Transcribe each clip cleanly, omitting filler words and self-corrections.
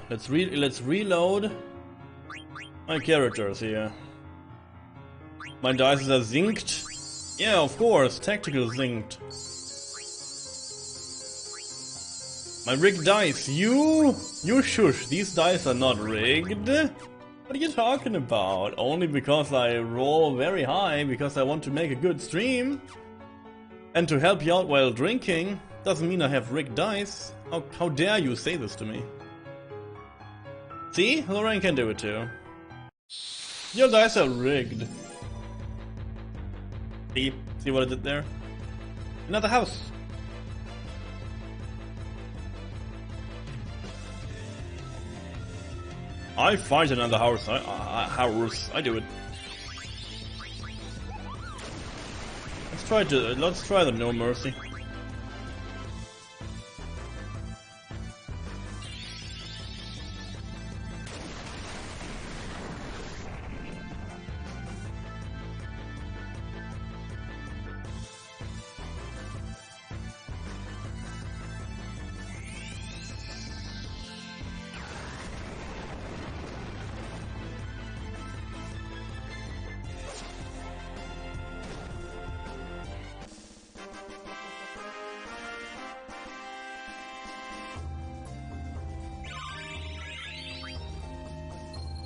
let's reload my characters here. My dice are synced. Yeah, of course, tactical synced. My rigged dice. You shush. These dice are not rigged. What are you talking about? Only because I roll very high because I want to make a good stream and to help you out while drinking doesn't mean I have rigged dice. How dare you say this to me? See? Lorraine can do it too. Your dice are rigged. See what I did there? Another house. I fight another house. I do it. Let's try the no mercy.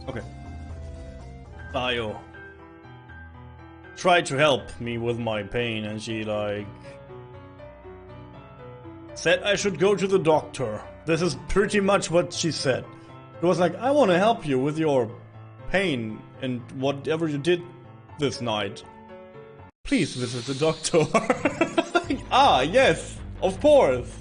Okay. Tayo tried to help me with my pain and she like said I should go to the doctor. This is pretty much what she said. It was like, I want to help you with your pain and whatever you did this night. Please visit the doctor. Ah, yes, of course.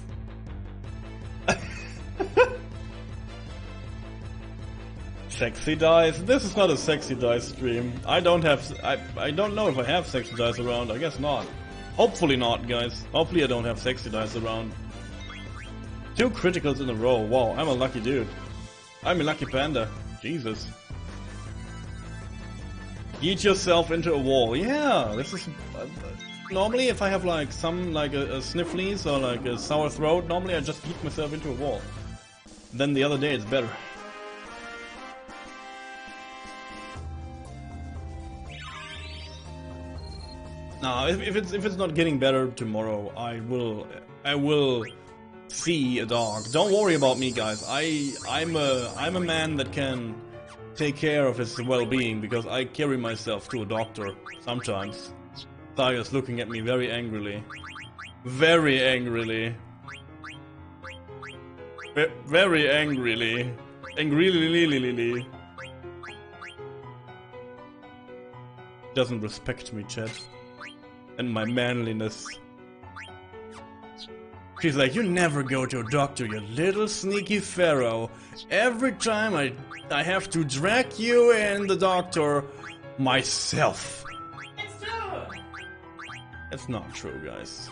Sexy dice? This is not a sexy dice stream. I don't know if I have sexy dice around. I guess not. Hopefully not, guys. Hopefully I don't have sexy dice around. 2 criticals in a row. Wow, I'm a lucky dude. I'm a lucky panda. Jesus. Eat yourself into a wall. Yeah, this is... normally if I have like some like a snifflies or like a sour throat, normally I just eat myself into a wall. Then the other day it's better. Now, if it's not getting better tomorrow, I will see a dog. Don't worry about me, guys. I'm a man that can take care of his well-being because I carry myself to a doctor sometimes. Taya's looking at me very angrily. Very angrily. Very angrily. Angrily. Doesn't respect me, chat. And my manliness. She's like, you never go to a doctor, you little sneaky pharaoh. Every time I have to drag you in the doctor myself. It's true. It's not true, guys.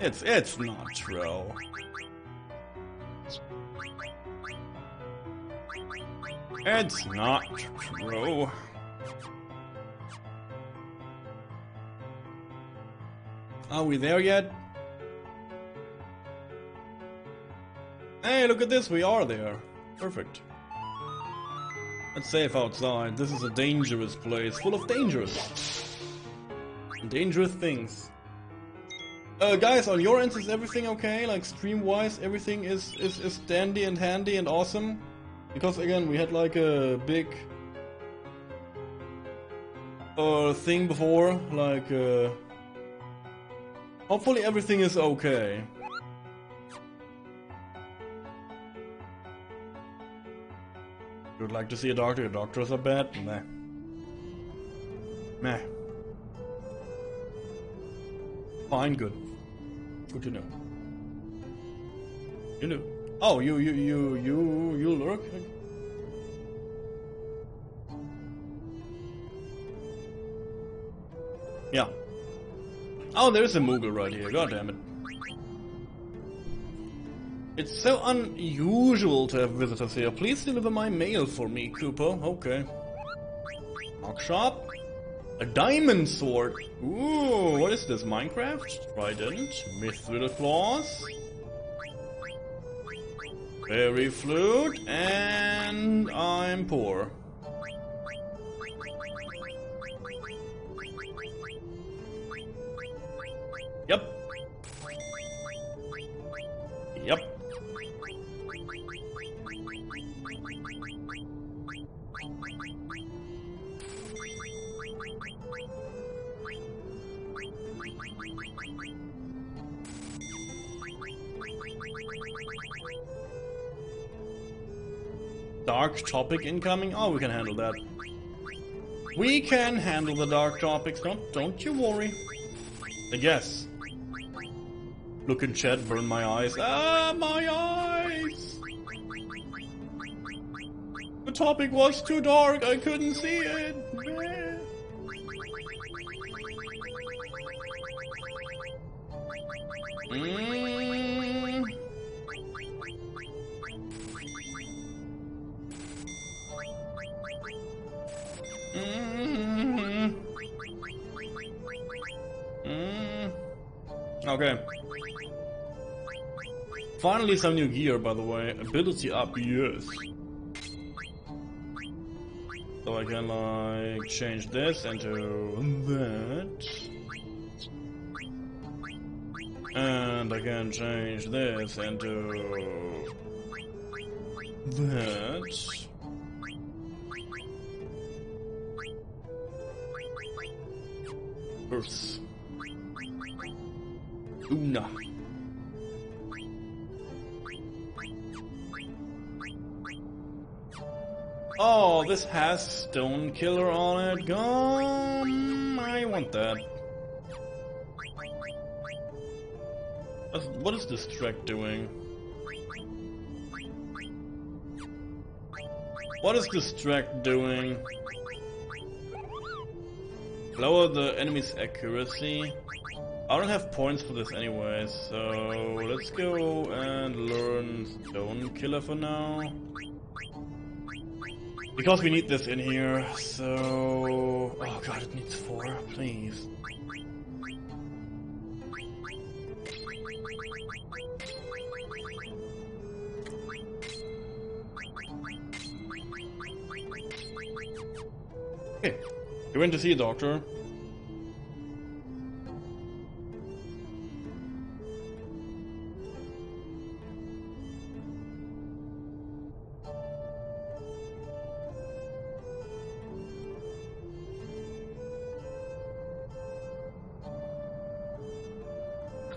It's not true. It's not true. Are we there yet? Hey, look at this, we are there. Perfect. Let's safe outside. This is a dangerous place, full of dangerous things. Guys, on your end, is everything okay? Like, stream-wise, everything is dandy and handy and awesome? Because, again, we had like a big thing before, like, hopefully everything is okay. You would like to see a doctor? Your doctors are bad? Meh. Meh. Fine, good. Good to know. You know. Oh, you lurk? Yeah. Oh, there's a Moogle right here. God damn it. It's so unusual to have visitors here. Please deliver my mail for me, Kupo. Okay. Knock shop. A diamond sword. Ooh, what is this? Minecraft? Trident. Mithril claws. Fairy flute. And I'm poor. Yep. Yep. Dark topic incoming? Oh, we can handle that. We can handle the dark topics. Don't you worry. I guess. Look in chat, burn my eyes. Ah, my eyes! The topic was too dark, I couldn't see it. Okay. Finally some new gear, by the way. Ability up, yes. So I can like change this into that. And I can change this into that. Earth. Una. Oh, this has Stone Killer on it. Gum. I want that. What is this track doing? What is this track doing? Lower the enemy's accuracy. I don't have points for this anyway, so let's go and learn Stone Killer for now. Because we need this in here, so... Oh god, it needs 4, please. Okay, we went to see a doctor.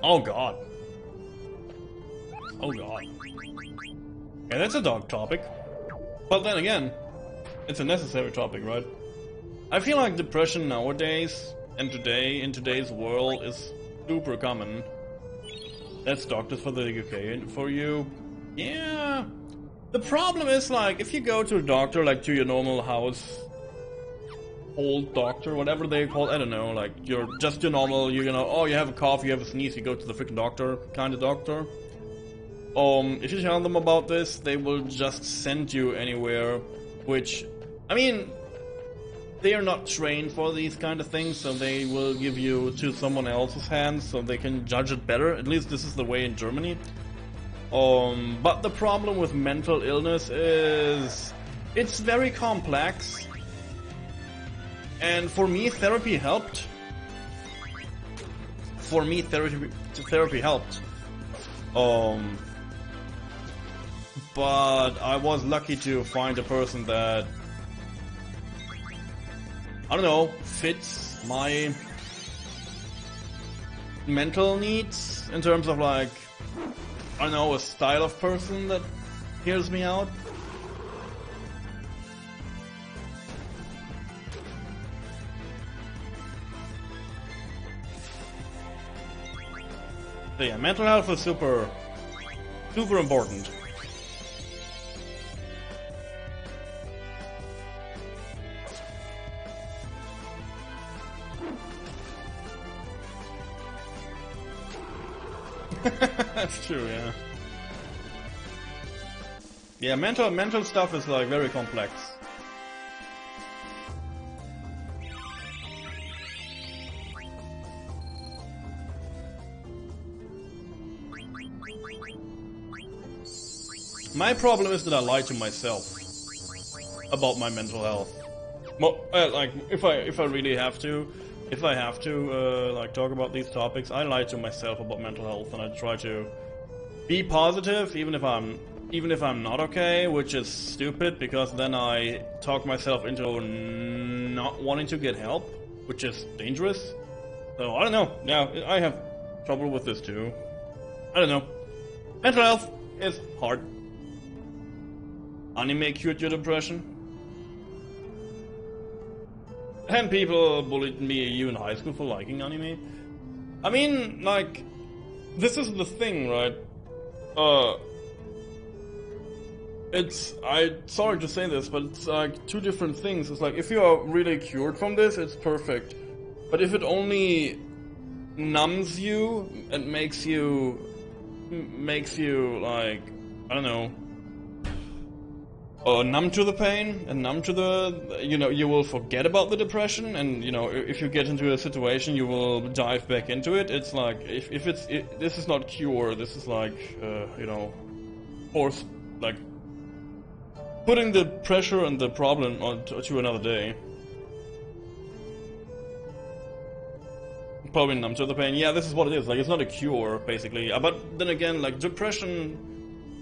Oh god. Oh god. Yeah, that's a dark topic. But then again, it's a necessary topic, right? I feel like depression nowadays, and today, in today's world, is super common. That's Doctors for the UK for you. Yeah. The problem is, like, if you go to a doctor, like to your normal house, old doctor, whatever they call it, I don't know, like, you're just your normal, you're gonna, oh, you have a cough, you have a sneeze, you go to the freaking doctor, kind of doctor. If you tell them about this, they will just send you anywhere, which, I mean, they are not trained for these kind of things, so they will give you to someone else's hands so they can judge it better. At least this is the way in Germany. But the problem with mental illness is it's very complex. And for me, therapy helped. Therapy helped. But I was lucky to find a person that, I don't know, fits my mental needs in terms of, like, I don't know, a style of person that hears me out. So yeah, mental health is super important. That's true, yeah. Yeah, mental stuff is like very complex. My problem is that I lie to myself. about my mental health. Like if I really have to, like talk about these topics, I lie to myself about mental health, and I try to be positive, even if I'm not okay, which is stupid because then I talk myself into not wanting to get help, which is dangerous. So I don't know. Yeah, I have trouble with this too. I don't know. Mental health is hard. Anime cured your depression? And people bullied you in high school for liking anime. I mean, like, this is the thing, right? I'm sorry to say this, but it's like two different things. It's like, if you are really cured from this, it's perfect. But if it only numbs you and makes you like, I don't know, numb to the pain and numb to the, you will forget about the depression, and if you get into a situation, you will dive back into it. It's like, if this is not cure, this is like, force, like putting the pressure and the problem on to another day. Probably numb to the pain. Yeah, this is what it is. Like, it's not a cure, basically. But then again, like, depression,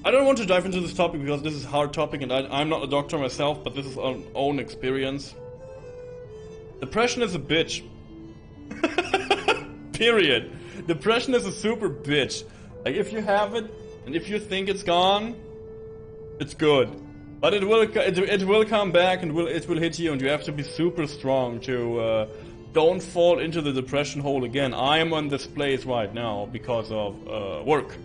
I don't want to dive into this topic because this is a hard topic, and I'm not a doctor myself, but this is our own experience. Depression is a bitch. Period. Depression is a super bitch. Like, if you have it, and if you think it's gone, it's good. But it will come back, and it will hit you, and you have to be super strong to don't fall into the depression hole again. I am on this place right now because of work.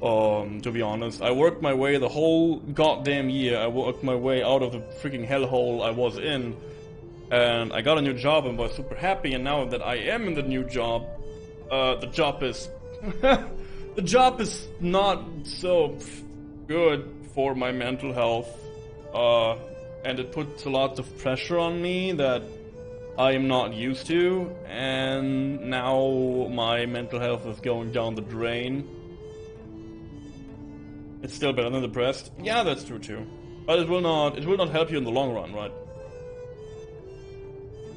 To be honest, I worked my way the whole goddamn year. I worked my way out of the freaking hellhole I was in, and I got a new job and was super happy. And now that I am in the new job, the job is the job is not so good for my mental health, and it puts a lot of pressure on me that I am not used to, and now my mental health is going down the drain. It's still better than depressed. Yeah, that's true too. But it will not help you in the long run, right?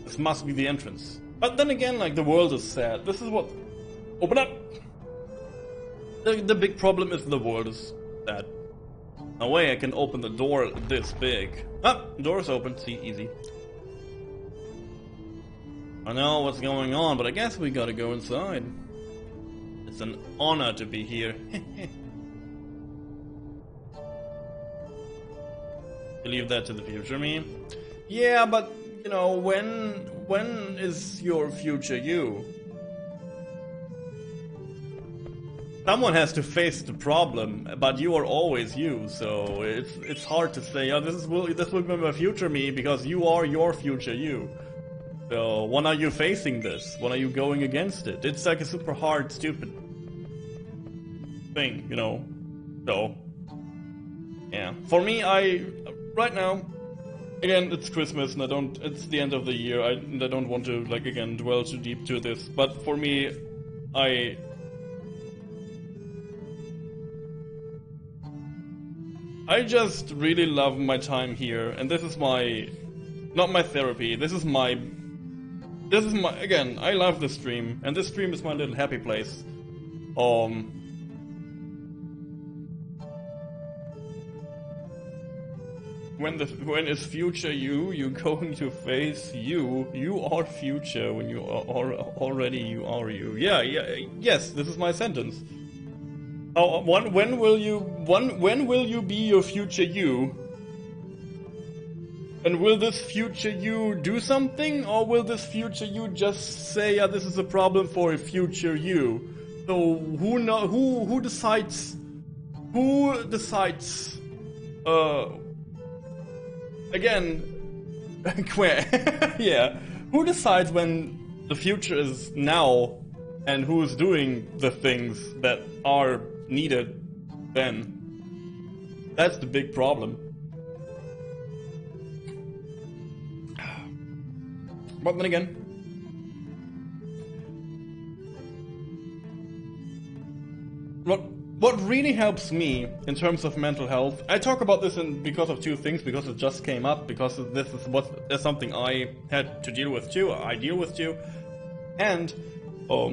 This must be the entrance. But then again, like, the world is sad. This is what... Open up! The big problem is the world is sad. No way I can open the door this big. Ah, door is open. See, easy. I know what's going on, but I guess we gotta go inside. It's an honor to be here. Leave that to the future me. Yeah, but when is your future you? Someone has to face the problem, but you are always you, so it's hard to say, oh, this will be my future me, because you are your future you. So when are you facing this? When are you going against it? It's like a super hard, stupid thing, So yeah, for me, right now, again, it's Christmas, and it's the end of the year. I don't want to, like, again, dwell too deep to this. But for me, I just really love my time here, and this is not my therapy. This is my, again, I love this stream, and this stream is my little happy place. When is future you going to face you? You are future when you are already you are you. Yeah, yes, this is my sentence. When will you be your future you? And will this future you do something, or will this future you just say, yeah, this is a problem for a future you? So who decides? Who decides? Again, yeah. Who decides when the future is now, and who's doing the things that are needed then? That's the big problem. But then again, What really helps me in terms of mental health, I talk about this because of two things, because it just came up, because this is something I had to deal with too, I deal with too, and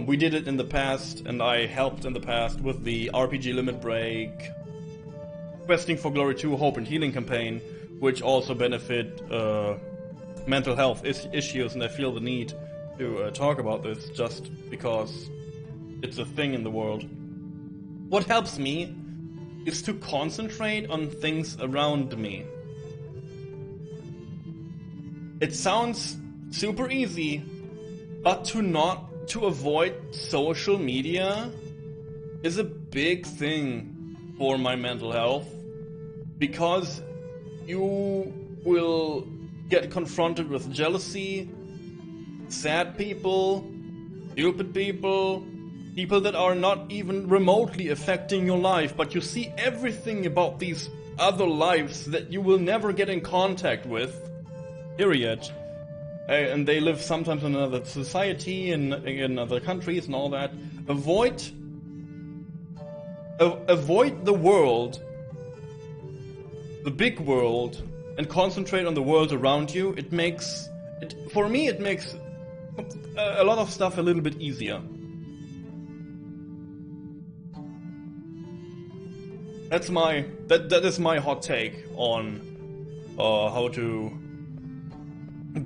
we did it in the past, and I helped in the past with the RPG Limit Break, Questing for Glory 2 Hope and Healing campaign, which also benefit mental health issues, and I feel the need to talk about this just because it's a thing in the world. What helps me is to concentrate on things around me. It sounds super easy, but to avoid social media is a big thing for my mental health, because you will get confronted with jealousy, sad people, stupid people, people that are not even remotely affecting your life, but you see everything about these other lives that you will never get in contact with, period. And they live sometimes in another society, in other countries and all that. Avoid the world, the big world, and concentrate on the world around you. For me, it makes a lot of stuff a little bit easier. That is my hot take on how to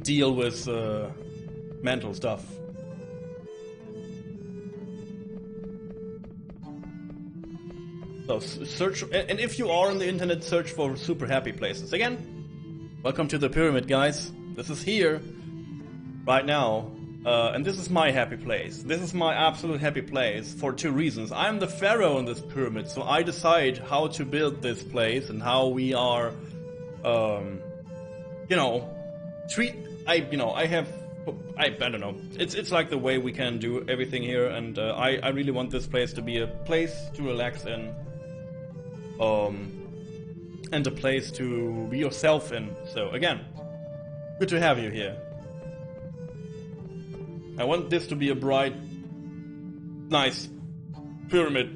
deal with mental stuff. So search, and if you are on the internet, search for super happy places. Again, welcome to the pyramid, guys. This is here right now. And this is my happy place. This is my absolute happy place for two reasons. I'm the pharaoh in this pyramid, so I decide how to build this place and how we are, I don't know. It's like the way we can do everything here, and I really want this place to be a place to relax in, and a place to be yourself in. So again, good to have you here. I want this to be a bright, nice pyramid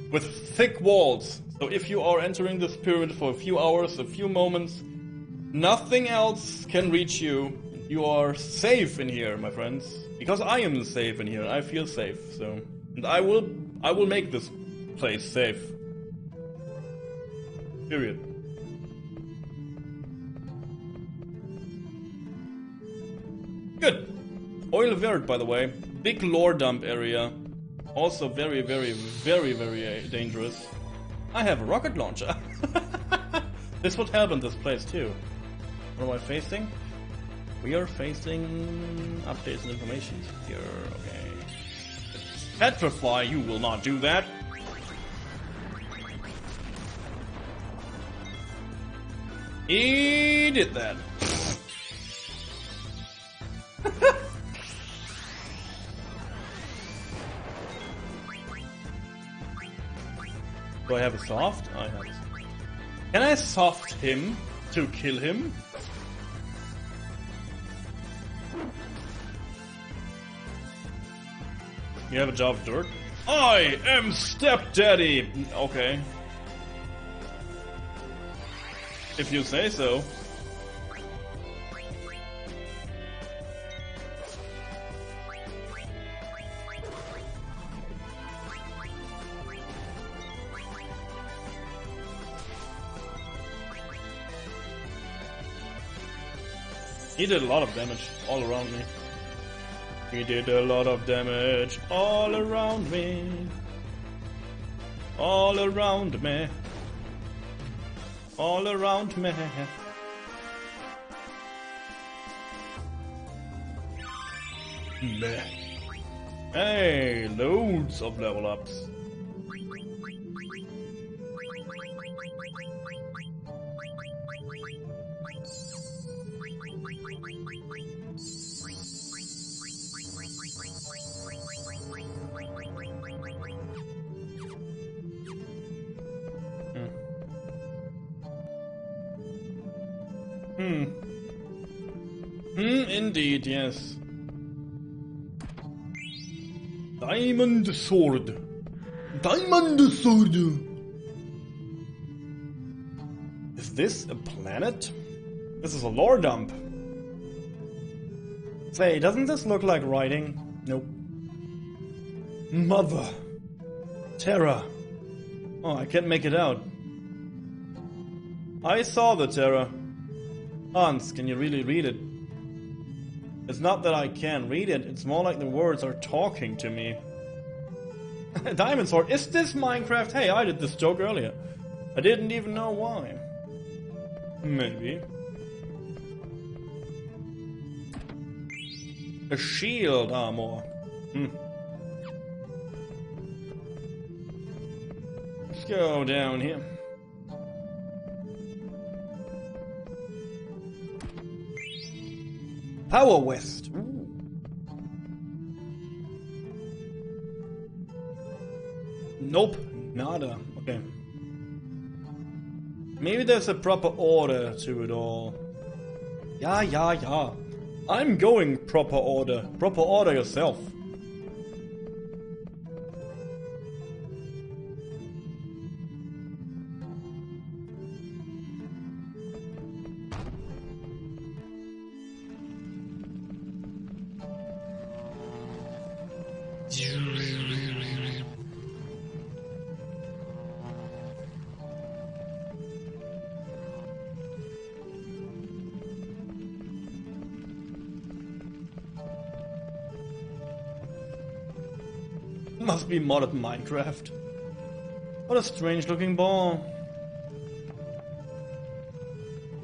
with thick walls. So if you are entering this pyramid for a few hours, a few moments, nothing else can reach you. You are safe in here, my friends. Because I am safe in here. I feel safe. So, and I will make this place safe. Period. Good. Oeilvert, by the way, big lore dump area, also very, very, very, very dangerous. I have a rocket launcher. This would help in this place too. What am I facing? We are facing updates and information here. Okay. Petrify, you will not do that. He did that. Do I have a soft? I have a soft. Can I soft him to kill him? You have a job of dirt? I am stepdaddy! Okay. If you say so. He did a lot of damage all around me. He did a lot of damage all around me. All around me. All around me. Meh. Hey, loads of level ups. Indeed, yes. Diamond sword. Diamond sword. Is this a planet? This is a lore dump. Say, doesn't this look like writing? Nope. Mother. Terra. Oh, I can't make it out. I saw the Terra. Hans, can you really read it? It's not that I can't read it, it's more like the words are talking to me. Diamond sword, is this Minecraft? Hey, I did this joke earlier. I didn't even know why. Maybe. A shield armor. Let's go down here. Power West. Ooh. Nope, nada. Okay. Maybe there's a proper order to it all. Yeah. I'm going proper order. Proper order yourself. Must be modded Minecraft. What a strange looking ball.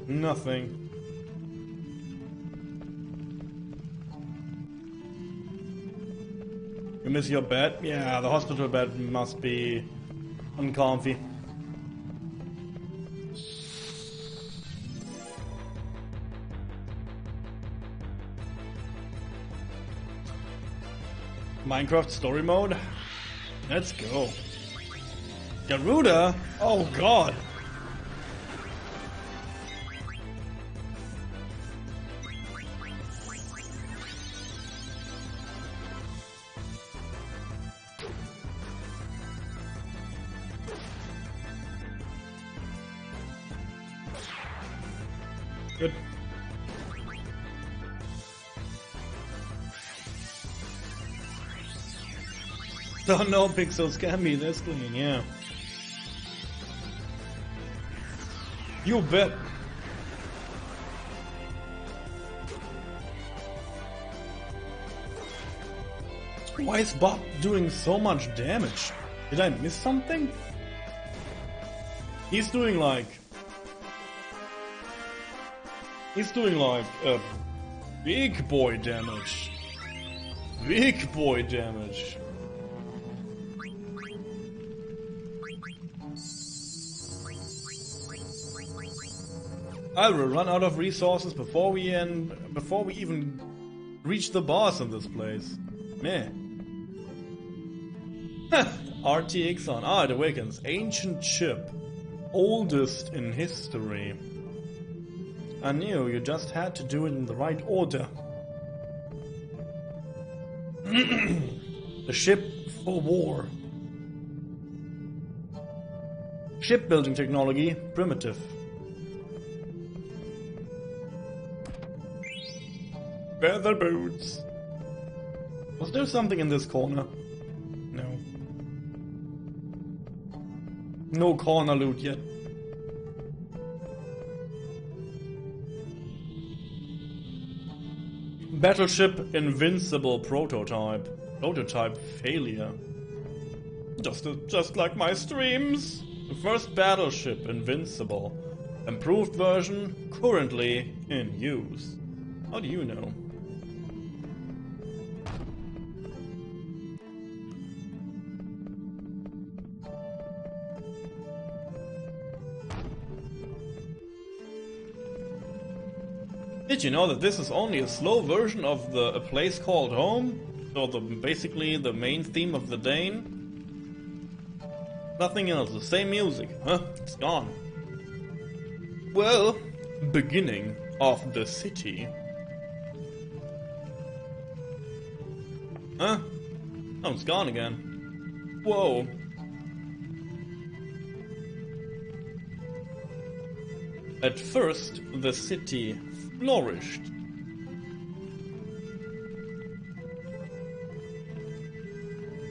Nothing. You miss your bed? Yeah, the hospital bed must be uncomfy. Minecraft story mode? Let's go. Garuda? Oh god. Good. Don't know pixels can be this clean, yeah. You bet. Why is Bob doing so much damage? Did I miss something? He's doing like big boy damage. Big boy damage. I will run out of resources before we even reach the boss in this place. Meh. RTX on. Ah, it awakens. Ancient chip. Oldest in history. I knew, you just had to do it in the right order. The ship for war. Shipbuilding technology, primitive. Feather boots. Was there something in this corner? No. No corner loot yet. Battleship Invincible prototype. Prototype failure. Just like my streams. The first Battleship Invincible. Improved version currently in use. How do you know? Did you know that this is only a slow version of A Place Called Home? So basically the main theme of the Dane? Nothing else, the same music. Huh? It's gone. Well, beginning of the city. Huh? Oh, it's gone again. Whoa. At first, the city flourished.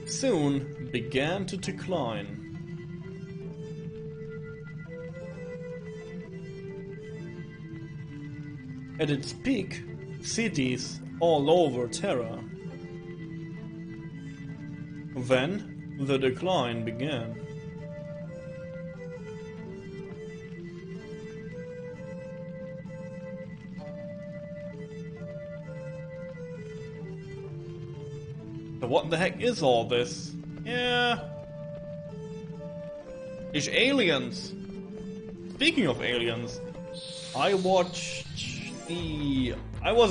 Soon began to decline. At its peak, cities all over Terra. Then the decline began. So what the heck is all this? Yeah. It's aliens. Speaking of aliens, I was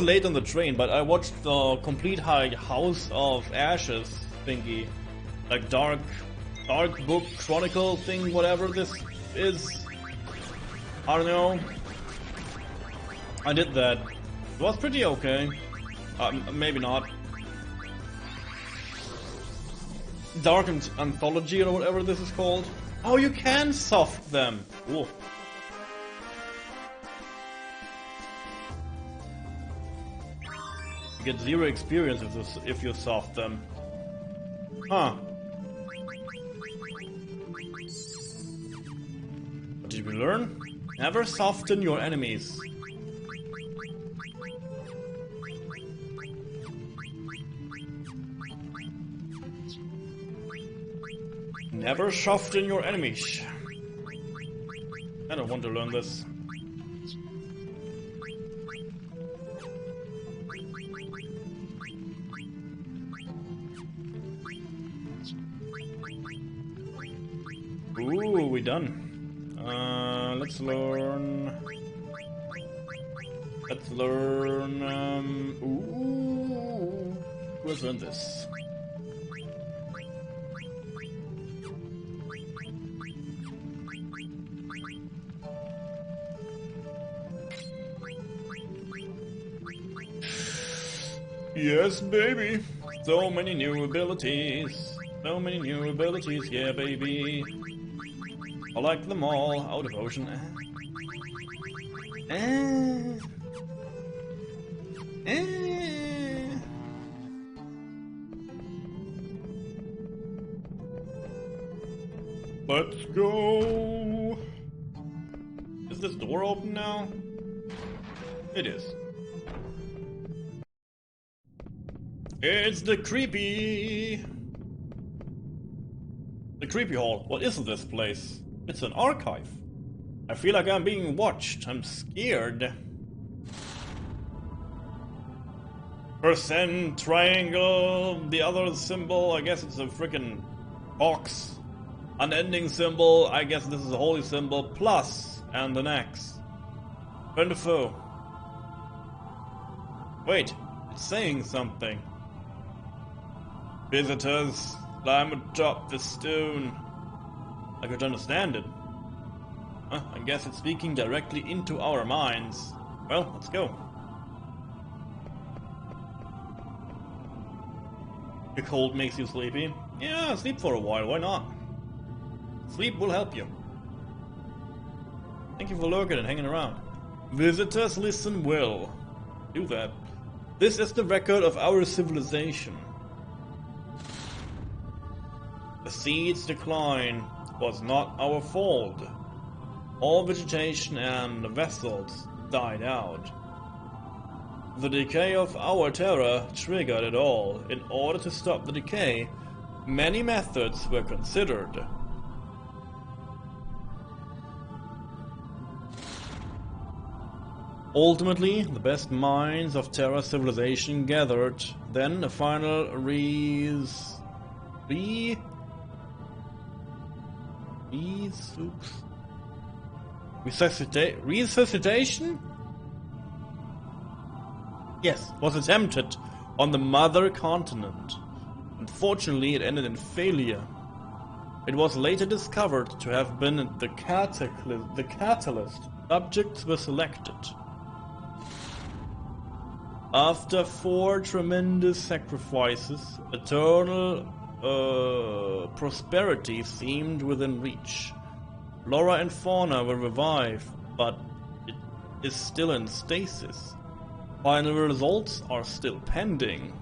late on the train, but I watched the complete House of Ashes thingy. Like dark book chronicle thing, whatever this is. I don't know. I did that. It was pretty okay. Maybe not. Dark Anthology or whatever this is called. Oh, you can soft them. Ooh. You get 0 experience if you soft them. Huh. What did we learn? Never soften your enemies. Never soften your enemies. I don't want to learn this. Ooh, we done. Let's learn. Ooh, let's learn this. Yes, baby. So many new abilities. So many new abilities, yeah, baby. I like them all. Out of ocean. Let's go. Is this door open now? It is. It's the creepy hall. What is this place? It's an archive. I feel like I'm being watched. I'm scared. Percent triangle. The other symbol, I guess it's a freaking box. Unending symbol. I guess this is a holy symbol. Plus and an X. Friend or foe. Wait, it's saying something. Visitors, climb atop the stone. I could understand it. Huh, I guess it's speaking directly into our minds. Well, let's go. The cold makes you sleepy? Yeah, sleep for a while, why not? Sleep will help you. Thank you for lurking and hanging around. Visitors, listen well. Do that. This is the record of our civilization. The seed's decline was not our fault. All vegetation and vessels died out. The decay of our Terra triggered it all. In order to stop the decay, many methods were considered. Ultimately, the best minds of Terra civilization gathered. Then a final resuscitation? Yes, was attempted on the mother continent. Unfortunately, it ended in failure. It was later discovered to have been the catalyst. Subjects were selected. After 4 tremendous sacrifices, eternal prosperity seemed within reach. Flora and fauna were revived, but is still in stasis. Final results are still pending.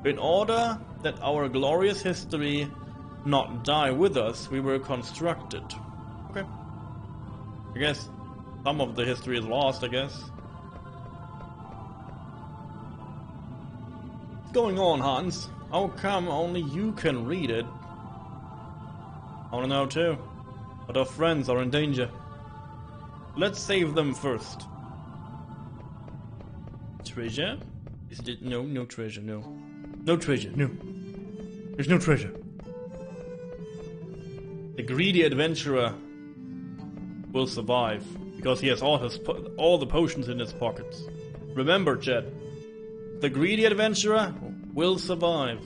In order that our glorious history not die with us, we were constructed. Okay. I guess some of the history is lost, I guess. What's going on, Hans? How come only you can read it? I wanna know too. But our friends are in danger. Let's save them first. Treasure? Is it? No, no treasure, no. No treasure, no. There's no treasure. The greedy adventurer will survive because he has all the potions in his pockets. Remember, Chet. The greedy adventurer will survive.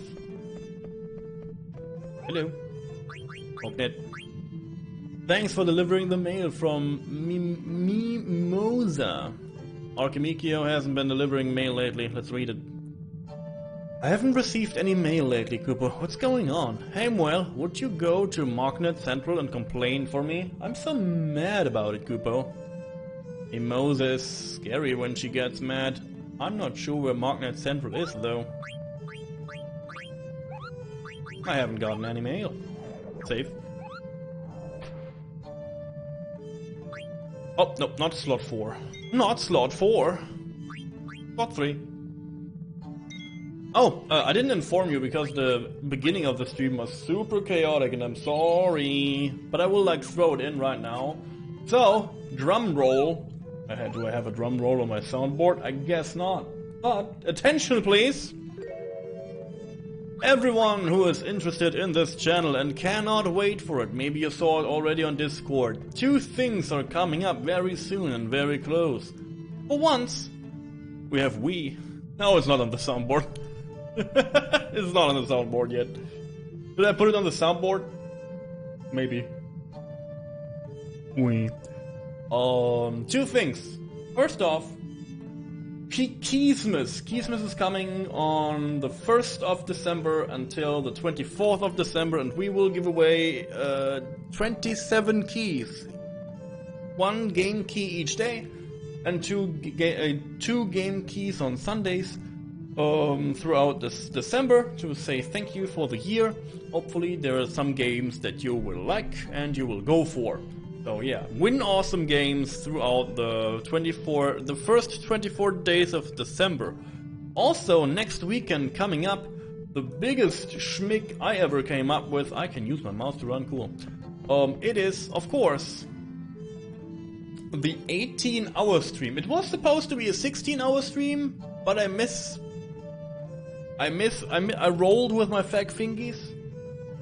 Hello. Ognet. Thanks for delivering the mail from Mimosa. Archimikio hasn't been delivering mail lately. Let's read it. I haven't received any mail lately, Cooper. What's going on? Hey, Muel, would you go to Magnet Central and complain for me? I'm so mad about it, Cooper. Mimosa is scary when she gets mad. I'm not sure where Magnet Central is, though. I haven't gotten any mail. Safe. Oh, no, not slot 4. Not slot 4. Slot 3. Oh, I didn't inform you because the beginning of the stream was super chaotic and I'm sorry. But I will like throw it in right now. So, drum roll. Do I have a drum roll on my soundboard? I guess not. But, attention please! Everyone who is interested in this channel and cannot wait for it, maybe you saw it already on Discord. 2 things are coming up very soon and very close. For once, we have Wii. No, it's not on the soundboard. It's not on the soundboard yet. Did I put it on the soundboard? Maybe. Wii. 2 things. First off, Keysmas. Keysmas is coming on the 1st of December until the 24th of December, and we will give away 27 keys. 1 game key each day, and 2 game keys on Sundays throughout this December to say thank you for the year. Hopefully there are some games that you will like and you will go for. So yeah, win awesome games throughout the first 24 days of December. Also, next weekend coming up, the biggest schmick I ever came up with. I can use my mouse to run, cool. It is, of course, the 18-hour stream. It was supposed to be a 16-hour stream, but I rolled with my fat fingies.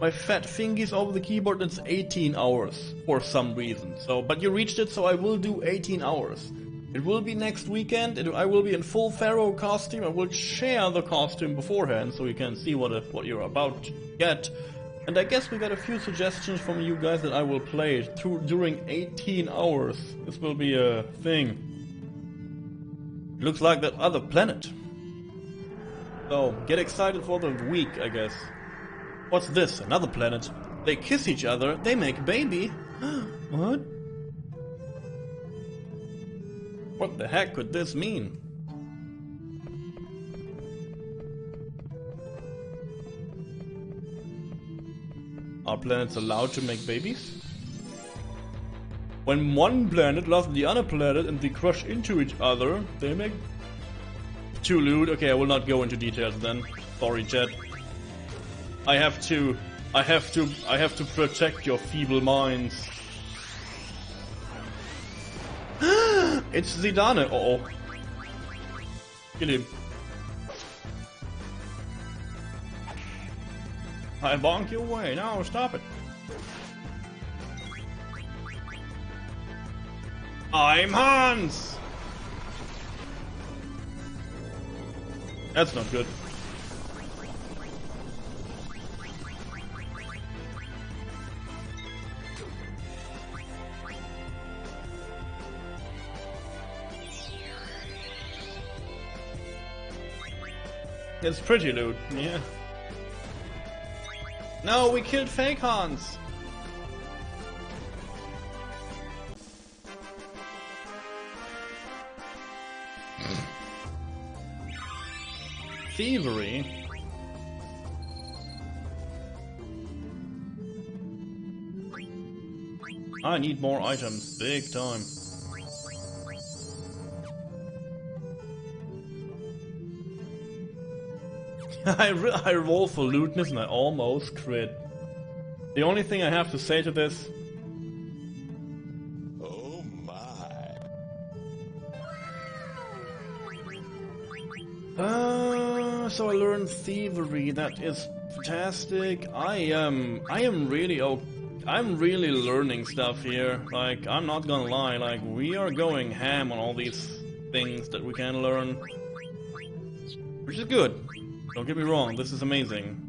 My fat fingies over the keyboard, it's 18 hours for some reason. So, but you reached it, so I will do 18 hours. It will be next weekend. I will be in full Pharaoh costume. I will share the costume beforehand so you can see what you're about to get. And I guess we got a few suggestions from you guys that I will play during 18 hours. This will be a thing. It looks like that other planet. So, get excited for the week, I guess. What's this? Another planet. They kiss each other, they make baby. What? What the heck could this mean? Are planets allowed to make babies? When one planet loves the other planet and they crush into each other, they make... Too lewd? Okay, I will not go into details then. Sorry, chat. I have to protect your feeble minds. It's Zidane. Uh-oh. Kill him. I bonk you away. No, stop it. I'm Hans! That's not good. It's pretty loot, yeah. No, we killed fake Hans! thievery. I need more items, big time. I roll for lootness and I almost crit. The only thing I have to say to this... Oh my. So I learned thievery, that is fantastic. I'm really I'm really learning stuff here. Like, I'm not gonna lie, like, we are going ham on all these things that we can learn. Which is good. Don't get me wrong, this is amazing.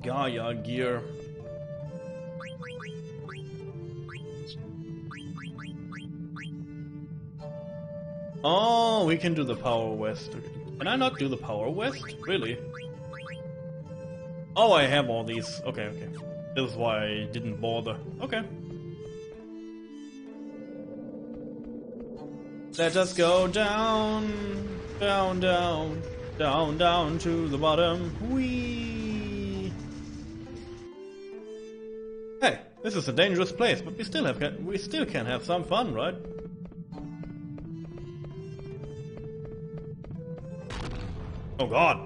Gaia gear. Oh, we can do the Power West. Can I not do the Power West? Really? Oh, I have all these. Okay, okay. This is why I didn't bother. Okay. Let us go down, down, down, down, down to the bottom. Whee! Hey, this is a dangerous place, but we still can have some fun, right? Oh god.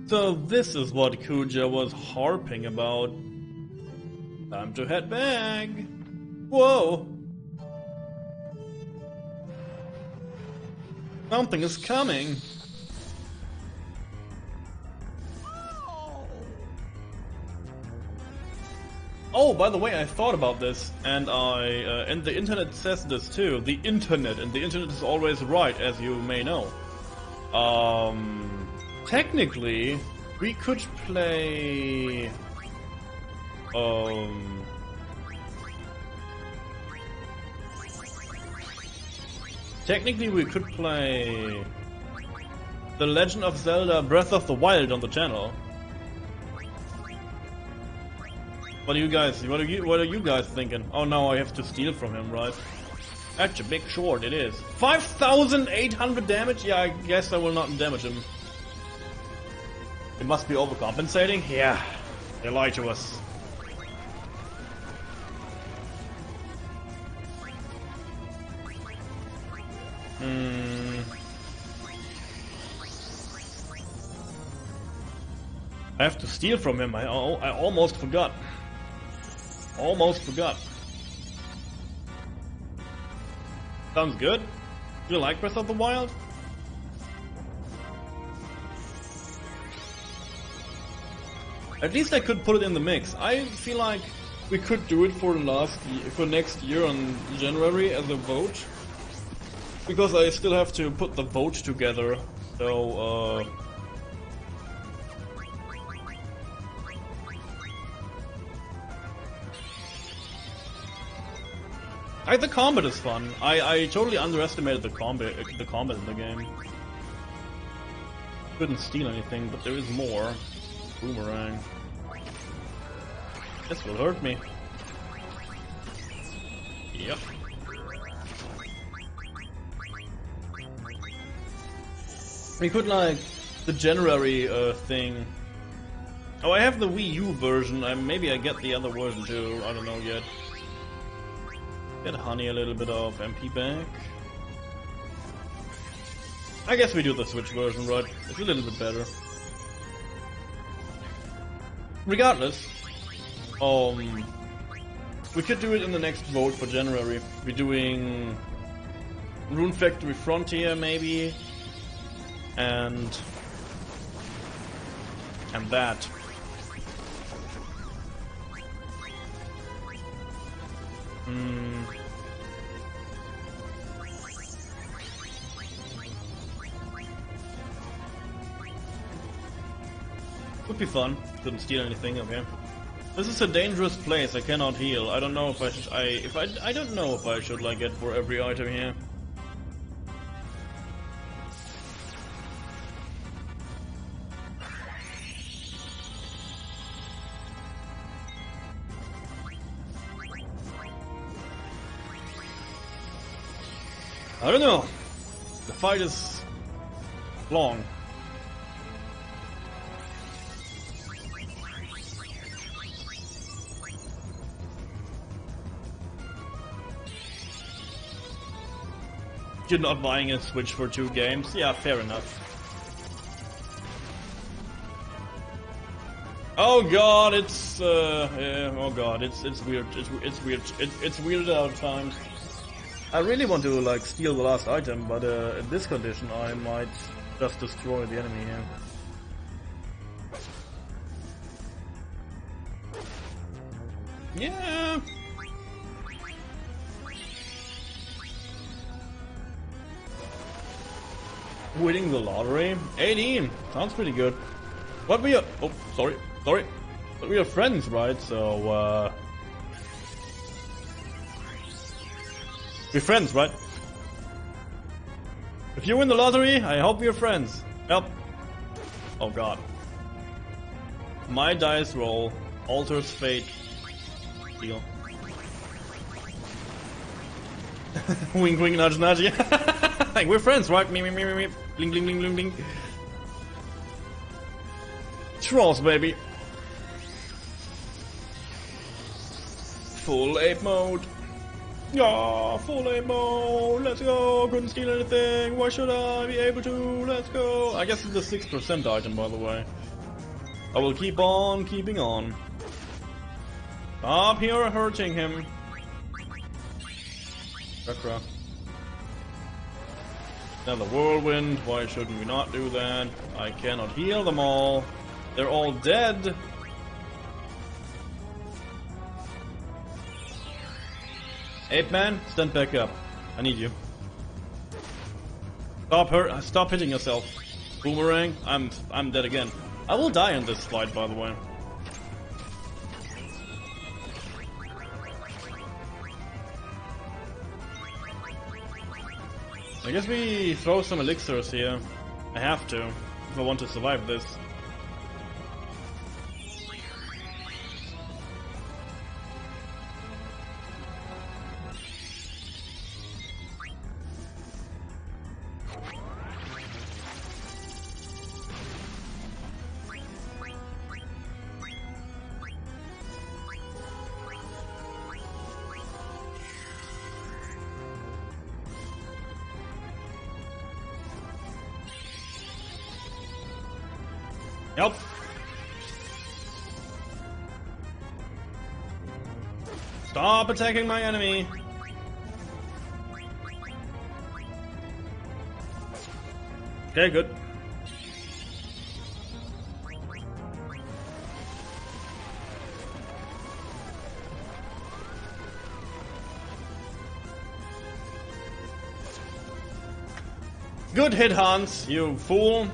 So this is what Kuja was harping about. Time to head back. Whoa. Something is coming. Oh, by the way, I thought about this, and and the internet says this too. The internet is always right, as you may know. Technically, we could play... Technically, we could play The Legend of Zelda Breath of the Wild on the channel. What are you guys thinking? Oh no, I have to steal from him, right? That's a big short, it is. 5,800 damage? Yeah, I guess I will not damage him. It must be overcompensating? Yeah, they lie to us. I have to steal from him. I almost forgot. Almost forgot. Sounds good. Do you like Breath of the Wild? At least I could put it in the mix. I feel like we could do it for next year on January as a vote. Because I still have to put the vote together. So, the combat is fun. I totally underestimated the combat in the game. Couldn't steal anything, but there is more. Boomerang. This will hurt me. Yep. We could like the January thing. Oh, I have the Wii U version. Maybe I get the other version too. I don't know yet. Get Honey a little bit of MP back. I guess we do the Switch version, right? It's a little bit better. Regardless, we could do it in the next vote for January. We're doing Rune Factory Frontier, maybe, and that. Would be fun. Couldn't steal anything. Okay. This is a dangerous place. I cannot heal. I don't know if I should. I don't know if I should like get for every item here. I don't know. The fight is long. You're not buying a Switch for 2 games? Yeah, fair enough. Oh god, it's yeah, oh god, it's weird. It's weird. It's weird at times. I really want to like steal the last item, but in this condition I might just destroy the enemy here. Yeah. Winning the lottery? 18! Sounds pretty good. What we are... Oh, sorry. But we are friends, right? So, we're friends, right? If you win the lottery, I hope we're friends. Yep. Oh god. My dice roll alters fate. Deal. Wink, wink, nudge, nudge. Like, we're friends, right? Me. Bling, bling, bling, bling, bling. Trolls, baby. Full ape mode. Yeah, full ape mode. Let's go. Couldn't steal anything. Why should I be able to? Let's go. I guess it's the 6% item, by the way. I will keep on keeping on. Stop here hurting him. Chakra. Another whirlwind. Why shouldn't we not do that? I cannot heal them all. They're all dead. Ape man, stand back up. I need you. Stop hitting yourself. Boomerang, I'm dead again. I will die in this fight, by the way. I guess we throw some elixirs here. I have to, if I want to survive this. Help! Stop attacking my enemy! Okay, good. Good hit, Hans, you fool!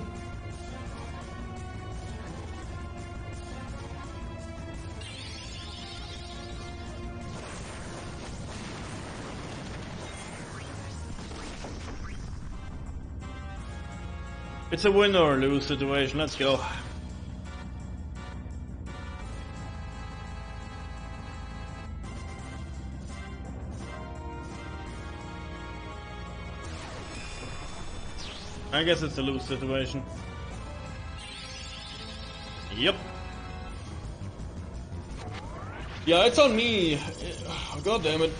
It's a win or lose situation, let's go. I guess it's a lose situation. Yep. Yeah, it's on me. God damn it.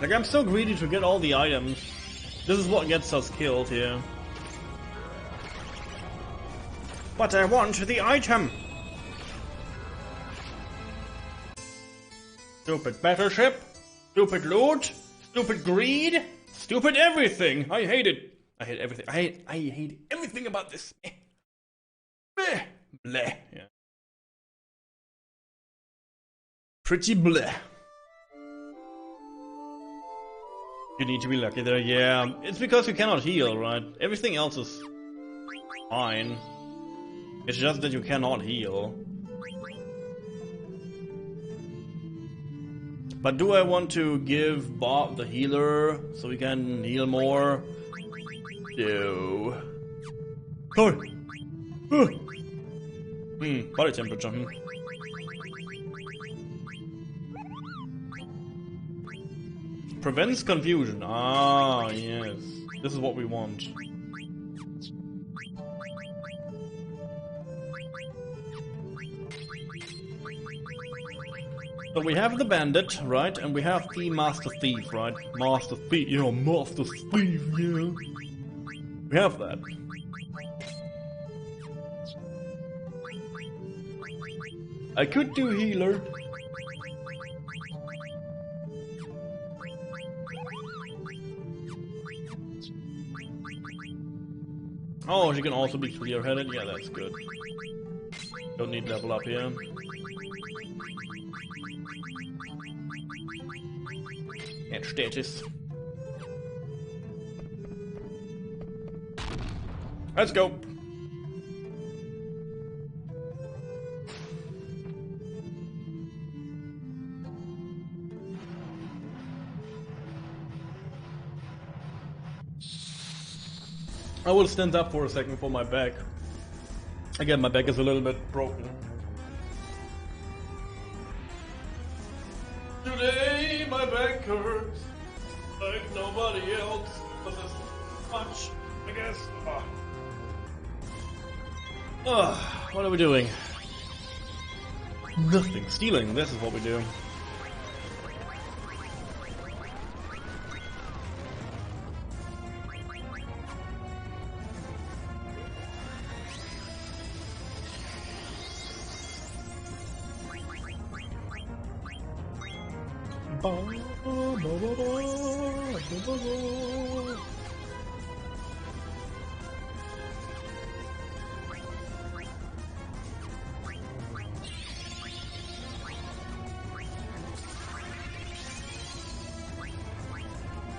Like, I'm so greedy to get all the items. This is what gets us killed here. But I want the item! Stupid battleship, stupid loot, stupid greed, stupid everything! I hate it! I hate everything. I hate everything about this. Bleh. Bleh. Yeah. Pretty bleh. You need to be lucky there, yeah. It's because you cannot heal, right? Everything else is fine. It's just that you cannot heal. But do I want to give Bob the healer so we can heal more? No. Sorry. Body temperature. Prevents confusion. Ah, yes. This is what we want. So we have the bandit, right? And we have the master thief, right? Master thief, you know, master thief, yeah. We have that. I could do healer. Oh, she can also be clear-headed. Yeah, that's good. Don't need level up here. And status. Let's go. I will stand up for a second for my back. Again, my back is a little bit broken. Today my back hurts like nobody else. But this much, I guess. What are we doing? Nothing. Stealing. This is what we do.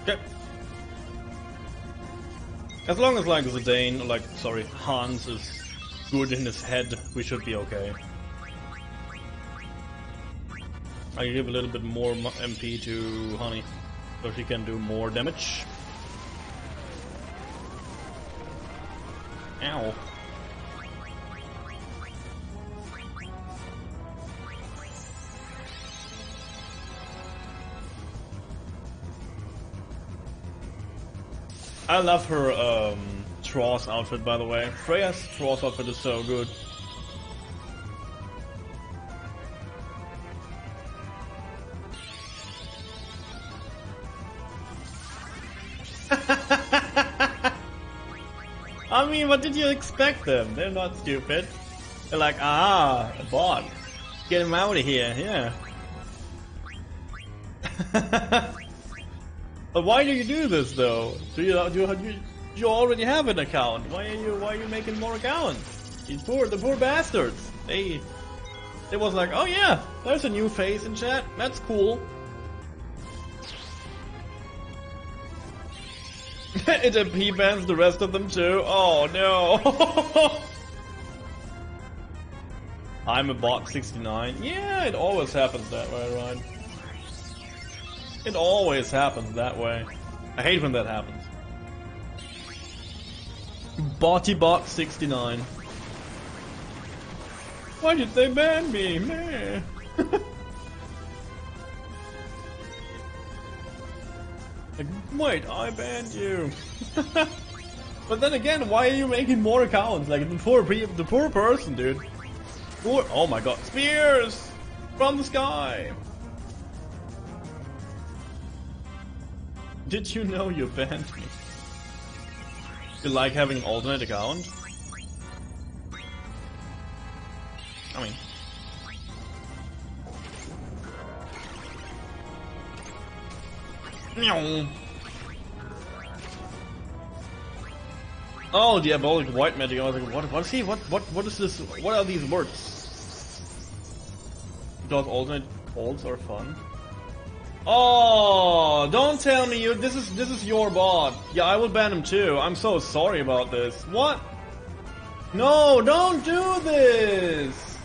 Okay. As long as like Zidane, like sorry, Hans is good in his head, we should be okay. I can give a little bit more MP to Honey, so she can do more damage. Ow. I love her Tross outfit, by the way. Freya's Tross outfit is so good. I mean, what did you expect them? They're not stupid. They're like, ah, a bot. Get him out of here, yeah. But why do you do this though? Do you already have an account? Why are you making more accounts? The poor bastards. They was like, oh yeah, there's a new face in chat. That's cool. It MP bans the rest of them too. Oh no. I'm a bot 69. Yeah, it always happens that way, right? It always happens that way. I hate when that happens. Bot 69. Why did they ban me? Meh. Like, wait, I banned you. But then again, why are you making more accounts? Like the poor person, dude. Oh my god, spears from the sky. Did you know you banned me? You like having an alternate account? I mean... Oh, diabolic white magic. I was like, what is he? What is this? What are these words? Because alternate calls are fun. Oh, don't tell me you. This is your bot. Yeah, I will ban him too. I'm so sorry about this. What? No, don't do this.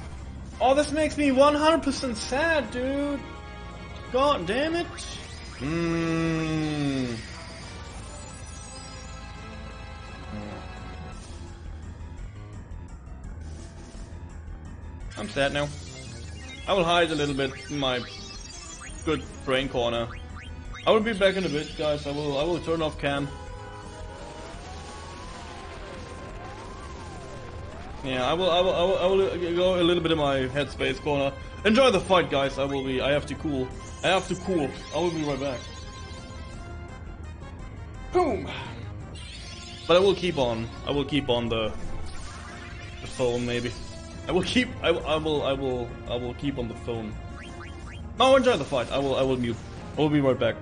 Oh, this makes me 100% sad, dude. God damn it. I'm sad now. I will hide a little bit in my good brain corner. I will be back in a bit, guys. I will turn off cam. Yeah, I will go a little bit in my headspace corner. Enjoy the fight, guys. I have to cool. I will be right back. Boom. But I will keep on the phone maybe. I will keep on the phone. No, enjoy the fight. I will mute. I will be right back.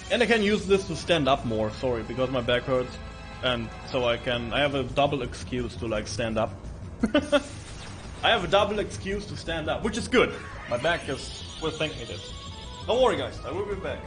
And I can use this to stand up more, sorry, because my back hurts. And so I have a double excuse to like stand up. I have a double excuse to stand up, which is good. My back will thank me this. Don't worry guys, I will be back.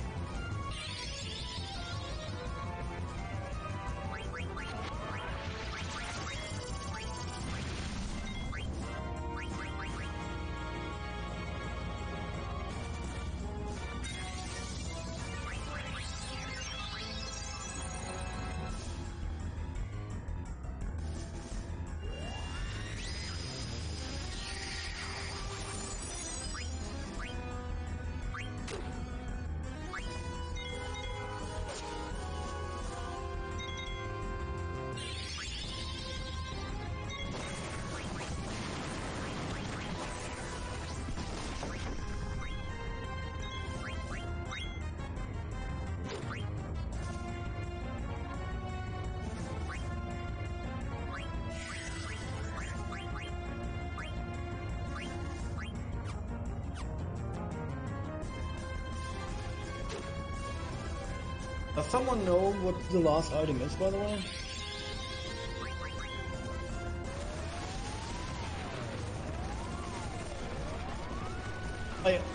Does someone know what the last item is, by the way?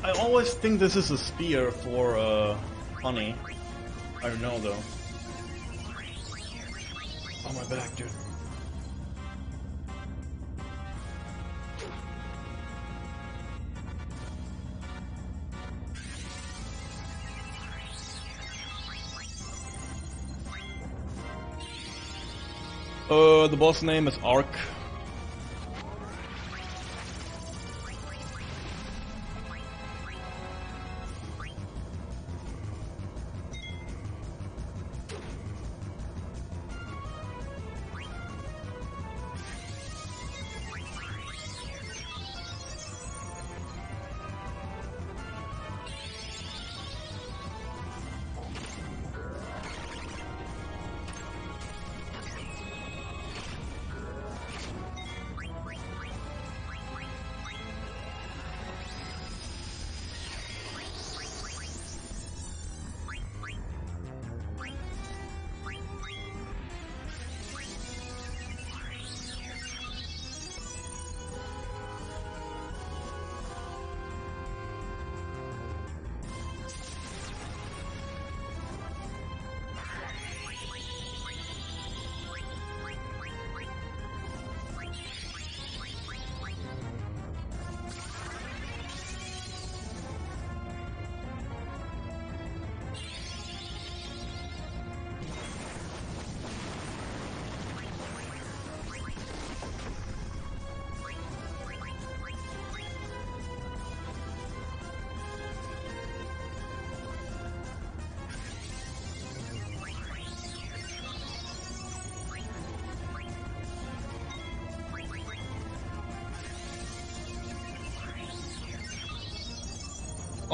I always think this is a spear for honey. I don't know though. Oh my back, dude. The boss name is Ark.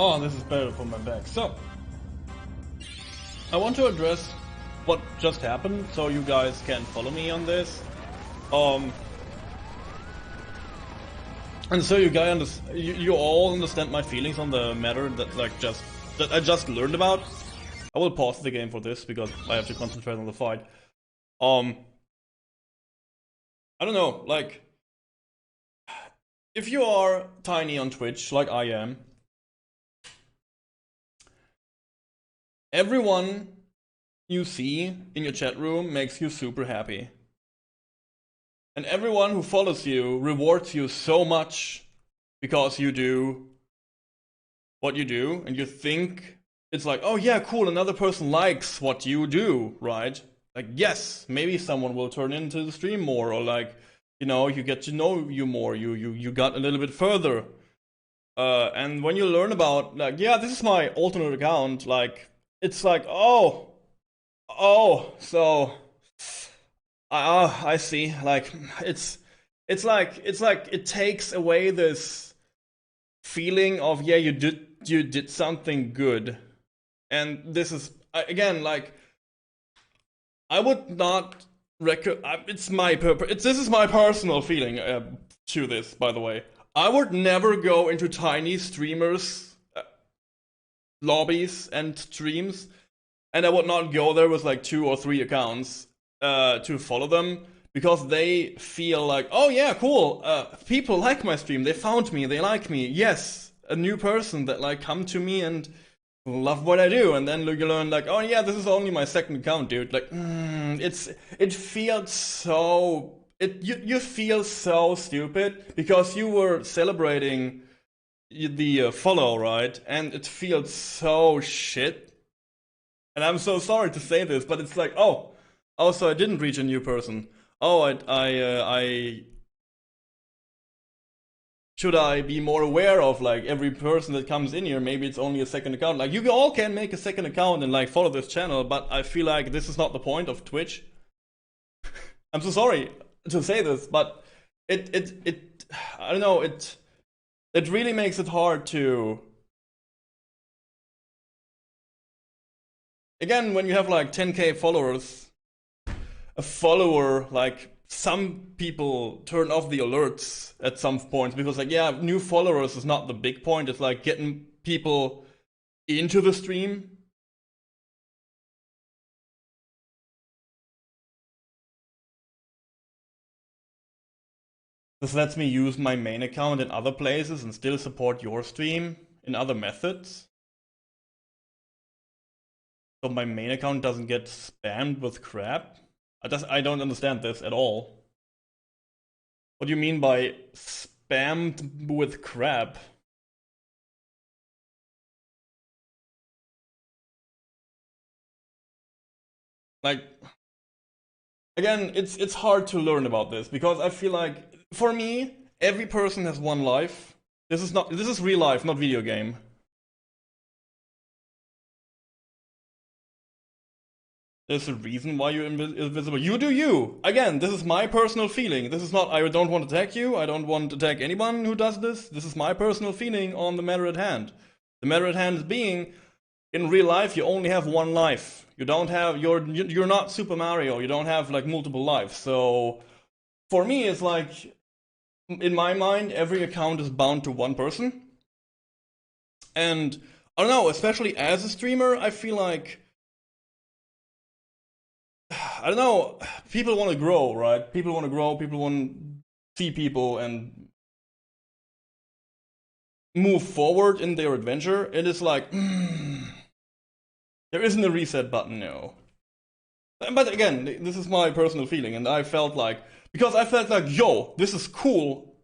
Oh, this is better for my back. So, I want to address what just happened, so you guys can follow me on this. And so you all understand my feelings on the matter that I just learned about. I will pause the game for this because I have to concentrate on the fight. I don't know, like, if you are tiny on Twitch, like I am, everyone you see in your chat room makes you super happy. And everyone who follows you rewards you so much because you do what you do, and you think it's like, oh yeah, cool, another person likes what you do, right? Like, yes, maybe someone will turn into the stream more, or like, you know, you get to know you more, you got a little bit further. And when you learn about, like, yeah, this is my alternate account, like, it's like, oh, so, I see, like, it's like, it takes away this feeling of, yeah, you did something good. And this is, again, like, I would not this is my personal feeling to this, by the way. I would never go into tiny streamers' lobbies and streams, and I would not go there with like 2 or 3 accounts to follow them, because they feel like, oh yeah, cool, people like my stream, they found me, they like me, yes, a new person that like come to me and love what I do, and then you learn like, oh yeah, this is only my second account, dude. Like, it feels so, you feel so stupid because you were celebrating the follow, right? And it feels so shit. And I'm so sorry to say this, but it's like, oh, so I didn't reach a new person. Oh, I should I be more aware of like every person that comes in here? Maybe it's only a second account. Like, you all can make a second account and like follow this channel, but I feel like this is not the point of Twitch. I'm so sorry to say this, but it I don't know, it really makes it hard to, again, when you have like 10k followers, a follower, like, some people turn off the alerts at some points because, like, yeah, new followers is not the big point. It's like getting people into the stream. This lets me use my main account in other places and still support your stream in other methods. So my main account doesn't get spammed with crap. I don't understand this at all. What do you mean by spammed with crap? Like, again, it's hard to learn about this because I feel like, for me, every person has one life. This is real life, not video game. There's a reason why you're invisible. You do you. Again, this is my personal feeling. This is not, I don't want to attack you. I don't want to attack anyone who does this. This is my personal feeling on the matter at hand. The matter at hand is being, in real life, you only have one life. You don't have, you're not Super Mario. You don't have like multiple lives. So for me, it's like, in my mind, every account is bound to one person. And I don't know, especially as a streamer, I feel like, I don't know, people want to grow, right? People want to grow, people want to see people and move forward in their adventure. It is like, there isn't a reset button, no. But again, this is my personal feeling, and I felt like, because I felt like, yo, this is cool,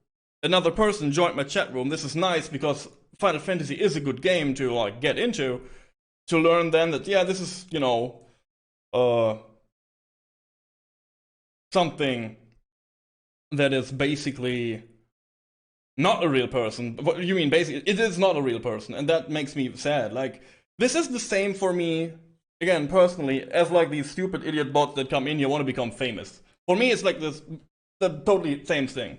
another person joined my chat room, this is nice, because Final Fantasy is a good game to like get into, to learn then that, yeah, this is, you know, something that is basically not a real person. What you mean, basically, it is not a real person, and that makes me sad. Like, this is the same for me, again, personally, as like these stupid idiot bots that come in here want to become famous. For me, it's like this, the totally same thing.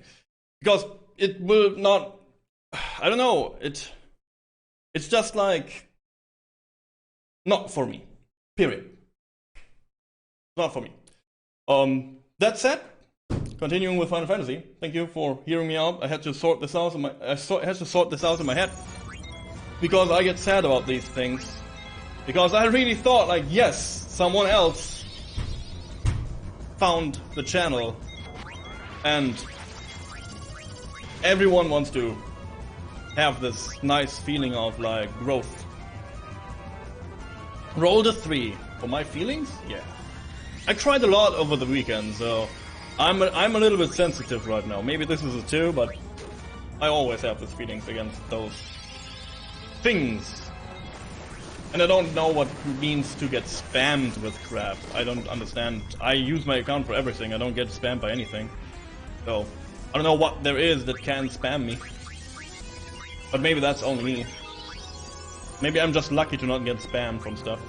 Because it will not, I don't know, it It's just like, not for me. Period. Not for me. That said, continuing with Final Fantasy. Thank you for hearing me out. I had to sort this out in my head because I get sad about these things. Because I really thought, like, yes, someone else found the channel, and everyone wants to have this nice feeling of like growth. Roll the 3 for my feelings. Yeah, I cried a lot over the weekend, so I'm a little bit sensitive right now. Maybe this is a 2, but I always have these feelings against those things. And I don't know what it means to get spammed with crap. I don't understand. I use my account for everything. I don't get spammed by anything. So, I don't know what there is that can spam me. But maybe that's only me. Maybe I'm just lucky to not get spammed from stuff.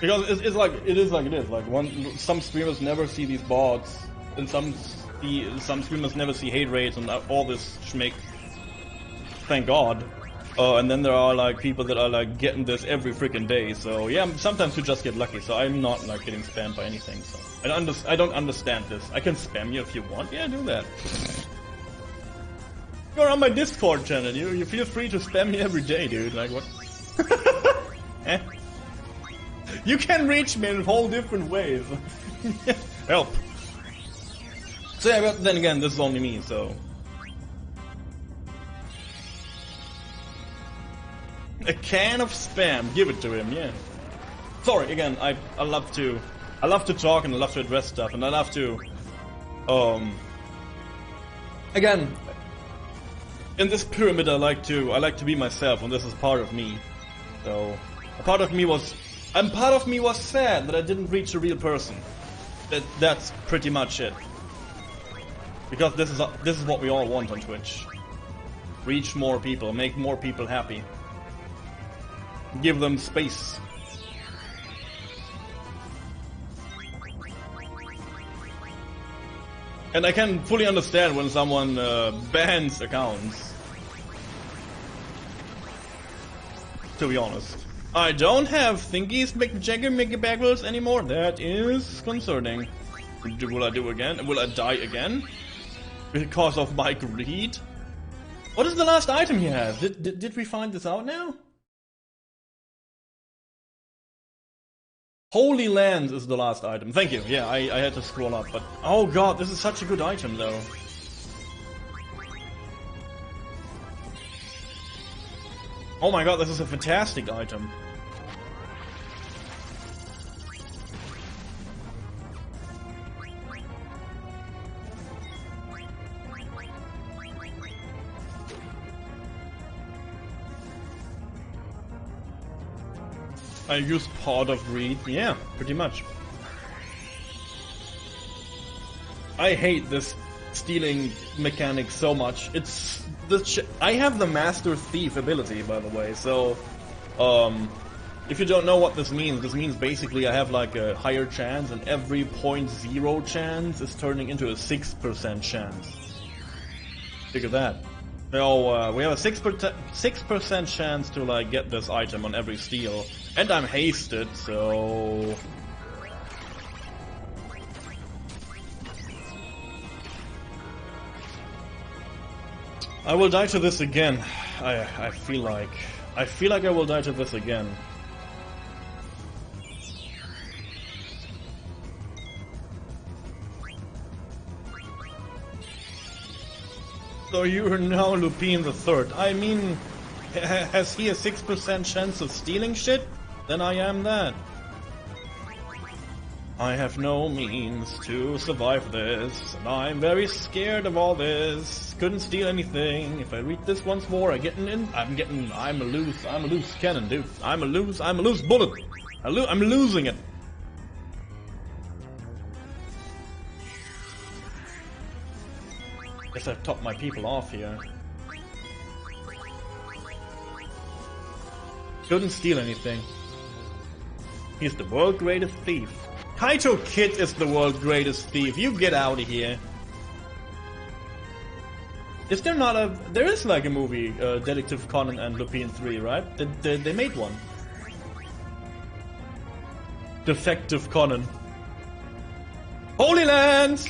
Because it is like it is. Like some streamers never see these bots, and some streamers never see hate rates and all this schmick. Thank God. And then there are like people that are like getting this every freaking day. So yeah, sometimes you just get lucky. So I'm not like getting spammed by anything. So I don't understand this. I can spam you if you want. Yeah, do that. You're on my Discord channel. You feel free to spam me every day, dude. Like what? Eh? You can reach me in whole different ways. Help. So yeah, but then again, this is only me, so. A can of spam, give it to him, yeah. Sorry, again, I love to talk and I love to address stuff and I love to again, in this pyramid I like to be myself, and this is part of me. So part of me was sad that I didn't reach a real person. That's pretty much it. Because this is what we all want on Twitch. Reach more people, make more people happy. Give them space. And I can fully understand when someone bans accounts. To be honest. I don't have thingies, McJagger, McBagwells anymore. That is concerning. Will I do again? Will I die again? Because of my greed? What is the last item he has? Did we find this out now? Holy Lands is the last item. Thank you. Yeah, I had to scroll up, but oh god, this is such a good item though. Oh my god, this is a fantastic item. I use Pot of Greed. Yeah, pretty much. I hate this stealing mechanic so much. It's I have the Master Thief ability, by the way, so if you don't know what this means basically I have like a higher chance, and every 0.0 chance is turning into a 6% chance. Look at that. So we have a 6% chance to like get this item on every steal, and I'm hasted, so I will die to this again. I feel like I will die to this again. So you are now Lupin the Third. I mean, has he a 6% chance of stealing shit? Then I am that. I have no means to survive this, and I'm very scared of all this. Couldn't steal anything. If I read this once more, I'm a loose cannon, dude. I'm a loose bullet. I'm losing it. Guess I've topped my people off here. Couldn't steal anything. He's the world's greatest thief. Kaito Kid is the world's greatest thief. You get out of here. Is there not a... There is like a movie, Detective Conan and Lupin 3, right? They made one. Defective Conan. Holy Lands!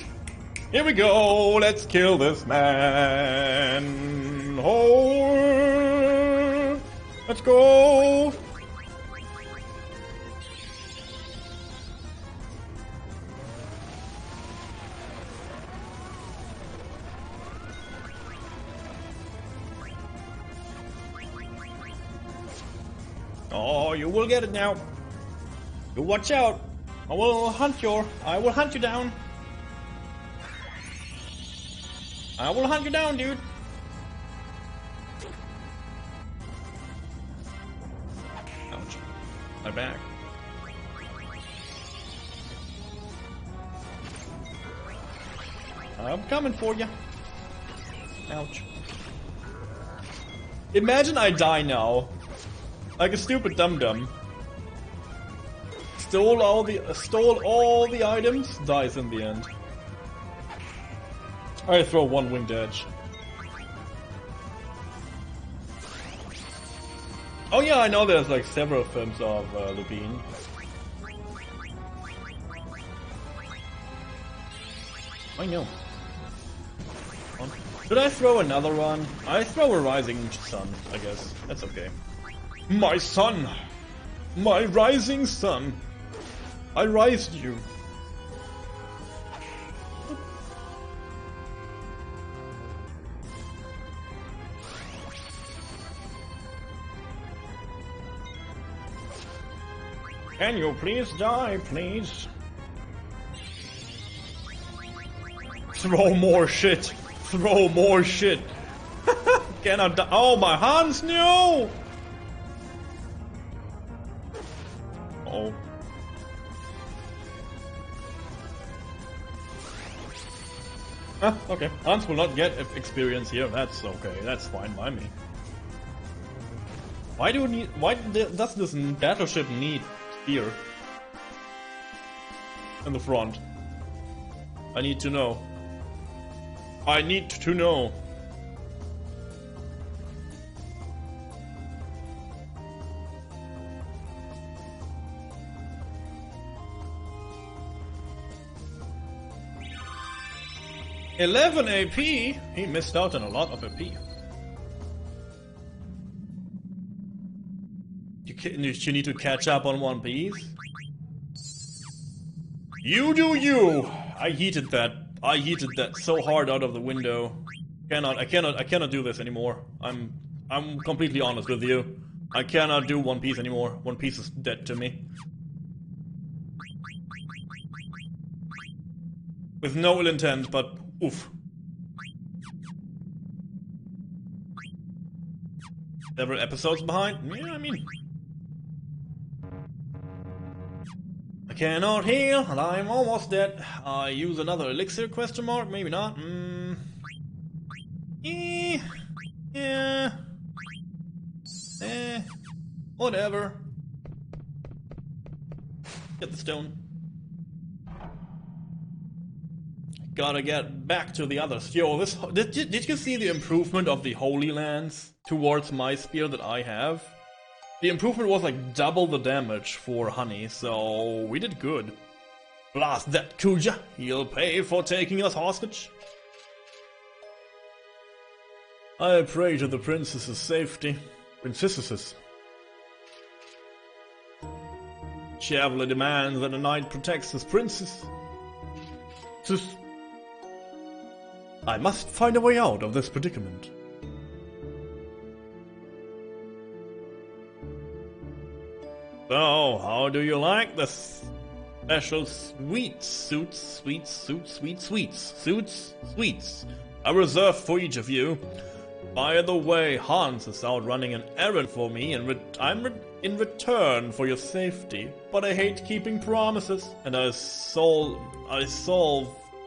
Here we go! Let's kill this man! Oh! Let's go! Oh, you will get it now. You watch out. I will hunt you down. I will hunt you down, dude. Ouch. My back. I'm coming for you. Ouch. Imagine I die now. Like a stupid dum-dum. Stole all the items, dies in the end. I throw one winged edge. Oh yeah, I know there's like several films of Lupin. I know. Should I throw another one? I throw a rising sun, I guess. That's okay. My son! My rising sun! I rised you. Can you please die, please? Throw more shit! Throw more shit! Cannot die. Oh, my hands, no! Oh. Ah, okay. Hans will not get experience here. That's okay. That's fine by me. Why does this battleship need here in the front? I need to know. I need to know. $11 AP? He missed out on a lot of AP. You need to catch up on One Piece. You do you! I heated that. I heated that so hard out of the window. I cannot do this anymore. I'm completely honest with you. I cannot do One Piece anymore. One Piece is dead to me. With no ill intent, but oof. Several episodes behind? Yeah, I mean... I cannot heal, and I'm almost dead. I use another elixir, question mark? Maybe not. Yeah. Whatever. Get the stone. Gotta get back to the others. Yo, this did you see the improvement of the Holy Lands towards my spear that I have? The improvement was like double the damage for Honey, so we did good. Blast that Kuja! He'll pay for taking us hostage. I pray to the princess's safety. Princesses. Chevalier demands that a knight protects his princess. I must find a way out of this predicament. So, how do you like the special sweets I reserve for each of you? By the way, Hans is out running an errand for me, and I'm in return for your safety. But I hate keeping promises, and I solve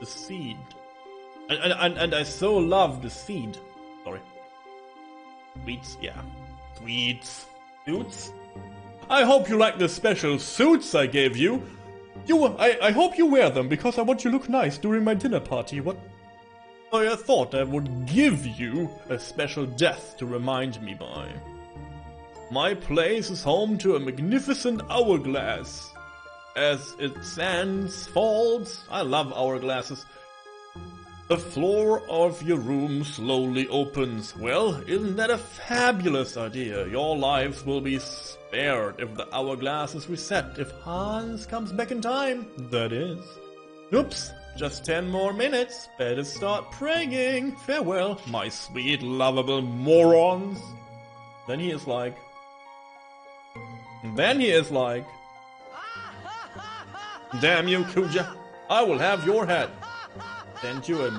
the seed. And I so love the seed. Sorry. Sweets, yeah. Sweets. Suits? I hope you like the special suits I gave you. I hope you wear them, because I want you to look nice during my dinner party. What? I thought I would give you a special death to remind me by. My place is home to a magnificent hourglass. As it stands, falls, I love hourglasses. The floor of your room slowly opens. Well, isn't that a fabulous idea? Your lives will be spared if the hourglass is reset. If Hans comes back in time, that is. Oops, just 10 more minutes. Better start praying. Farewell, my sweet, lovable morons. Then he is like... Damn you, Kuja. I will have your head. Send you a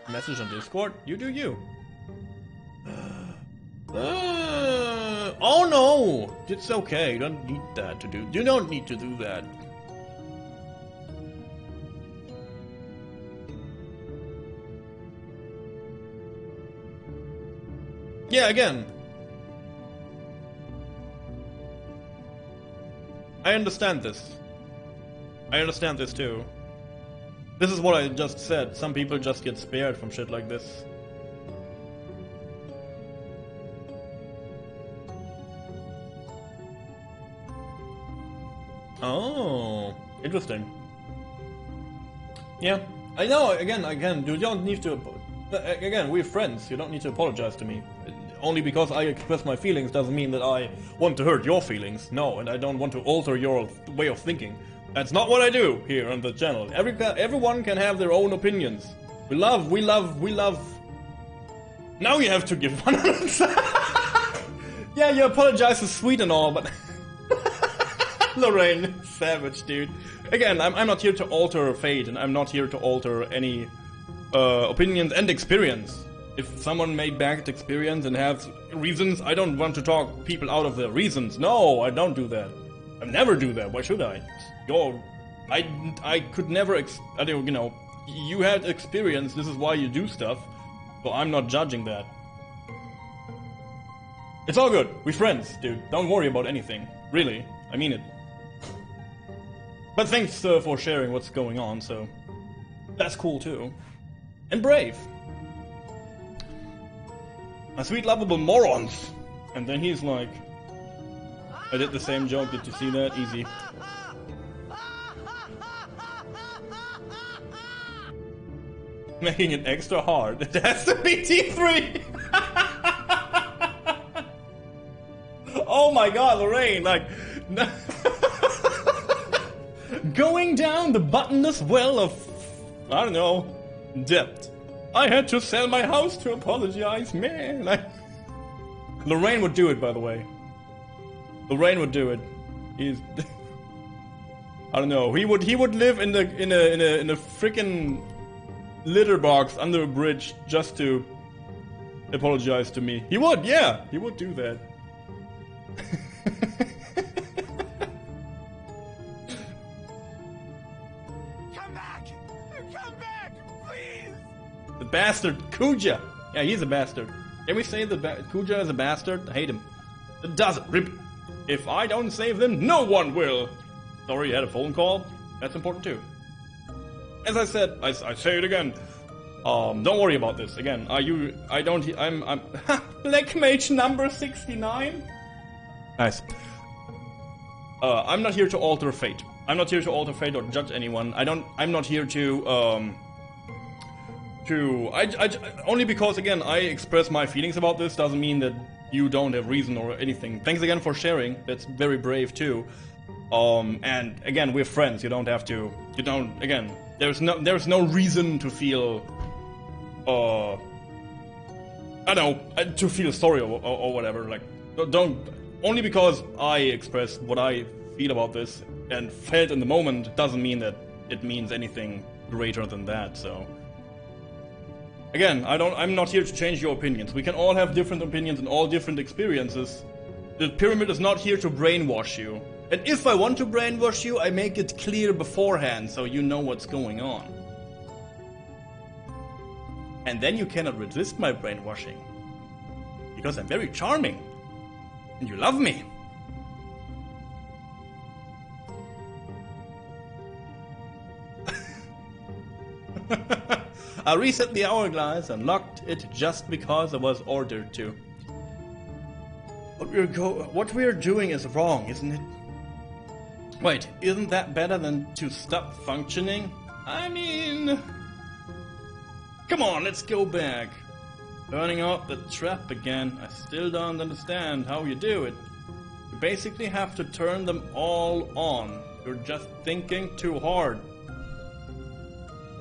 message on Discord. You do you. Oh no! It's okay. You don't need that to do. You don't need to do that. Yeah, again. I understand this. I understand this too. This is what I just said. Some people just get spared from shit like this. Oh, interesting. Yeah, I know. Again, you don't need to. Again, we're friends. You don't need to apologize to me. Only because I express my feelings doesn't mean that I want to hurt your feelings. No, and I don't want to alter your way of thinking. That's not what I do here on the channel. Everyone can have their own opinions. We love. Now you have to give 100. Yeah, your apologize is sweet and all, but Lorraine, savage, dude. Again, I'm not here to alter fate, and I'm not here to alter any opinions and experience. If someone made bad experience and has reasons, I don't want to talk people out of their reasons. No, I don't do that. I never do that. Why should I? I could never. You know, you had experience. This is why you do stuff. So I'm not judging that. It's all good. We're friends, dude. Don't worry about anything. Really, I mean it. But thanks for sharing what's going on. So that's cool too, and brave. My sweet lovable morons. And then he's like, I did the same joke. Did you see that? Easy. Making it extra hard. It has to be T3. Oh my god, Lorraine, like going down the bottomless well of, I don't know, debt. I had to sell my house to apologize, man. Lorraine would do it, by the way. Lorraine would do it. He's I don't know. He would live in a freaking litter box under a bridge just to apologize to me. He would, yeah. He would do that. Come back! Come back, please! The bastard Kuja. Yeah, he's a bastard. Can we say Kuja is a bastard? I hate him. It doesn't. Rip. If I don't save them, no one will. Sorry, you had a phone call. That's important too. As I said, I say it again. Don't worry about this. Again, I'm Black Mage number 69. Nice. I'm not here to alter fate. I'm not here to alter fate or judge anyone. I'm not here to only because, again, I express my feelings about this doesn't mean that you don't have reason or anything. Thanks again for sharing. That's very brave too. And again, we're friends. You don't have to. You don't. Again, there's no reason to feel. I don't know, to feel sorry or whatever. Like, don't. Only because I express what I feel about this and felt in the moment doesn't mean that it means anything greater than that. So. Again, I'm not here to change your opinions. We can all have different opinions and all different experiences. The pyramid is not here to brainwash you. And if I want to brainwash you, I make it clear beforehand so you know what's going on. And then you cannot resist my brainwashing. Because I'm very charming. And you love me. I reset the hourglass and locked it just because I was ordered to. What we're doing is wrong, isn't it? Wait, isn't that better than to stop functioning? I mean... Come on, let's go back. Burning out the trap again. I still don't understand how you do it. You basically have to turn them all on. You're just thinking too hard.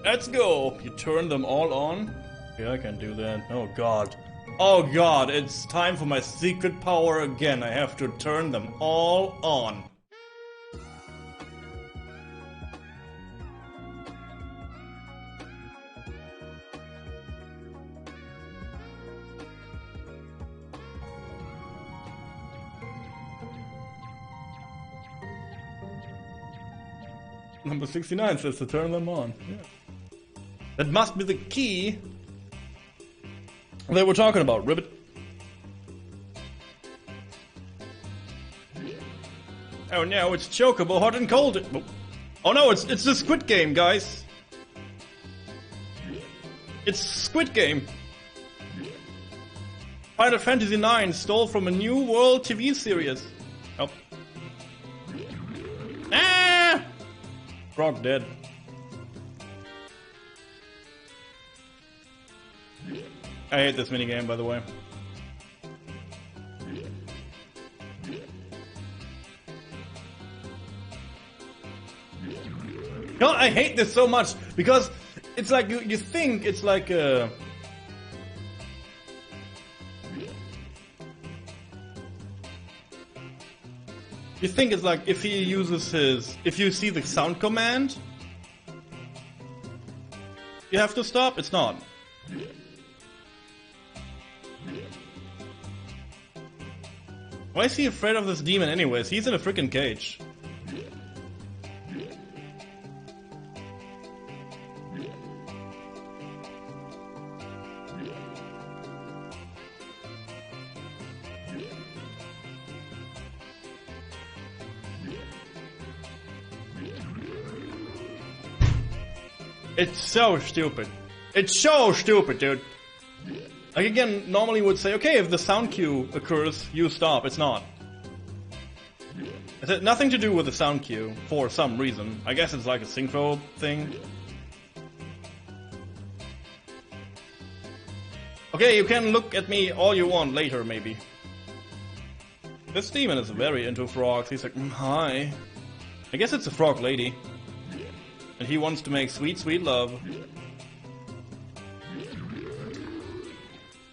Let's go. You turn them all on? Yeah, I can do that. Oh god. Oh god, it's time for my secret power again. I have to turn them all on. Number 69 says to turn them on. Yeah. That must be the key they were talking about, Ribbit. Oh no, it's Chocobo hot and cold. Oh no, it's the Squid Game, guys. It's Squid Game. Final Fantasy IX stole from a New World TV series. Oh. Ah! Frog dead. I hate this minigame, by the way. No, I hate this so much because it's like you think it's like a... You think it's like if he uses his... If you see the sound command, you have to stop? It's not. Why is he afraid of this demon anyways? He's in a freaking cage. It's so stupid. It's so stupid, dude. Like again, normally would say, okay, if the sound cue occurs, you stop. It's not. It had nothing to do with the sound cue, for some reason. I guess it's like a synchro thing. Okay, you can look at me all you want later, maybe. This demon is very into frogs. He's like, hi. I guess it's a frog lady. And he wants to make sweet, sweet love.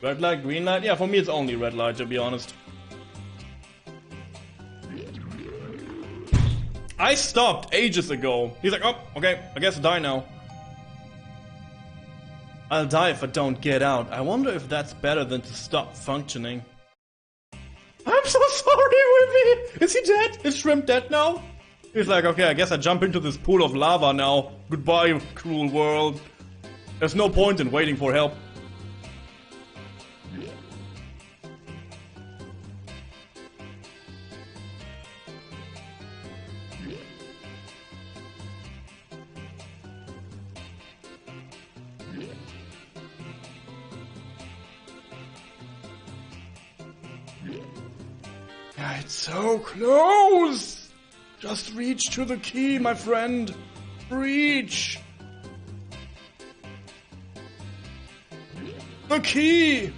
Red light, green light? Yeah, for me it's only red light, to be honest. I stopped ages ago. He's like, oh, okay, I guess I'll die now. I'll die if I don't get out. I wonder if that's better than to stop functioning. I'm so sorry, Wibby! Is he dead? Is Shrimp dead now? He's like, okay, I guess I jump into this pool of lava now. Goodbye, cruel world. There's no point in waiting for help. It's so close! Just reach to the key, my friend. Reach! The key!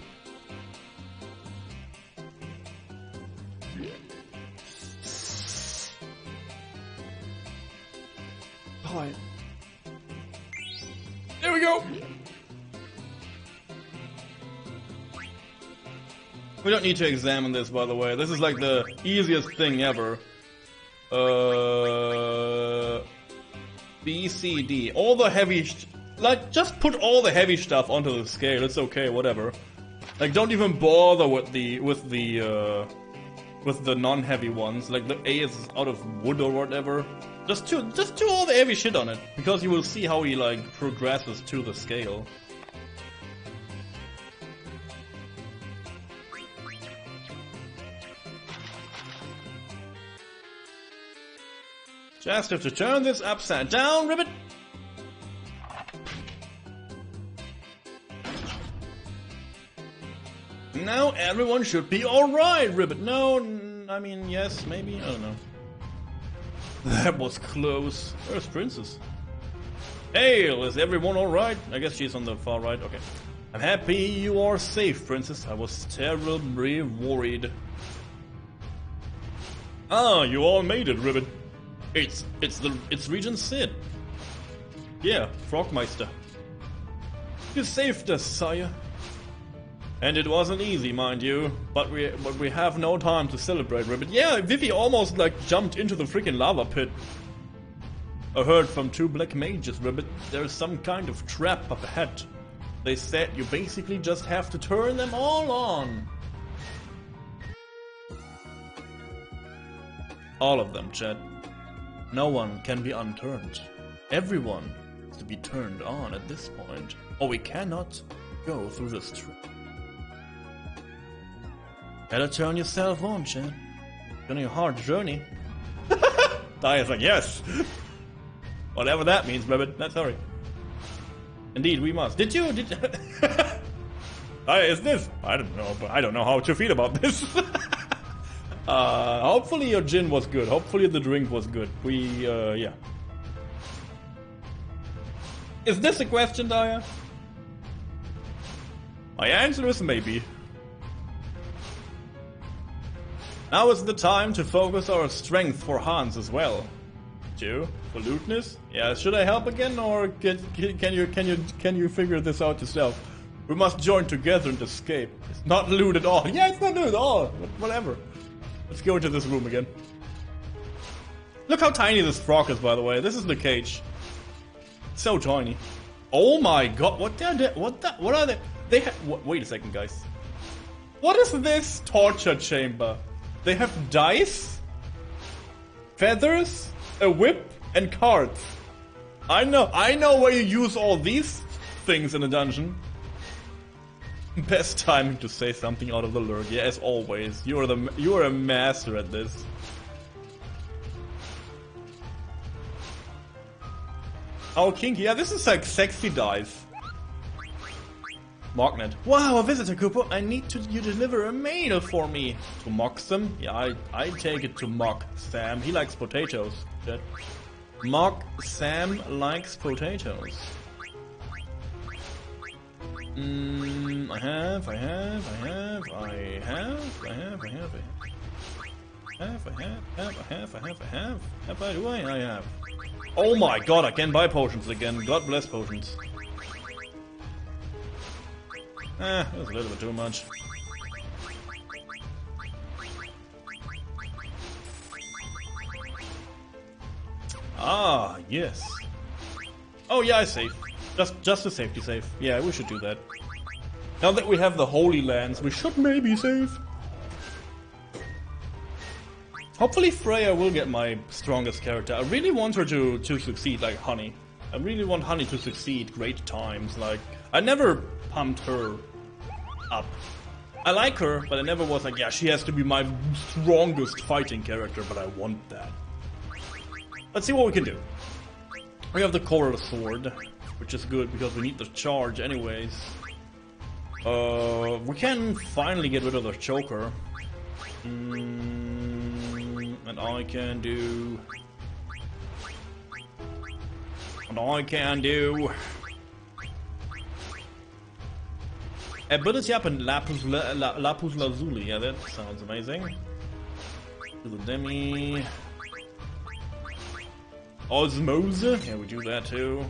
Hi. There we go! We don't need to examine this, by the way. This is like the easiest thing ever. B, C, D. All the heavy... like, just put all the heavy stuff onto the scale. It's okay, whatever. Like, don't even bother with the non-heavy ones. Like, the A is out of wood or whatever. Just do all the heavy shit on it. Because you will see how he, like, progresses to the scale. Just have to turn this upside down, Ribbit. Now everyone should be alright, Ribbit. No, I mean, yes, maybe, I don't know. That was close. Where's Princess? Hail, is everyone alright? I guess she's on the far right, okay. I'm happy you are safe, Princess. I was terribly worried. Ah, you all made it, Ribbit. It's Regent Sid. Yeah, Frogmeister. You saved us, sire. And it wasn't easy, mind you, but we have no time to celebrate, Ribbit. Yeah, Vivi almost like jumped into the freaking lava pit. I heard from 2 black mages, Ribbit. There's some kind of trap up ahead. They said you basically just have to turn them all on. All of them, Chad. No one can be unturned. Everyone is to be turned on at this point, or we cannot go through this trap. Better turn yourself on, Chad. It's been a hard journey. Dia's like, yes! Whatever that means, Rabbit. That's sorry. Indeed, we must. Did is this? I don't know, but I don't know how to feel about this. Hopefully your gin was good. Hopefully the drink was good. Yeah. Is this a question, Daya? My answer is maybe. Now is the time to focus our strength for Hans as well. Joe, for lootness? Yeah, should I help again, or can you figure this out yourself? We must join together and escape. It's not loot at all. Yeah, it's not loot at all. But whatever. Let's go into this room again. Look how tiny this frog is, by the way. This is the cage. So tiny. Oh my god! What are they? Wait a second, guys. What is this torture chamber? They have dice, feathers, a whip, and cards. I know where you use all these things in a dungeon. Best timing to say something out of the lurk. Yeah, as always. You are a master at this. Oh, kinky. Yeah, this is like sexy dice. Magnet. Wow, a visitor, Cooper. I need you to deliver a mail for me. To mock them? Yeah, I take it to mock Sam. He likes potatoes. Mock Sam likes potatoes. I have. Oh my god, I can buy potions again. God bless potions. That was a little bit too much. Ah, yes. Oh yeah, I save. Just a safety save. Yeah, we should do that. Now that we have the Holy Lands, we should maybe save. Hopefully Freya will get my strongest character. I really want her to succeed, like Honey. I really want Honey to succeed great times. Like, I never pumped her up. I like her, but I never was like, yeah, she has to be my strongest fighting character, but I want that. Let's see what we can do. We have the Coral Sword, which is good because we need the charge anyways. We can finally get rid of the choker. And I can do... Ability up and Lapus Lazuli. Yeah, that sounds amazing. To the Demi. Osmose. Yeah, we do that too.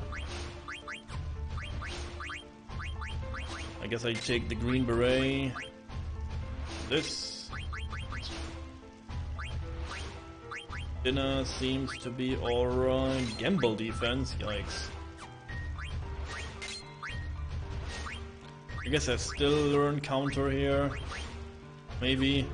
I guess I take the green beret. This. Dinner seems to be alright. Gamble defense. Yikes. I guess I still learn counter here. Maybe.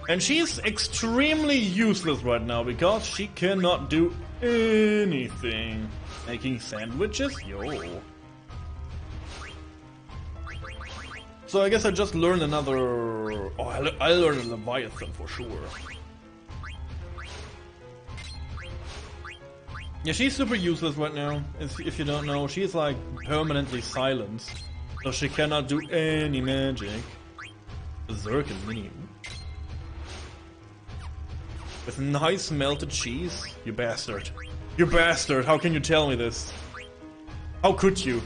And she's extremely useless right now because she cannot do anything. Making sandwiches? Yo. So I guess I just learned another... Oh, I learned a Leviathan for sure. Yeah, she's super useless right now. If you don't know, she's like permanently silenced. So she cannot do any magic. Berserker mini. With nice melted cheese? You bastard. You bastard, how can you tell me this? How could you?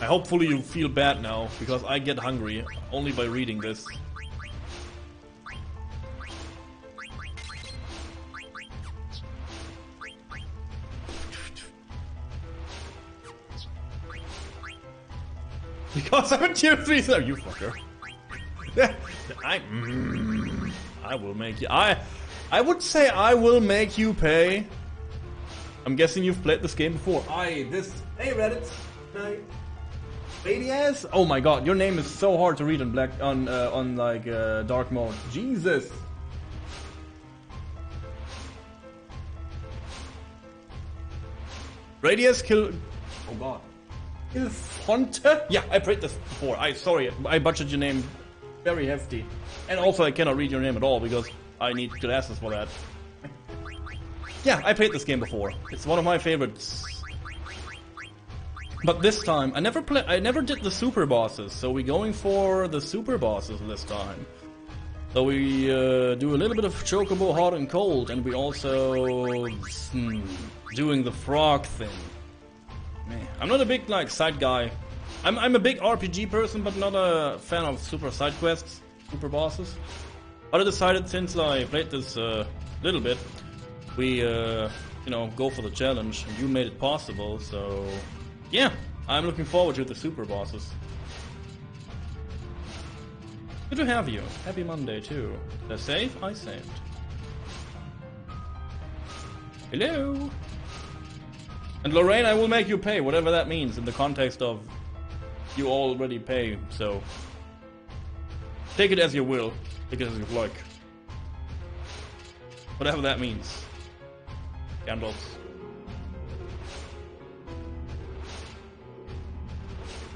Hopefully you feel bad now, because I get hungry only by reading this. Because I'm a tier 3, so you fucker. I will make you. I would say I will make you pay. I'm guessing you've played this game before. Hey Reddit. Hey. Radius? Oh my god, your name is so hard to read on dark mode. Jesus. Radius kill. Oh god. Ilfonte? Yeah, I played this before. Sorry, I butchered your name very hefty. And also I cannot read your name at all because I need glasses for that. Yeah, I played this game before. It's one of my favorites. But this time, I never did the super bosses, so we're going for the super bosses this time. So we do a little bit of Chocobo Hot and Cold, and we also doing the frog thing. Man, I'm not a big side guy. I'm a big RPG person, but not a fan of super side quests, super bosses. But I decided since I played this little bit, we go for the challenge. And you made it possible, so yeah, I'm looking forward to the super bosses. Good to have you. Happy Monday too. Did I save? I saved. Hello. And Lorraine, I will make you pay, whatever that means in the context of you already pay, so take it as you will, take it as you like. Whatever that means. Candles.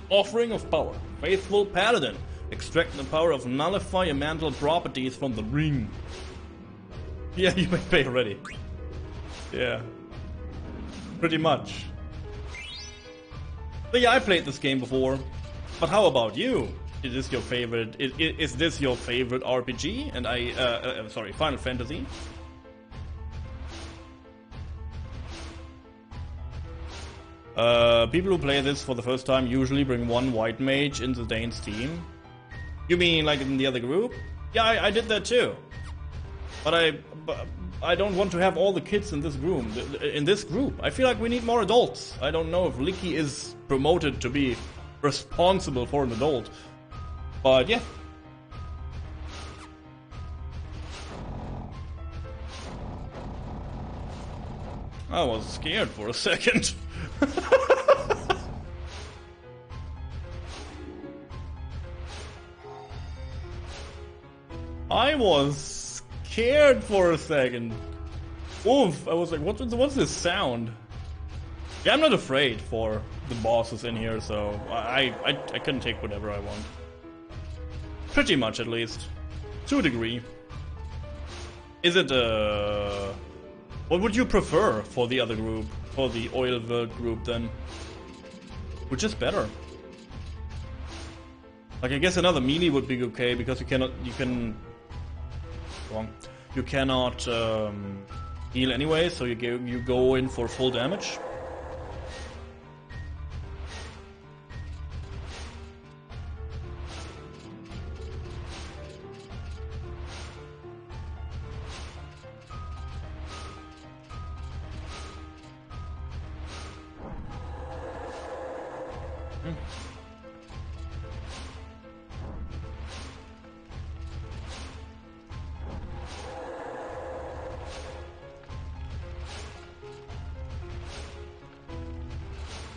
Offering of power. Faithful Paladin. Extract the power of nullify your mantle properties from the ring. Yeah, you may pay already. Yeah. Pretty much. So yeah, I played this game before. But how about you? Is this your favorite? Is this your favorite RPG? And sorry, Final Fantasy. People who play this for the first time usually bring one white mage into Dane's team. You mean like in the other group? Yeah, I did that too. But I don't want to have all the kids in this room. In this group, I feel like we need more adults. I don't know if Licky is promoted to be responsible for an adult, but yeah. I was scared for a second. I was scared for a second. Oof, I was like, what's this sound? Yeah, I'm not afraid for the bosses in here, so I can take whatever I want. Pretty much, at least. To a degree. Is it, what would you prefer for the other group? For the Oeilvert group, then? Which is better? Like, I guess another melee would be okay, because you cannot heal anyway, so you go in for full damage.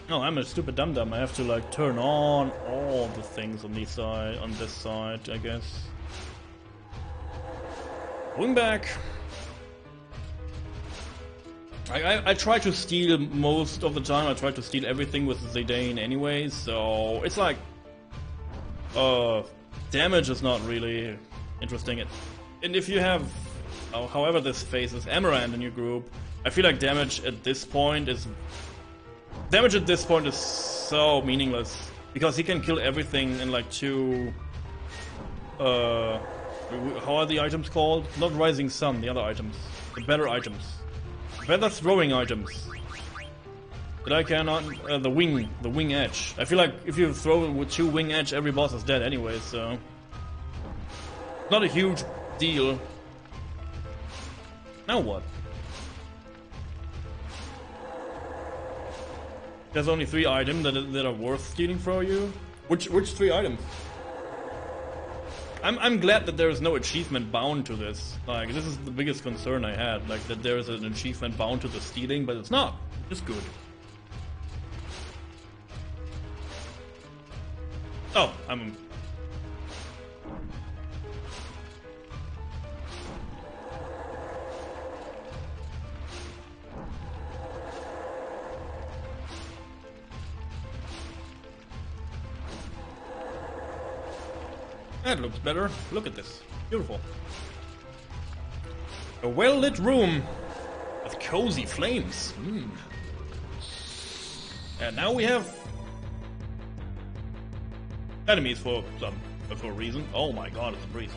No, I'm a stupid dum-dum. I have to like turn on all the things on this side, I guess. Going back. I try to steal most of the time. I try to steal everything with Zidane anyway, so it's like damage is not really interesting. And if you have, however this faces Amaranth in your group, I feel like damage at this point is so meaningless. Because he can kill everything in like 2... how are the items called? Not Rising Sun, the other items. The better items. Better throwing items. But I cannot... the wing edge. I feel like if you throw it with 2 wing edge, every boss is dead anyway, so... Not a huge deal. Now what? There's only 3 items that are worth stealing from you? Which 3 items? I'm glad that there is no achievement bound to this. Like, this is the biggest concern I had. Like, that there is an achievement bound to the stealing, but it's not. It's good. Oh, I'm... That looks better. Look at this. Beautiful. A well-lit room with cozy flames. And now we have enemies for a reason. Oh my god, it's a priest.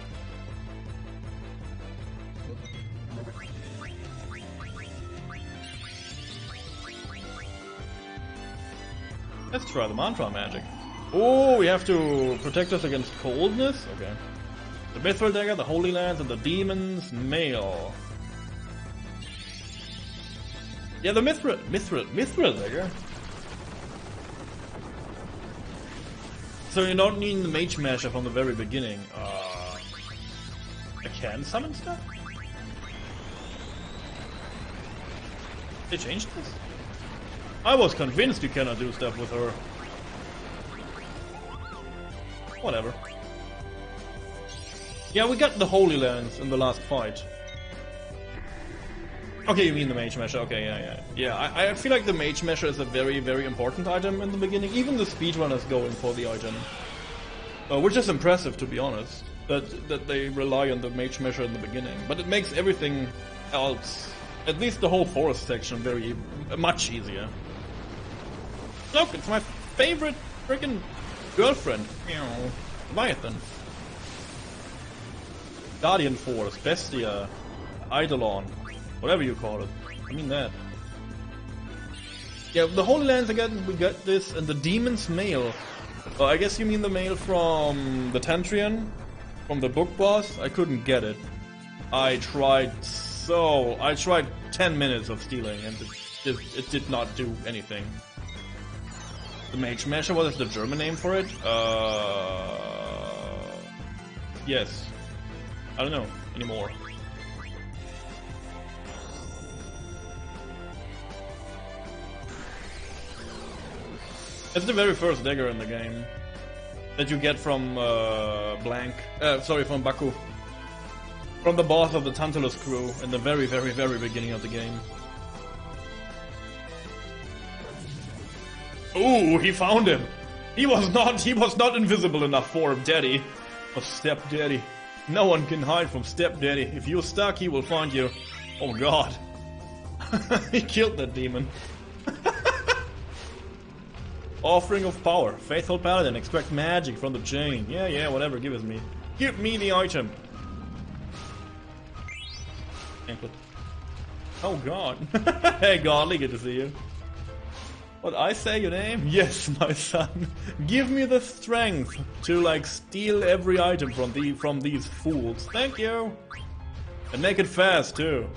Let's try the mantra magic. Oh, we have to protect us against coldness? Okay. The Mithril Dagger, the Holy Lands, and the Demon's Mail. Yeah, the Mithril Dagger. So you don't need the Mage Masher from the very beginning. I can summon stuff? They changed this? I was convinced you cannot do stuff with her. Whatever. Yeah, we got the Holy Lands in the last fight. Okay, you mean the Mage Masher. Okay, yeah. I feel like the Mage Masher is a very, very important item in the beginning. Even the speedrunners going for the item. Which is impressive, to be honest. That they rely on the Mage Masher in the beginning. But it makes everything else, at least the whole forest section, very much easier. Look, it's my favorite freaking girlfriend. Leviathan. Guardian Force, Bestia, Eidolon, whatever you call it. I mean that. Yeah, the Holy Lands again, we got this, and the Demon's Mail. I guess you mean the mail from the Tantrian? From the book boss? I couldn't get it. I tried 10 minutes of stealing, and it did not do anything. The Mage Masher, what is the German name for it? Yes. I don't know anymore. It's the very first dagger in the game that you get from from Baku. From the boss of the Tantalus crew in the very, very, very beginning of the game. Ooh, he found him. He was not invisible enough for him, Daddy. Or Stepdaddy. No one can hide from Stepdaddy. If you're stuck, he will find you. Oh god. He killed that demon. Offering of power. Faithful paladin. Extract magic from the chain. Yeah, whatever. Give it me. Give me the item. Anklet. Oh god. Hey Godly, good to see you. What, I say your name? Yes, my son. Give me the strength to, like, steal every item from these fools. Thank you. And make it fast, too.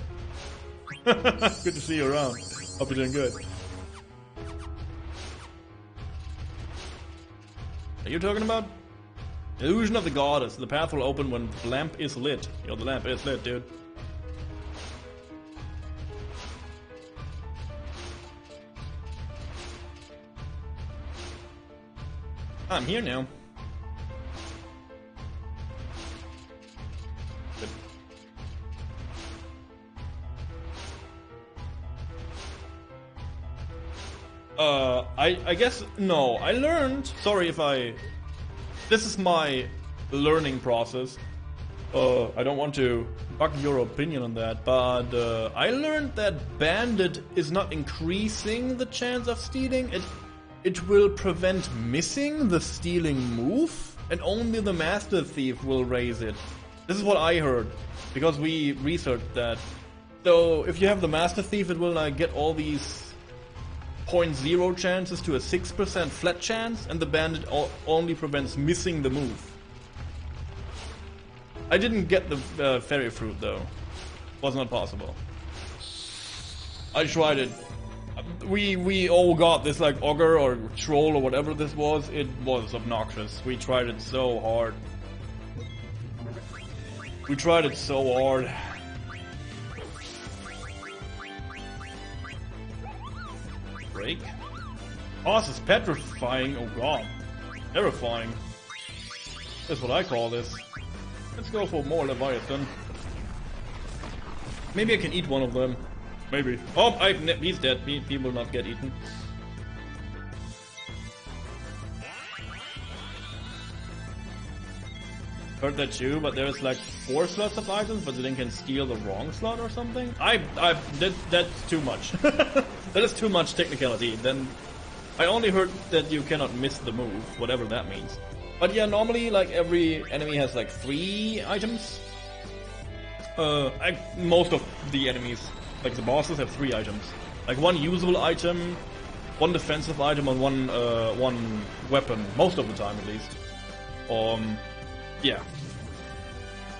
Good to see you around. Hope you're doing good. Are you talking about? Illusion of the Goddess. The path will open when the lamp is lit. Yo, the lamp is lit, dude. I'm here now. Good. I guess, no, I learned, sorry if this is my learning process. I don't want to bug your opinion on that, but I learned that Bandit is not increasing the chance of stealing, it will prevent missing the stealing move, and only the Master Thief will raise it. This is what I heard, because we researched that. So if you have the Master Thief, it will like get all these 0.0 chances to a 6% flat chance, and the Bandit only prevents missing the move. I didn't get the Fairy Fruit though. Was not possible. I tried it. We all got this like Ogre or Troll or whatever this was. It was obnoxious. We tried it so hard. We tried it so hard. Break? Oh, this is petrifying. Oh god. Terrifying. That's what I call this. Let's go for more Leviathan. Maybe I can eat one of them. Maybe. Oh, he's dead. He will not get eaten. Heard that too, but there's like 4 slots of items, but then can steal the wrong slot or something. That's too much. That is too much technicality. Then I only heard that you cannot miss the move, whatever that means. But yeah, normally like every enemy has like 3 items. Most of the enemies, like the bosses, have 3 items. Like 1 usable item, 1 defensive item, and one weapon. Most of the time, at least. Yeah.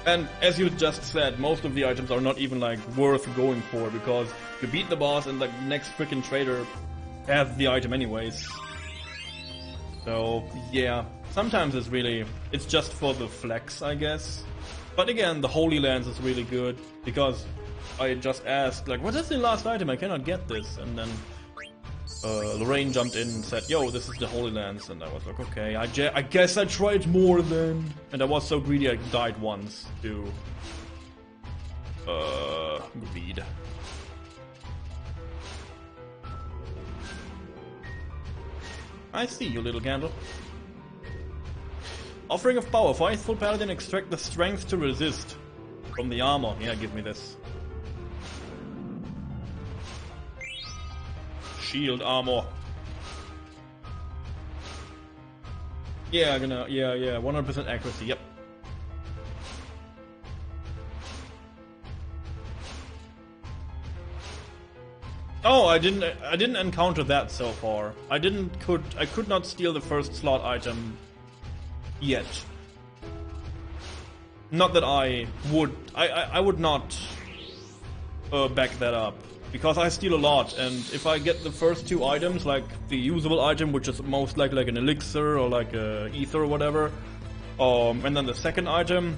And as you just said, most of the items are not even like worth going for, because you beat the boss and like next freaking trader has the item anyways. So yeah, sometimes it's just for the flex, I guess. But again, the Holy Lance is really good, because I just asked like, what is the last item? I cannot get this, and then Lorraine jumped in and said, yo, this is the Holy Lance, and I was like, okay, I guess I tried more then. And I was so greedy I died once to greed. I see you, little candle. Offering of power. Faithful Paladin, extract the strength to resist from the armor. Yeah, give me this. Shield armor. Yeah, 100% accuracy, yep. Oh, I didn't encounter that so far. I could not steal the first slot item yet. Not that I would not back that up. Because I steal a lot, and if I get the first 2 items, like the usable item, which is most likely like an elixir or like a ether or whatever, and then the second item,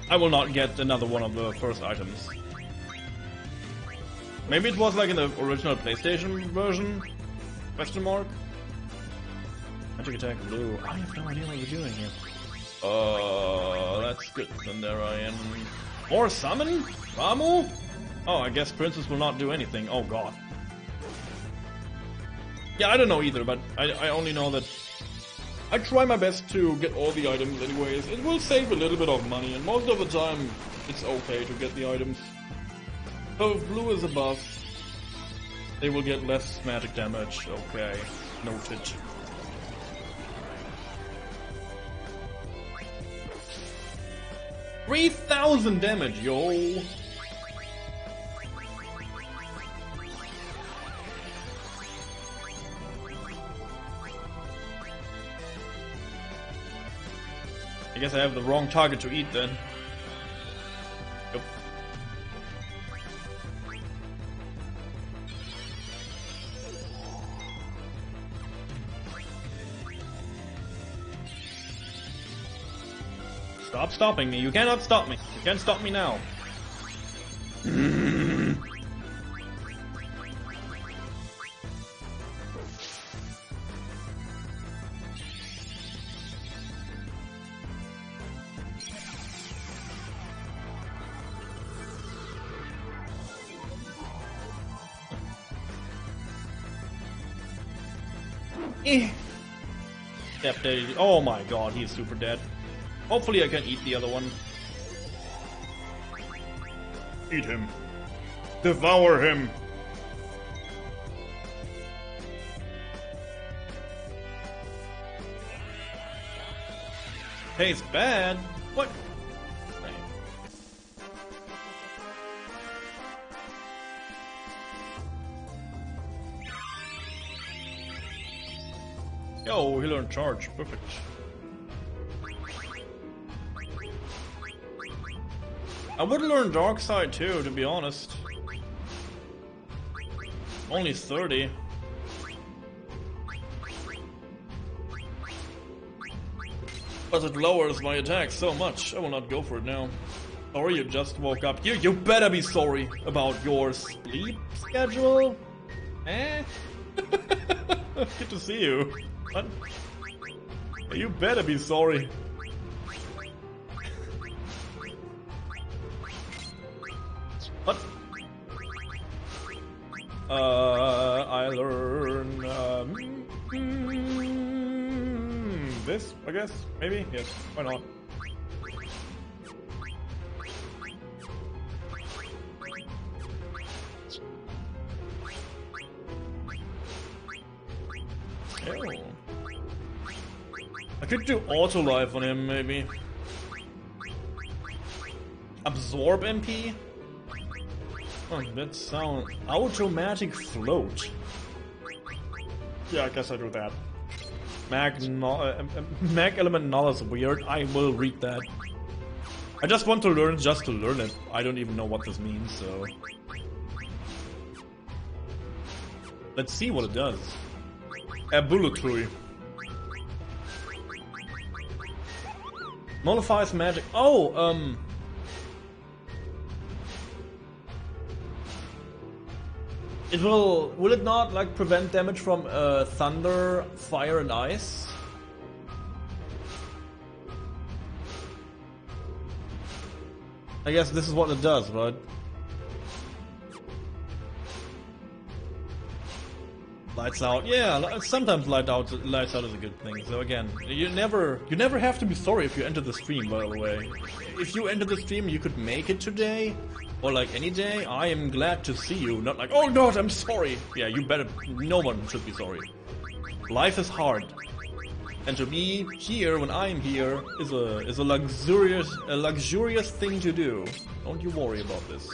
I will not get another one of the first items. Maybe it was like in the original PlayStation version? Question mark? Magic attack blue. I have no idea what you're doing here. That's good. Then there I am. More summon? Ramu? Oh, I guess Princess will not do anything. Oh god. Yeah, I don't know either, but I only know that I try my best to get all the items anyways. It will save a little bit of money, and most of the time it's okay to get the items. So if blue is above, they will get less magic damage. Okay, noted. $3,000 damage, yo! I guess I have the wrong target to eat then. Yep. Stop stopping me. You cannot stop me. You can't stop me now. Step dead. Oh my god, he's super dead. Hopefully I can eat the other one. Eat him. Devour him. Tastes bad? What? Yo, he learned charge. Perfect. I would learn dark side too, to be honest. Only 30. But it lowers my attack so much. I will not go for it now. Or you just woke up. You better be sorry about your sleep schedule. Eh? Good to see you. What? You better be sorry. What? I learn this, I guess? Maybe? Yes, why not? Oh. I could do auto life on him, maybe. Absorb MP? Oh, that sound. Automatic float. Yeah, I guess I do that. Mag element null is weird. I will read that. I just want to learn just to learn it. I don't even know what this means, so. Let's see what it does. Ambulatory. Nullifies magic. Oh, it will it not like prevent damage from thunder, fire, and ice? I guess this is what it does, right? Lights out, yeah. Sometimes lights out is a good thing. So again, you never have to be sorry if you enter the stream. By the way, if you enter the stream, you could make it today, or like any day. I am glad to see you. Not like, oh God, I'm sorry. Yeah, you better. No one should be sorry. Life is hard, and to be here when I'm here is a luxurious thing to do. Don't you worry about this.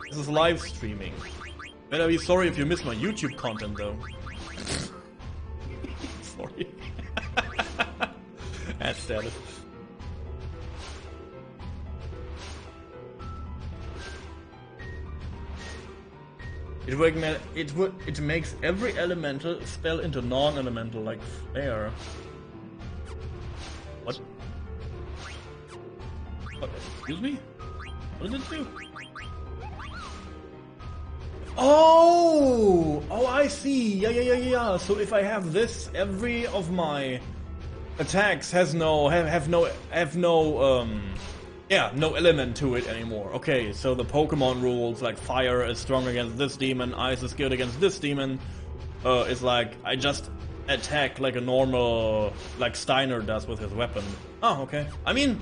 This is live streaming. Better be sorry if you miss my YouTube content, though. Sorry. That's status. It makes every elemental spell into non-elemental, like flare. What? What? Excuse me? What did it do? Oh! Oh, I see. Yeah. So if I have this, every of my attacks has no element to it anymore. Okay, so the Pokemon rules, like fire is strong against this demon, ice is good against this demon. It's like I just attack like a normal, like Steiner does with his weapon. Oh, okay. I mean,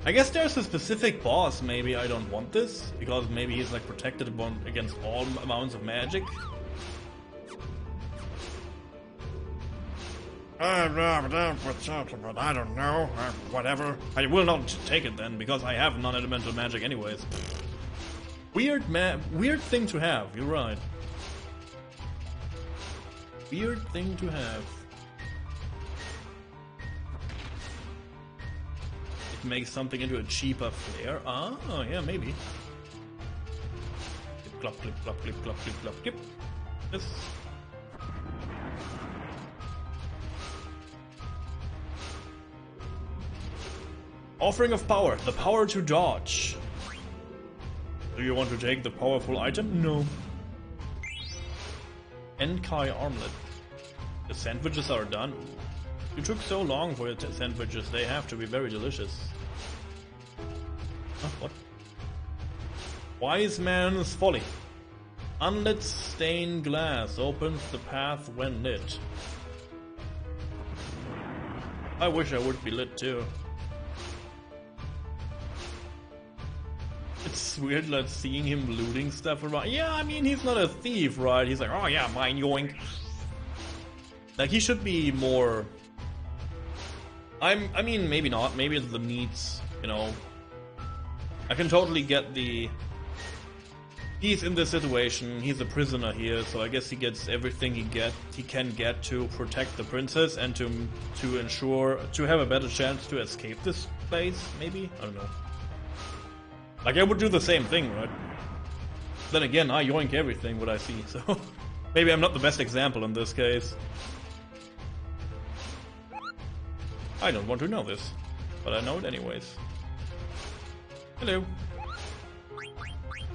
I guess there's a specific boss, maybe I don't want this, because maybe he's like protected against all amounts of magic. I don't know, whatever. I will not take it then, because I have non-elemental magic anyways. Weird thing to have, you're right. Weird thing to have. Make something into a cheaper flare. Ah, yeah, maybe. Clip, clip, clip, clip, clip, clip, clip, clip. This. Offering of power. The power to dodge. Do you want to take the powerful item? No. Enkai armlet. The sandwiches are done. You took so long for your sandwiches, they have to be very delicious. Huh, what? Wise man's folly. Unlit stained glass opens the path when lit. I wish I would be lit too. It's weird like seeing him looting stuff around. Yeah, I mean he's not a thief, right? He's like, oh yeah, mine, yoink. Like he should be more I mean, maybe not. Maybe it's the needs, you know. I can totally get the... He's in this situation, he's a prisoner here, so I guess he gets everything he can get to protect the princess and to ensure, to have a better chance to escape this place, maybe? I don't know. Like, I would do the same thing, right? Then again, I yoink everything what I see, so... Maybe I'm not the best example in this case. I don't want to know this, but I know it anyways. Hello.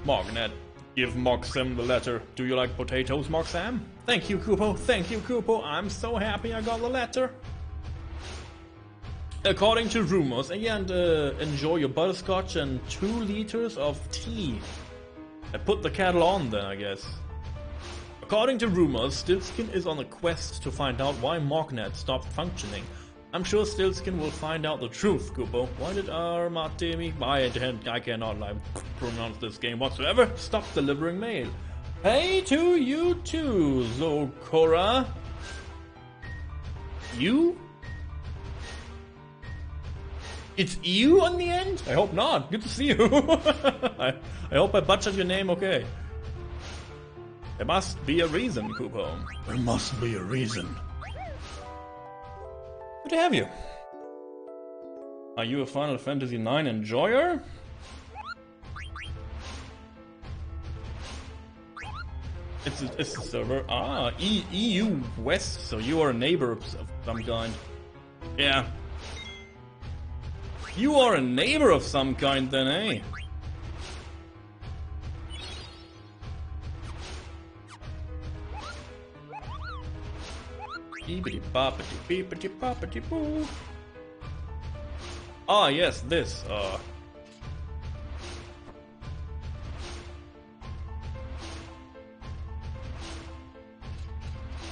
Mognet. Give Moxam the letter. Do you like potatoes, Moxam? Thank you, Kupo. Thank you, Kupo. I'm so happy I got the letter. According to rumors, and enjoy your butterscotch and 2 liters of tea. I put the kettle on then, I guess. According to rumors, Stiltskin is on a quest to find out why Mognet stopped functioning. I'm sure Stiltskin will find out the truth, Kupo. Why did Armatemi... I cannot pronounce this game whatsoever. Stop delivering mail. Hey to you too, Zokora. You? It's you on the end? I hope not. Good to see you. I hope I butchered your name okay. There must be a reason, Kupo. There must be a reason. Good to have you. Are you a Final Fantasy IX enjoyer? It's a server. Ah, EU West, so you are a neighbor of some kind. Yeah. You are a neighbor of some kind then, eh? Beepity-boppity-beepity-boppity-boo. Ah, yes, this,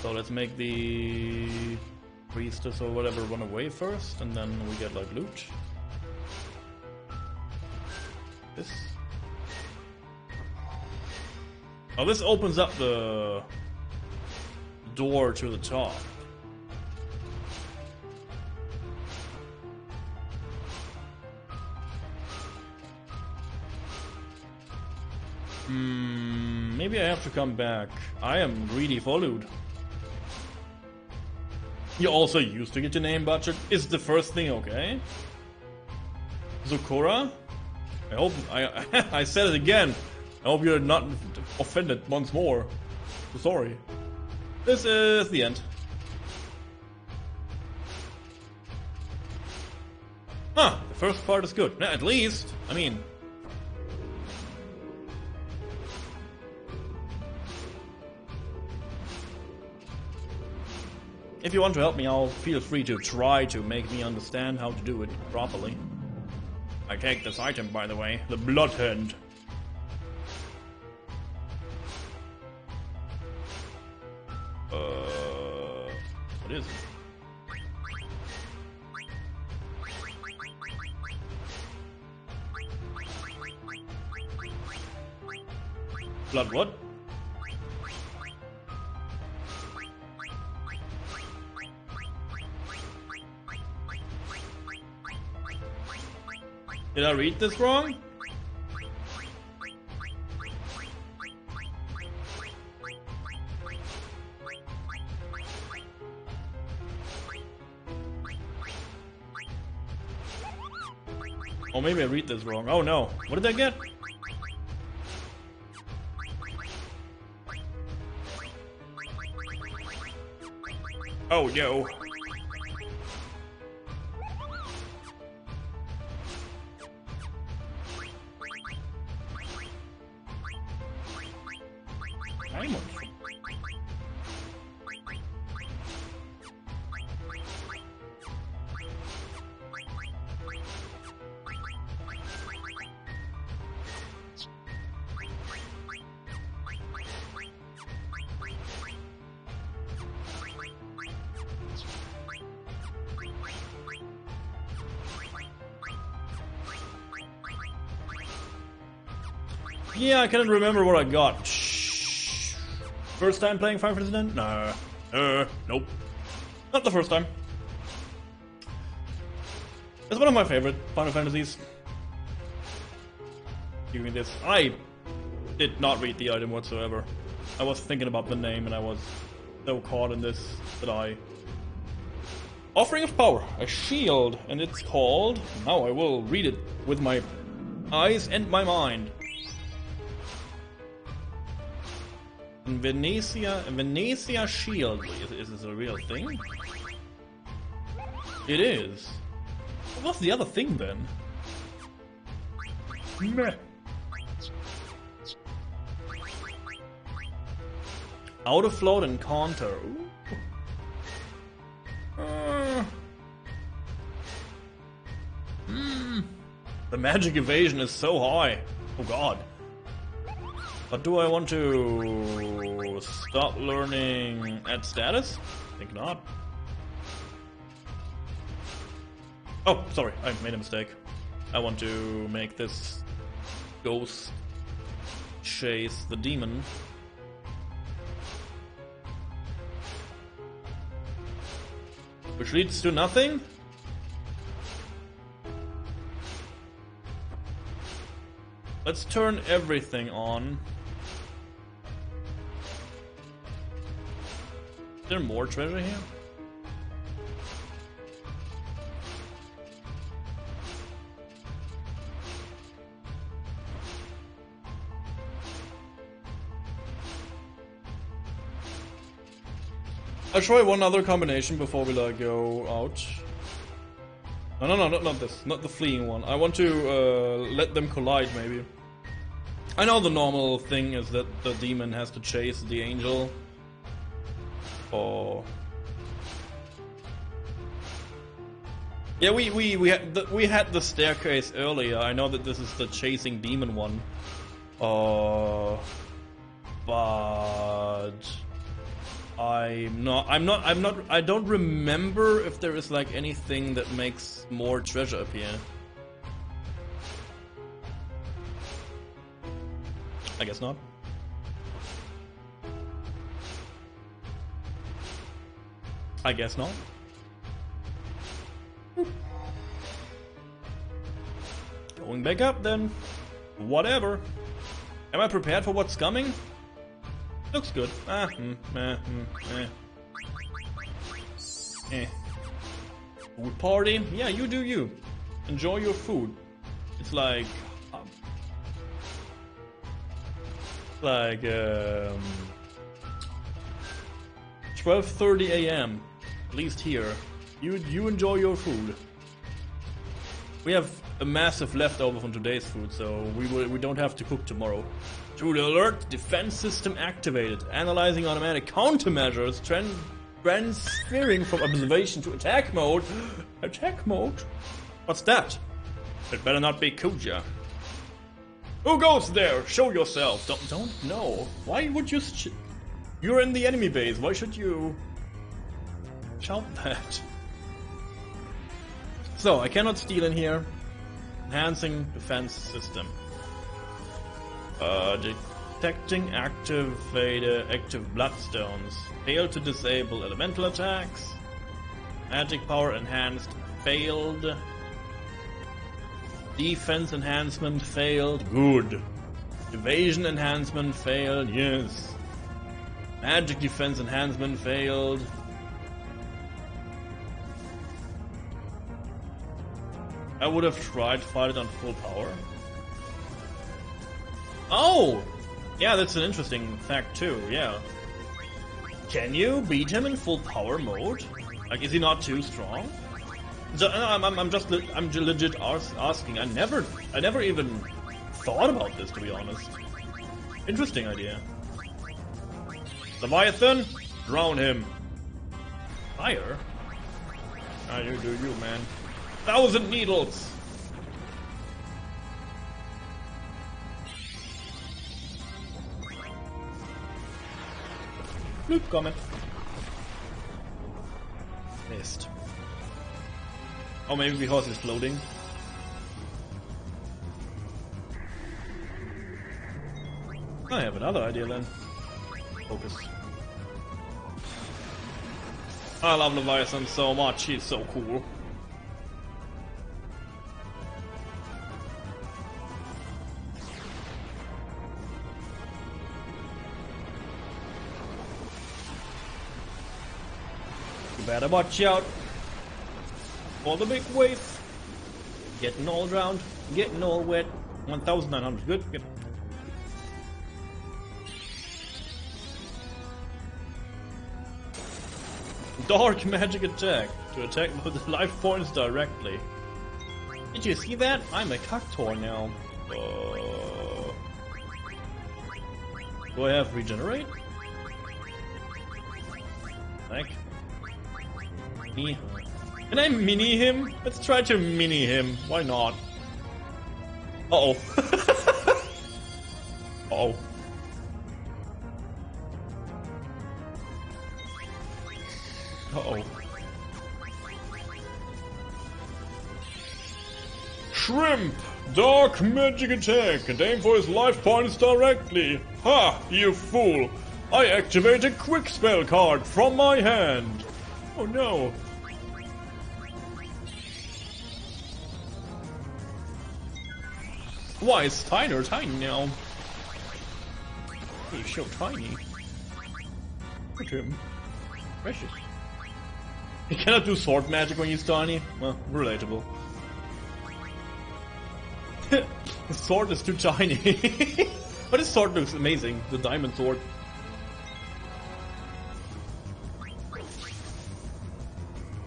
So let's make the priestess or whatever run away first, and then we get, like, loot. This. Oh, this opens up the door to the top. Maybe I have to come back. I am greedy for loot. You also used to get your name butchered. Is the first thing okay? Zokora? I hope I said it again. I hope you're not offended once more. So sorry. This is the end. Huh, the first part is good. At least, I mean... If you want to help me out, feel free to try to make me understand how to do it properly. I take this item, by the way, the Bloodhand. What is it? Blood what? Did I read this wrong? Oh, maybe I read this wrong. Oh no. What did I get? Oh no. Yeah, I cannot remember what I got. First time playing Final Fantasy X? Nah. Nope. Not the first time. It's one of my favorite Final Fantasies. Give me this. I did not read the item whatsoever. I was thinking about the name and I was so caught in this that I... Offering of Power, a shield, and it's called... Now I will read it with my eyes and my mind. Venezia shield. Is this a real thing? It is. What's the other thing then? Meh. Out of float encounter. The magic evasion is so high. Oh god. But do I want to stop learning at status? I think not. Oh, sorry, I made a mistake. I want to make this ghost chase the demon. Which leads to nothing? Let's turn everything on. Is there more treasure here? I'll try one other combination before we go out. No, not this. Not the fleeing one. I want to let them collide, maybe. I know the normal thing is that the demon has to chase the angel. Oh. Yeah, we had the staircase earlier. I know that this is the chasing demon one. But I don't remember if there is like anything that makes more treasure appear. I guess not. I guess not. Going back up then. Whatever. Am I prepared for what's coming? Looks good. Food party? Yeah, you do you. Enjoy your food. It's like 12:30 a.m. At least here. You enjoy your food. We have a massive leftover from today's food, so we don't have to cook tomorrow. To the alert, defense system activated. Analyzing automatic countermeasures. Transferring from observation to attack mode. Attack mode? What's that? It better not be Kuja. Who goes there? Show yourself. Don't know. Why would you? You're in the enemy base. Why should you shout that? So I cannot steal in here. Enhancing defense system. Detecting active bloodstones. Failed to disable elemental attacks. Magic power enhanced. Failed. Defense enhancement failed. Good. Evasion enhancement failed. Yes. Magic defense enhancement failed. I would have tried to fight it on full power. Oh! Yeah, that's an interesting fact too, yeah. Can you beat him in full power mode? Like, is he not too strong? So, I'm legit asking. I never even thought about this, to be honest. Interesting idea. Leviathan, drown him. Fire? Ah, you do you, man. 1,000 needles. Bloop comment. Missed. Oh, maybe because it's floating. I have another idea then. Focus. I love Leviathan so much, he's so cool. You better watch out for the big wave. Getting all drowned, getting all wet. 1,900, good, good. Dark magic attack to attack with the life points directly. Did you see that? I'm a Cactor now. Do I have regenerate? Like, mini. Can I mini him? Let's try to mini him. Why not? Uh-oh. Uh-oh. Uh-oh. Shrimp! Dark magic attack and aim for his life points directly. Ha! You fool! I activate a quick spell card from my hand. Oh no. Why is Tyner tiny now? He's so tiny. Look at him. Precious. He cannot do sword magic when he's tiny? Well, relatable. His sword is too tiny. But his sword looks amazing. The diamond sword.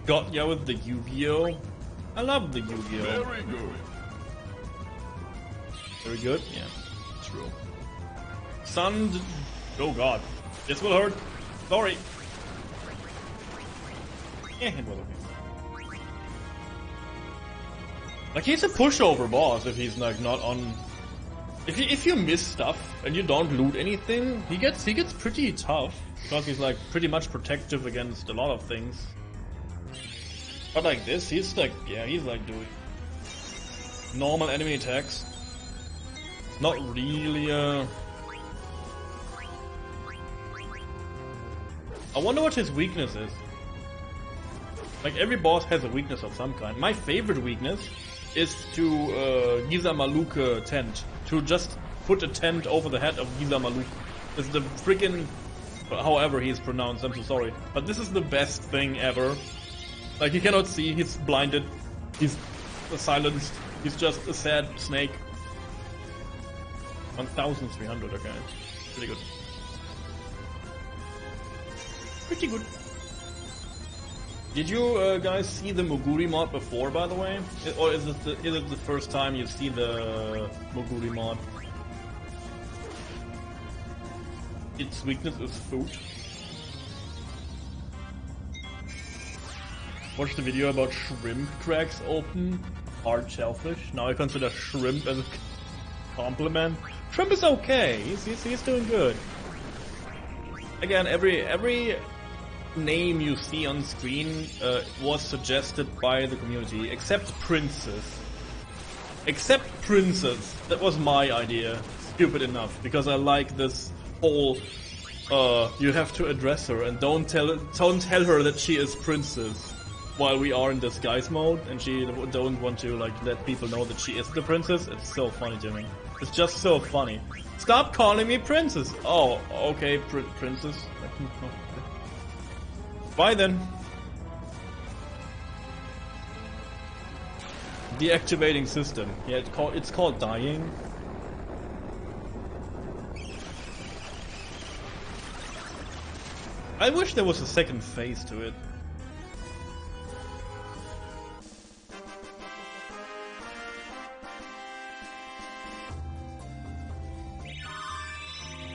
Got ya with the Yu-Gi-Oh! I love the Yu-Gi-Oh! Very good. Very good? Yeah. True. Sun... Oh god. This will hurt. Sorry. Yeah, it will okay. Like, he's a pushover boss if he's like not on... If you miss stuff and you don't loot anything, he gets pretty tough. Because he's like pretty much protective against a lot of things. But like this, he's like, yeah, he's like doing normal enemy attacks. Not really, I wonder what his weakness is. Like, every boss has a weakness of some kind. My favorite weakness is to Giza Maluk tent. To just put a tent over the head of Giza Maluk. It's the freaking... However he's pronounced, I'm so sorry. But this is the best thing ever. Like, he cannot see, he's blinded, he's silenced, he's just a sad snake. 1,300, okay. Pretty good. Pretty good. Did you guys see the Moguri mod before, by the way? Or is it the first time you see the Moguri mod? Its weakness is food. Watch the video about shrimp cracks open. Hard shellfish. Now I consider shrimp as a compliment. Shrimp is okay. He's doing good. Again, every name you see on screen was suggested by the community, except Princess. Except Princess. That was my idea. Stupid enough, because I like this whole you have to address her and don't tell her that she is Princess while we are in disguise mode, and she don't want to like let people know that she is the princess. It's so funny to me. It's just so funny. Stop calling me Princess. Oh, okay, Princess. Bye then. Deactivating system. Yeah, it's called dying. I wish there was a second phase to it.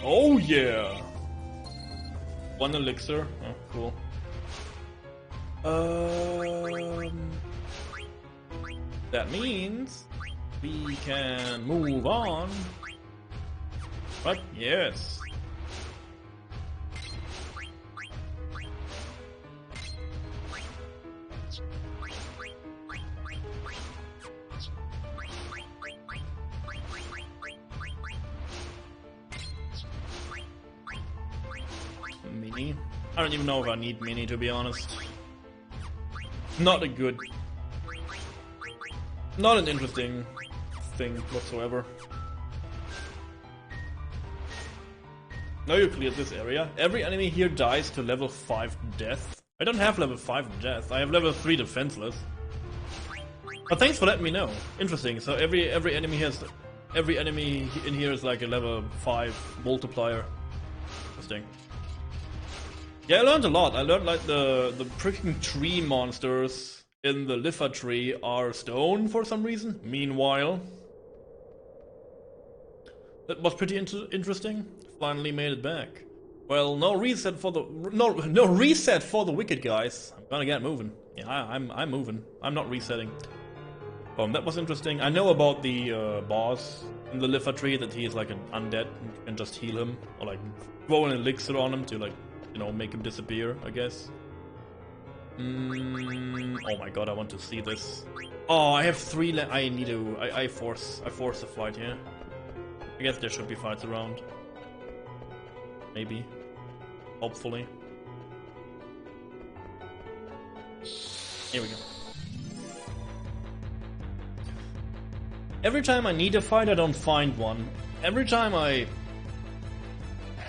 Oh yeah! One elixir. Oh, cool. That means we can move on. But yes. Mini? I don't even know if I need mini, to be honest. Not an interesting thing whatsoever. Now you cleared this area. Every enemy here dies to level 5 death. I don't have level 5 in death. I have level 3 defenseless. But thanks for letting me know. Interesting. So every enemy in here is like a level 5 multiplier. Interesting. Yeah, I learned a lot. I learned like the freaking tree monsters in the Lifa tree are stone for some reason. Meanwhile, that was pretty interesting. Finally made it back. Well, no reset for the no reset for the wicked guys. I'm gonna get moving. Yeah, I'm moving. I'm not resetting. That was interesting. I know about the boss in the Lifa tree, that he is like an undead. You can just heal him or like throw an elixir on him to like, you know, make him disappear, I guess. Oh my god, I want to see this. Oh, I have 3 I need to... I force a fight here. I guess there should be fights around. Maybe. Hopefully. Here we go. Every time I need a fight, I don't find one. Every time I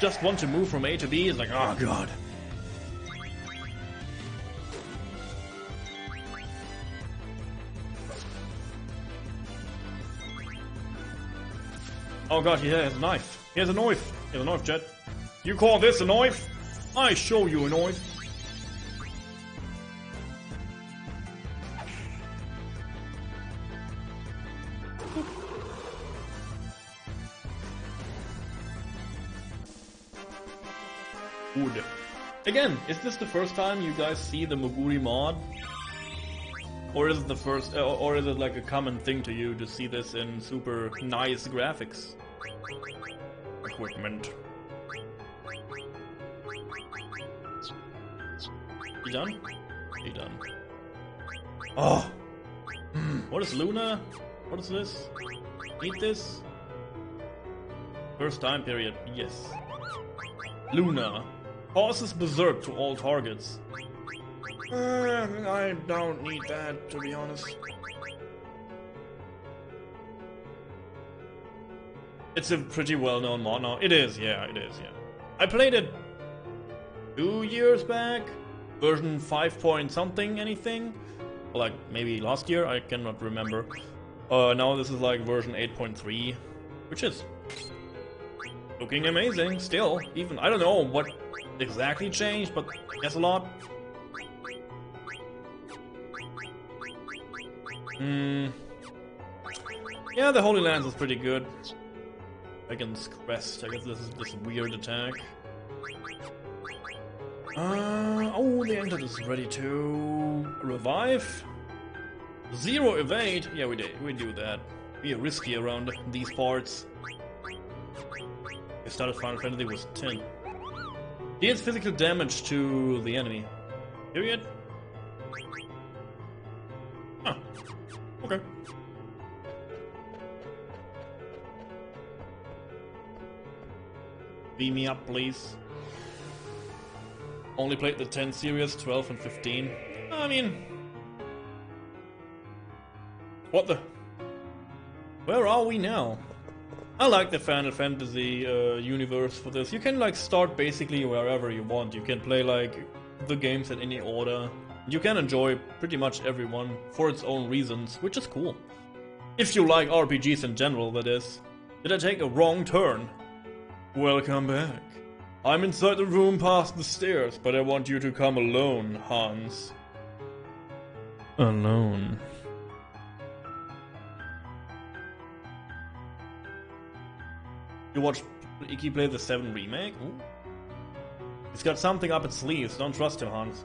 just want to move from A to B, it's like, oh god. Oh god, he has a knife. He has a knife. He has a knife, Jet. You call this a knife? I show you a knife. Good. Again, is this the first time you guys see the Moguri mod? Or is it the first, or is it like a common thing to you to see this in super nice graphics? Equipment. You done? You done. Oh! What is Luna? What is this? Need this? First time period, yes. Luna. Causes berserk to all targets. I don't need that, to be honest. It's a pretty well-known mod now. It is, yeah, it is, yeah. I played it 2 years back. Version 5 point something, anything. Like, maybe last year, I cannot remember. Now this is like version 8.3, which is looking amazing still. Even, I don't know what exactly changed, but I guess a lot. Yeah, the Holy Lands is pretty good. Against Crest, I guess this is this weird attack. Oh, the Entity is ready to revive. 0 evade. Yeah, we do that. We are risky around these parts. I started Final Fantasy was 10. Deals physical damage to the enemy. Period. Huh. Okay. Beam me up, please. Only played the 10 series, 12 and 15. I mean... What the... Where are we now? I like the Final Fantasy universe for this. You can like start basically wherever you want. You can play like the games in any order. You can enjoy pretty much everyone for its own reasons, which is cool. If you like RPGs in general, that is. Did I take a wrong turn? Welcome back. I'm inside the room past the stairs, but I want you to come alone, Hans. Alone. You watch Iki play the 7 remake? Ooh. He's got something up its sleeves. Don't trust him, Hans.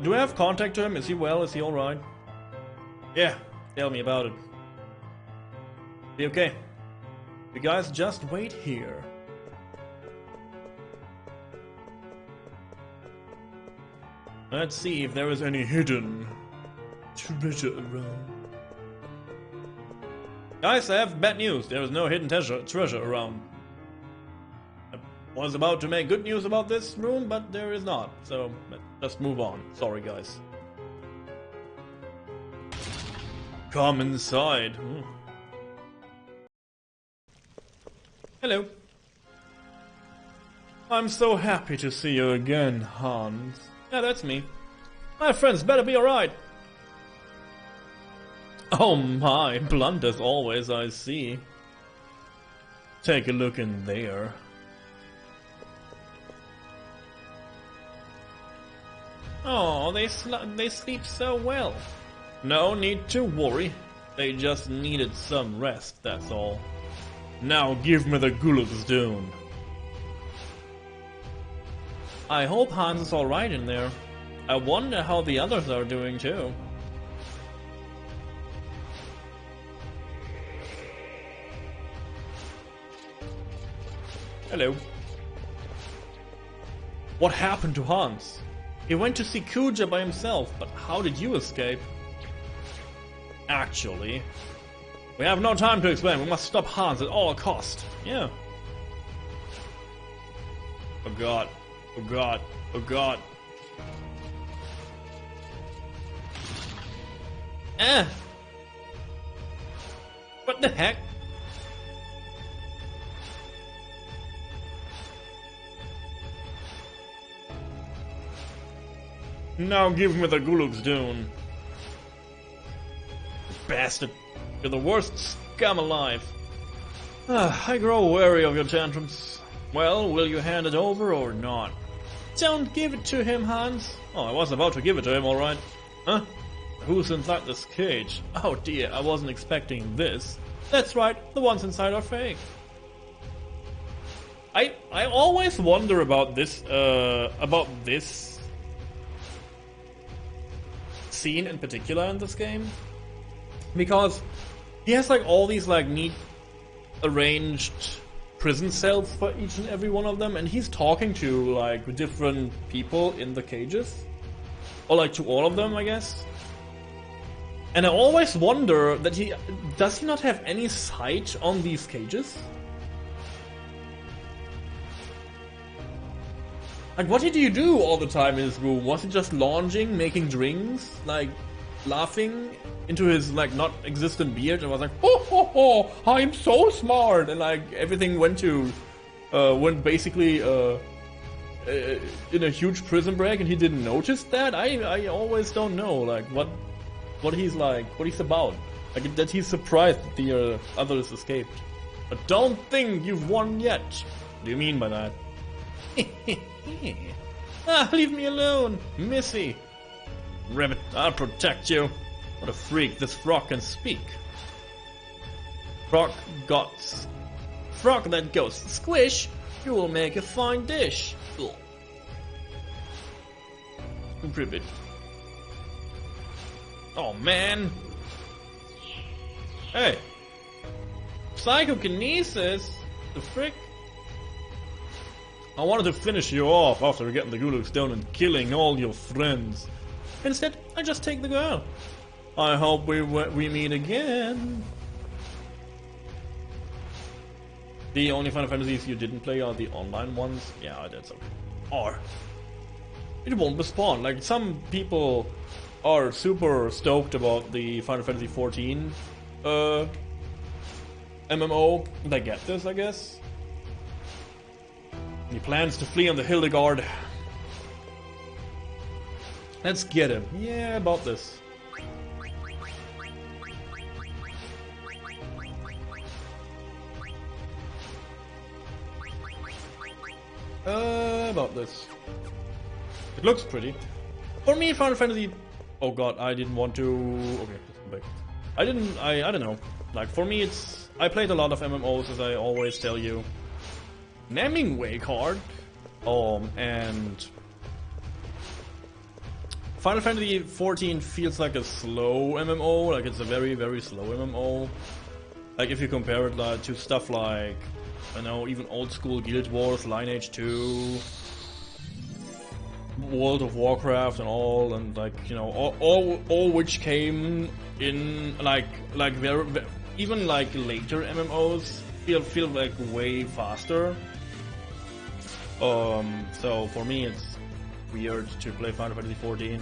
Do I have contact to him? Is he well? Is he alright? Yeah, tell me about it. Be okay. You guys just wait here. Let's see if there is any hidden treasure around. Guys, I have bad news. There is no hidden treasure around. I was about to make good news about this room, but there is not. So, let's move on. Sorry, guys. Come inside. Hello. I'm so happy to see you again, Hans. Yeah, that's me. My friends better be alright. Oh my, blunt as always, I see. Take a look in there. Oh, they sleep so well. No need to worry. They just needed some rest, that's all. Now give me the Gulug's. I hope Hans is alright in there. I wonder how the others are doing too. Hello. What happened to Hans? He went to see Kuja by himself, but how did you escape? Actually, we have no time to explain. We must stop Hans at all cost. Yeah. Oh god. Oh god. Oh god. What the heck? Now give me the Gulug's. Bastard. You're the worst scum alive. I grow wary of your tantrums. Well, will you hand it over or not? Don't give it to him, Hans. Oh, I was about to give it to him, alright. Huh? Who's inside this cage? Oh dear, I wasn't expecting this. That's right, the ones inside are fake. I always wonder about this scene in particular in this game. Because he has like all these like neat arranged prison cells for each and every one of them, and he's talking to like different people in the cages. Or like to all of them, I guess. And I always wonder that does he not have any sight on these cages? Like, what did he do all the time in his room? Was he just lounging, making drinks, like laughing into his like not existent beard, and was like, ho ho ho, I'm so smart, and like everything went basically in a huge prison break, and he didn't notice that? I always don't know like what he's like, what he's about. Like that he's surprised that the others escaped. But don't think you've won yet. What do you mean by that? Leave me alone, Missy. Rabbit, I'll protect you. What a freak, this frog can speak. Frog that goes squish, you will make a fine dish. Ugh. Ribbit. Oh man. Hey. Psychokinesis? The frick? I wanted to finish you off after getting the Gulug's and killing all your friends. Instead, I just take the girl. I hope we meet again. The only Final Fantasies you didn't play are the online ones? Yeah, that's okay. Or it won't respawn. Like, some people are super stoked about the Final Fantasy 14 MMO. They get this, I guess. He plans to flee on the Hildegard. Let's get him. Yeah, about this. About this. It looks pretty. For me, Final Fantasy... Oh god, I didn't want to... Okay, let's go back. I don't know. Like, for me, it's... I played a lot of MMOs, as I always tell you. Naming card. And... Final Fantasy 14 feels like a slow MMO, like it's a very, very slow MMO. Like if you compare it to stuff like, I know, even old school Guild Wars, Lineage 2, World of Warcraft and all, and like, you know, all which came in like very, even like later MMOs feel like way faster. So for me it's weird to play Final Fantasy 14.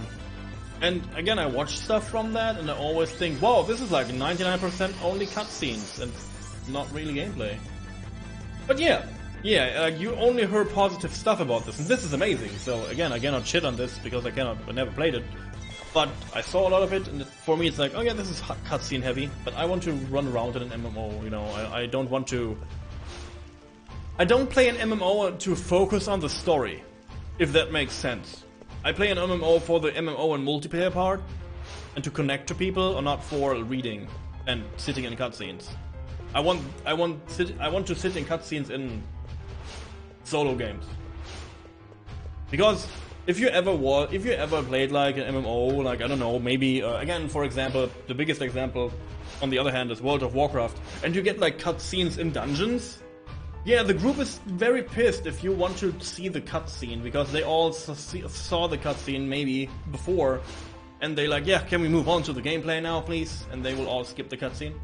And again, I watch stuff from that and I always think, wow, this is like 99% only cutscenes and not really gameplay. But yeah, Yeah, you only heard positive stuff about this, and this is amazing. So again, I cannot shit on this because I never played it. But I saw a lot of it, and for me it's like, oh yeah, this is cutscene heavy, but I want to run around in an MMO, you know, I don't want to... I don't play an MMO to focus on the story, if that makes sense. I play an MMO for the MMO and multiplayer part, and to connect to people, or not for reading and sitting in cutscenes. I want to sit in cutscenes in solo games. Because if you ever played like an MMO, like I don't know, maybe again, for example, the biggest example on the other hand is World of Warcraft, and you get like cutscenes in dungeons. Yeah, the group is very pissed if you want to see the cutscene, because they all saw the cutscene maybe before, and they like, yeah, can we move on to the gameplay now, please? And they will all skip the cutscene.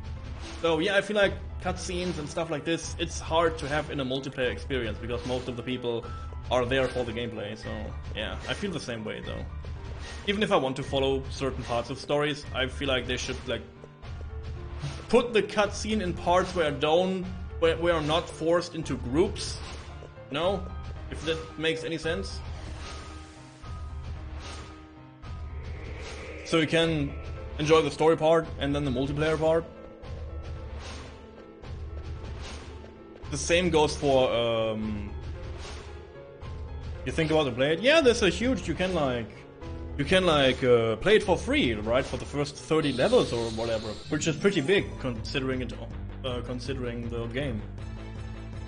So yeah, I feel like cutscenes and stuff like this, it's hard to have in a multiplayer experience, because most of the people are there for the gameplay, so yeah, I feel the same way though. Even if I want to follow certain parts of stories, I feel like they should like put the cutscene in parts where we are not forced into groups. No? If that makes any sense. So you can enjoy the story part and then the multiplayer part. The same goes for you think about the Blade? Yeah, there's a huge, you can play it for free, right? For the first 30 levels or whatever, which is pretty big considering it, considering the game.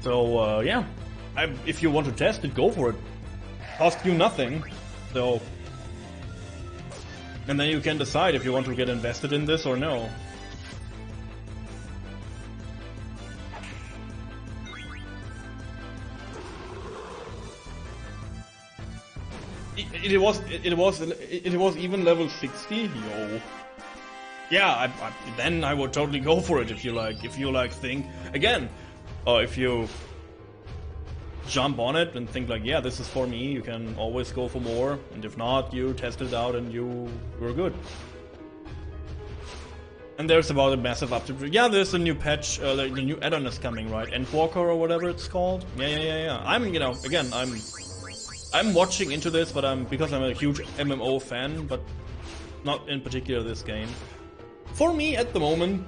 So yeah, if you want to test it, go for it. Cost you nothing, so, and then you can decide if you want to get invested in this or no. It was even level 60, yo. Yeah, then I would totally go for it if you think again, if you jump on it and think like, yeah, this is for me, you can always go for more, and if not, you test it out and you're good. And there's about a massive update. Yeah, there's a new patch, the new add-on is coming, right? Endwalker or whatever it's called. Yeah. I'm watching into this, but because I'm a huge MMO fan, but not in particular this game. For me, at the moment,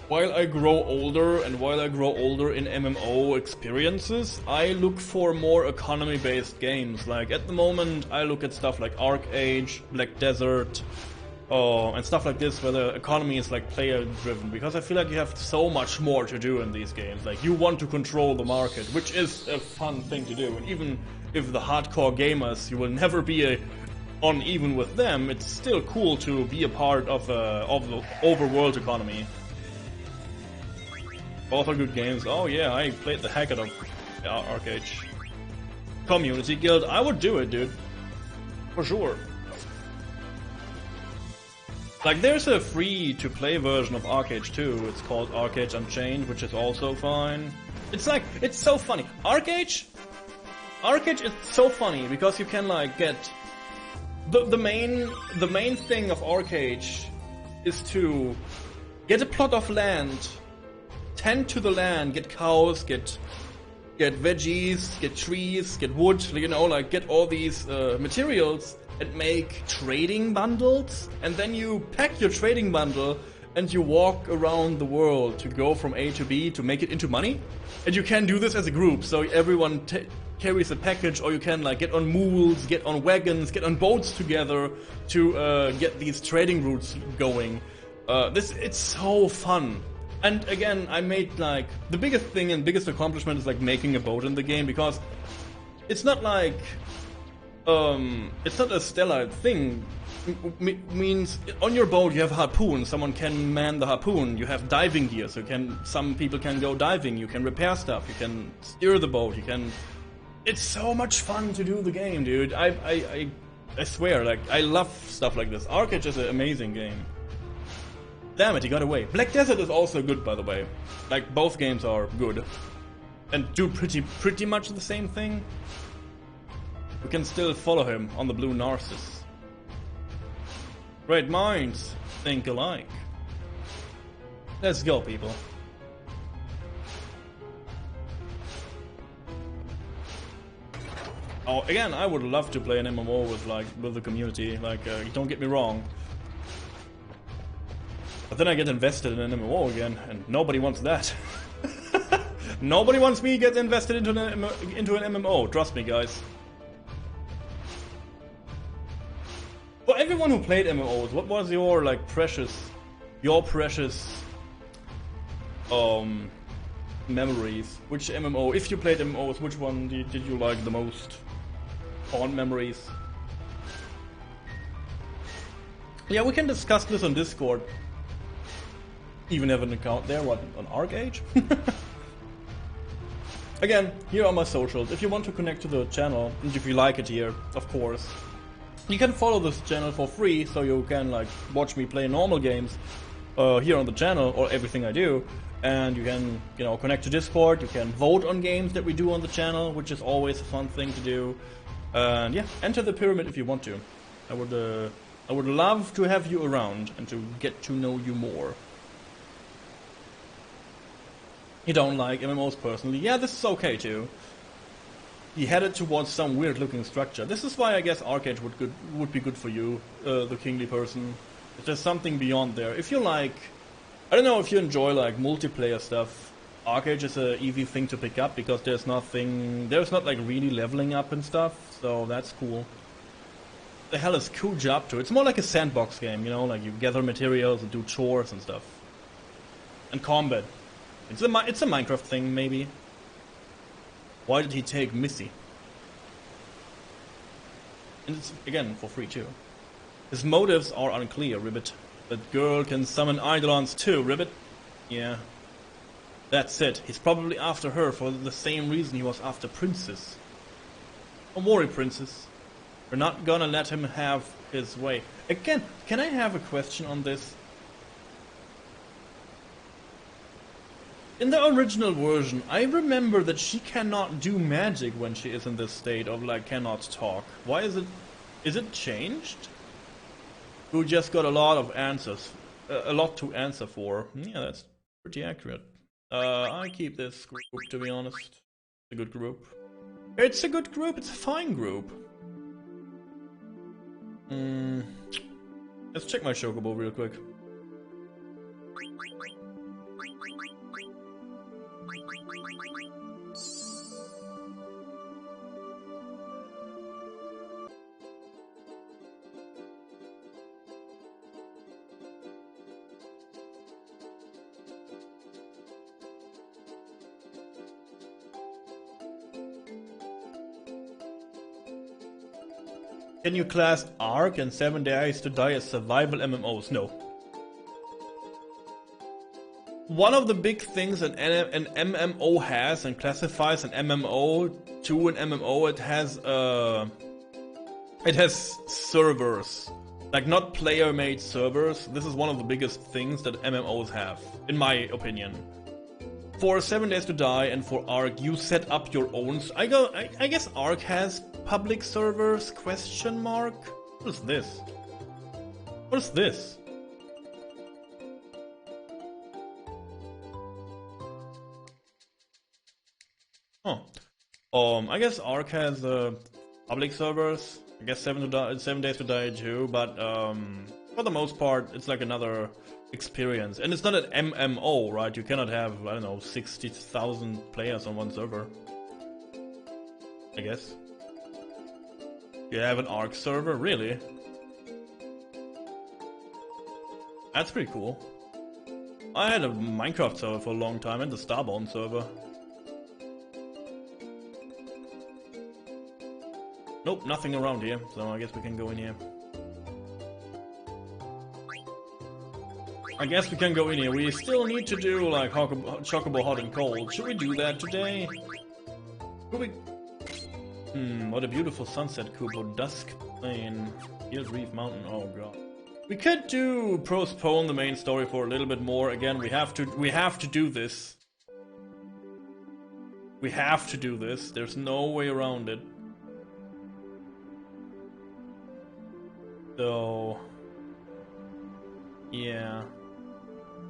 while I grow older and while I grow older in MMO experiences, I look for more economy-based games. Like at the moment, I look at stuff like Arc-Age, Black Desert, and stuff like this, where the economy is like player-driven, because I feel like you have so much more to do in these games. Like you want to control the market, which is a fun thing to do. And even if the hardcore gamers, you will never be on even with them, it's still cool to be a part of the overworld economy. Both are good games. Oh yeah, I played the heck out of Arc-Age. Community Guild, I would do it, dude. For sure. Like, there's a free-to-play version of Arc-Age 2, it's called Arc-Age Unchained, which is also fine. It's like, it's so funny. Arc-Age is so funny, because you can, like, get... The main thing of Arc-Age is to get a plot of land, tend to the land, get cows, get veggies, get trees, get wood, you know, like, get all these materials, and make trading bundles, and then you pack your trading bundle and you walk around the world to go from A to B to make it into money. And you can do this as a group, so everyone carries a package, or you can like get on mules, get on wagons, get on boats together to get these trading routes going. It's so fun. And again, I made like the biggest thing and biggest accomplishment is like making a boat in the game, because it's not like it's not a stellar thing. Means on your boat you have a harpoon, someone can man the harpoon, you have diving gear, so some people can go diving, you can repair stuff, you can steer the boat, it's so much fun to do the game, dude. I swear, like, I love stuff like this. Arc-Age is an amazing game. Damn it, he got away. Black Desert is also good, by the way. Like, both games are good. And do pretty much the same thing. We can still follow him on the blue Narcissus. Great minds think alike. Let's go, people. Oh, again, I would love to play an MMO with the community. Don't get me wrong. But then I get invested in an MMO again, and nobody wants that. Nobody wants me to get invested into an MMO. Trust me, guys. For everyone who played MMOs, what was your precious memories? Which MMO, if you played MMOs, which one did you like the most? Fond memories. Yeah, we can discuss this on Discord. Even have an account there, what, on ArcAge? Again, here are my socials. If you want to connect to the channel, and if you like it here, of course, you can follow this channel for free, so you can watch me play normal games here on the channel, or everything I do. And you can, connect to Discord, you can vote on games that we do on the channel, which is always a fun thing to do. And yeah, enter the pyramid if you want to. I would love to have you around and to get to know you more. You don't like MMOs personally? Yeah, this is okay too. He headed towards some weird looking structure. This is why I guess ArcAge would be good for you, the kingly person. If there's something beyond there. If you I don't know if you enjoy multiplayer stuff, ArcAge is an easy thing to pick up because there's not really leveling up and stuff, so that's cool. The hell is Kuja up to? It's more like a sandbox game, you gather materials and do chores and stuff. And combat. It's a Minecraft thing, maybe. Why did he take Missy? And it's, again, for free too. His motives are unclear, Ribbit. That girl can summon Eidolons too, Ribbit. Yeah. That's it. He's probably after her for the same reason he was after Princess. Don't worry, Princess. We're not gonna let him have his way. Again, can I have a question on this? In the original version, I remember that she cannot do magic when she is in this state of cannot talk. Why is it? Is it changed? We just got a lot of answers, a lot to answer for. Yeah, that's pretty accurate. I keep this group, to be honest. It's a good group. It's a good group. It's a fine group. Let's check my Chocobo real quick. Can you class Ark and 7 Days to Die as survival MMOs? No. One of the big things an MMO has and classifies an MMO to an MMO, it has servers. Not player-made servers. This is one of the biggest things that MMOs have, in my opinion. For 7 Days to Die and for Ark, you set up your own. I guess Ark has public servers? Question mark. What is this? What is this? Oh, I guess Ark has public servers. I guess 7 Days to Die too, but for the most part, it's another experience. And it's not an MMO, right? You cannot have, I don't know, 60,000 players on one server. I guess. You have an Ark server? Really? That's pretty cool. I had a Minecraft server for a long time and the Starborn server. Nope, nothing around here, so I guess we can go in here. I guess we can go in here. We still need to do Chocobo Hot and Cold. Should we do that today? Could we? What a beautiful sunset, Kubo. Dusk Plain, Field Reef Mountain. Oh god. We could postpone the main story for a little bit more. Again, we have to do this. We have to do this. There's no way around it. So yeah.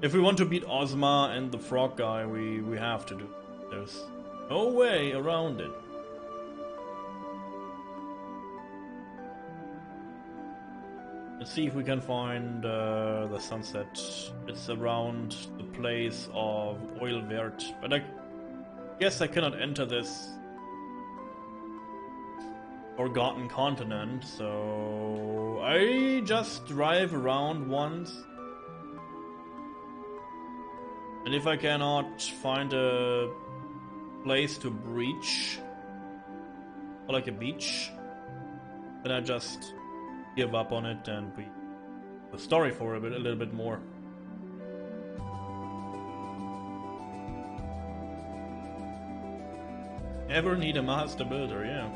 If we want to beat Ozma and the frog guy, we have to do it. There's no way around it. Let's see if we can find the sunset. It's around the place of Oeilvert, but I guess I cannot enter this forgotten continent, so I just drive around once. And if I cannot find a place to breach, or like a beach, then I just give up on it and read the story for a little bit more. Ever need a master builder? Yeah.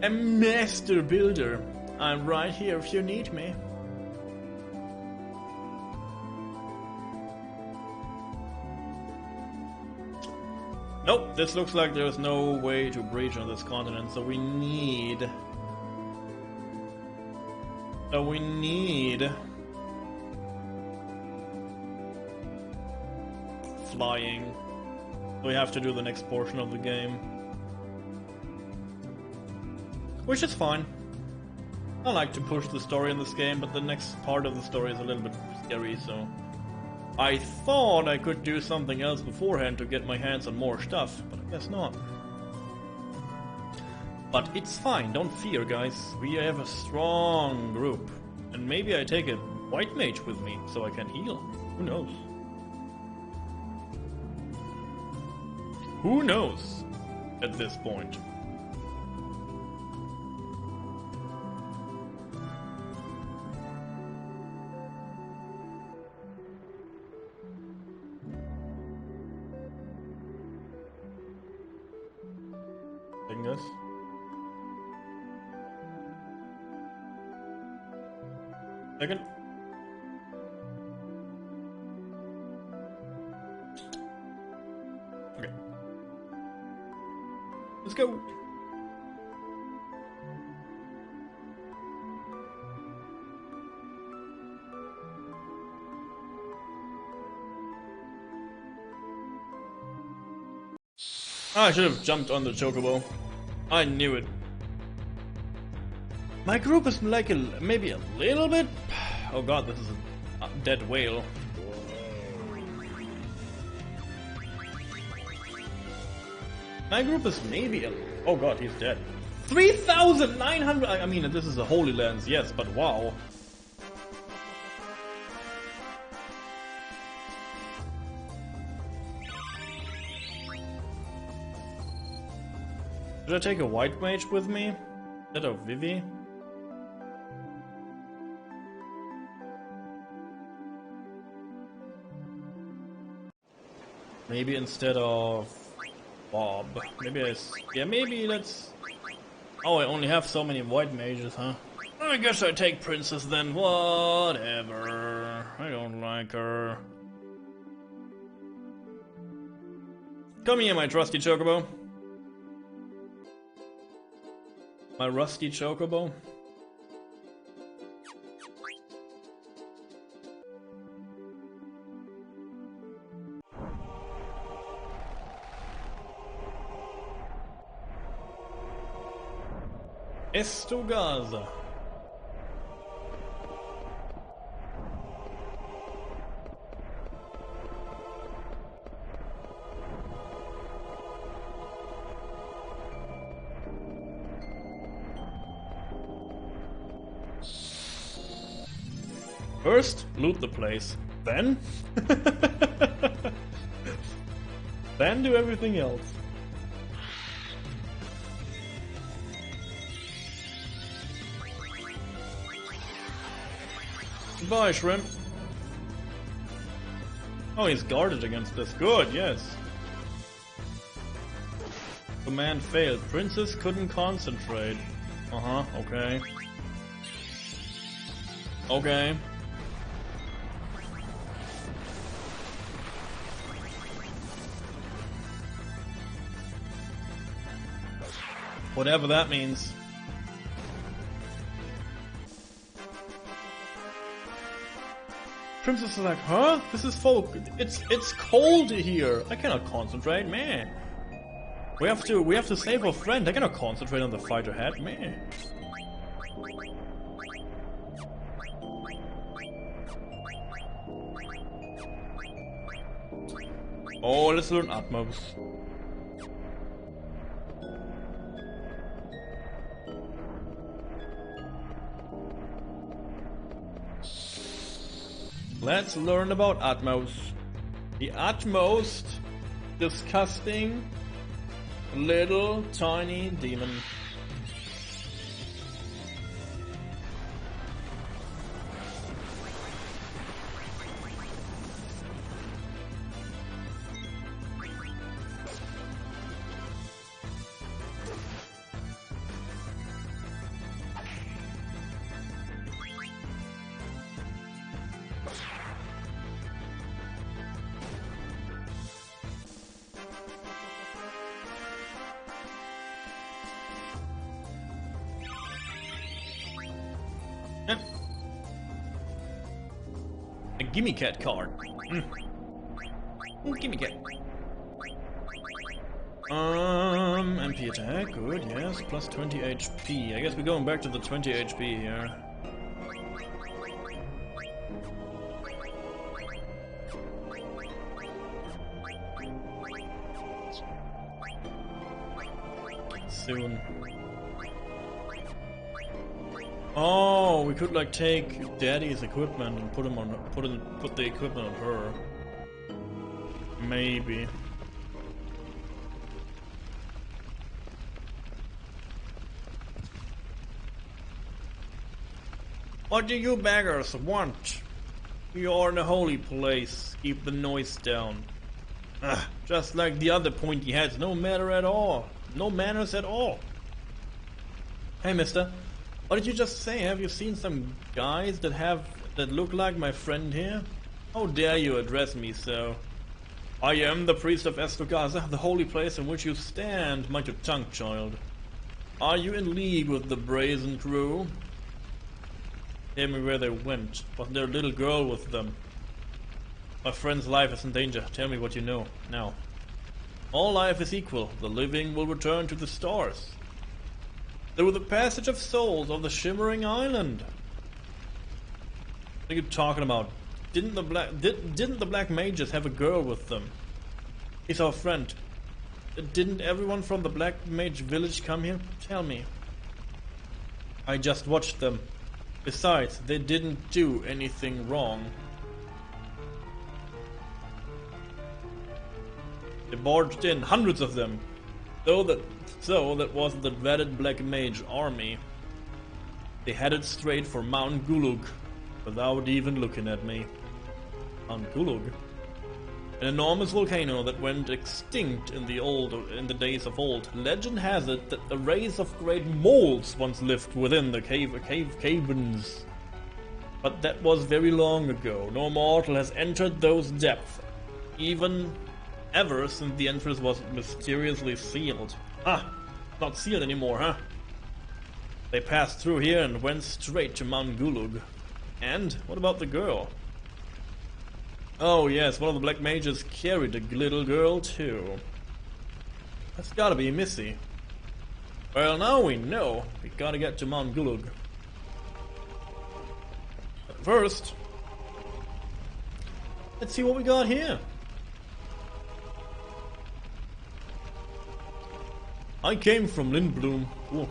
A master builder. I'm right here if you need me. Nope, this looks like there's no way to breach on this continent, so we need flying. We have to do the next portion of the game, which is fine. I like to push the story in this game, but the next part of the story is a little bit scary, so I thought I could do something else beforehand to get my hands on more stuff, but I guess not. But it's fine, don't fear, guys. We have a strong group. And maybe I take a white mage with me so I can heal. Who knows? Who knows at this point? Fingers. Second. Okay. Let's go. I should have jumped on the chocobo. I knew it. My group is like maybe a little bit. Oh god, this is a dead whale. My group is maybe a. Oh god, he's dead. 3,900. I mean, this is a Holy Lands, yes, but wow. Should I take a white mage with me instead of Vivi? Maybe instead of Bob. Maybe maybe let's. Oh, I only have so many white mages, huh? I guess I take Princess then. Whatever. I don't like her. Come here, my trusty chocobo. My rusty chocobo. Estogaza. First, loot the place. Then? Then do everything else. Goodbye, shrimp. Oh, he's guarded against this. Good, yes. Command failed. Princess couldn't concentrate. Uh-huh, okay. Okay. Whatever that means. Princess is like, huh? This is full. It's cold here. I cannot concentrate, man. We have to save our friend. I cannot concentrate on the fight ahead, man. Oh, let's learn Atmos. Let's learn about Atmos. The utmost disgusting little tiny demon. A gimme cat card. Gimme cat. MP attack, good, yes, plus 20 HP. I guess we're going back to the 20 HP here. Soon. Oh, we could like take Daddy's equipment and put the equipment on her. Maybe. What do you beggars want? You're in a holy place. Keep the noise down. Just like the other pointy heads, no matter at all. No manners at all. Hey, mister. What did you just say? Have you seen some guys that look like my friend here? How dare you address me so? I am the priest of Estogaza, the holy place in which you stand. Mind your tongue, child. Are you in league with the brazen crew? Tell me where they went. Was there a little girl with them? My friend's life is in danger. Tell me what you know, now. All life is equal. The living will return to the stars. Through the passage of souls of the shimmering island. What are you talking about? Didn't the black mages have a girl with them? He's our friend. Didn't everyone from the black mage village come here? Tell me. I just watched them. Besides, they didn't do anything wrong. They barged in, hundreds of them. So that wasn't the dreaded black mage army. They headed straight for Mount Gulug, without even looking at me. Mount Gulug? An enormous volcano that went extinct in the days of old. Legend has it that a race of great moles once lived within the caverns. But that was very long ago. No mortal has entered those depths, ever since the entrance was mysteriously sealed. Not sealed anymore, huh? They passed through here and went straight to Mount Gulug. And what about the girl? Oh yes, one of the black mages carried a little girl too. That's gotta be Missy. Well, now we know. We gotta get to Mount Gulug. But first, let's see what we got here. I came from Lindblum. Ooh.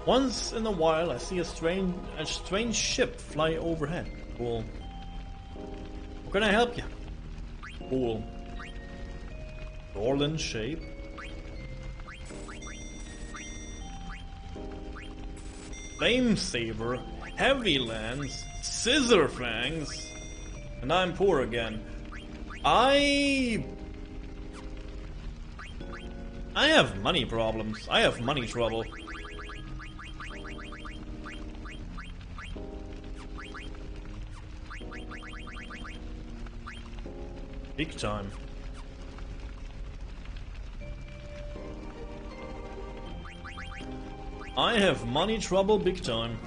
Once in a while, I see a strange ship fly overhead. Cool. How can I help you? Cool. Orland shape. Flame saber, heavy lance, scissor fangs, and I'm poor again. I have money problems. I have money trouble. Big time. I have money trouble big time.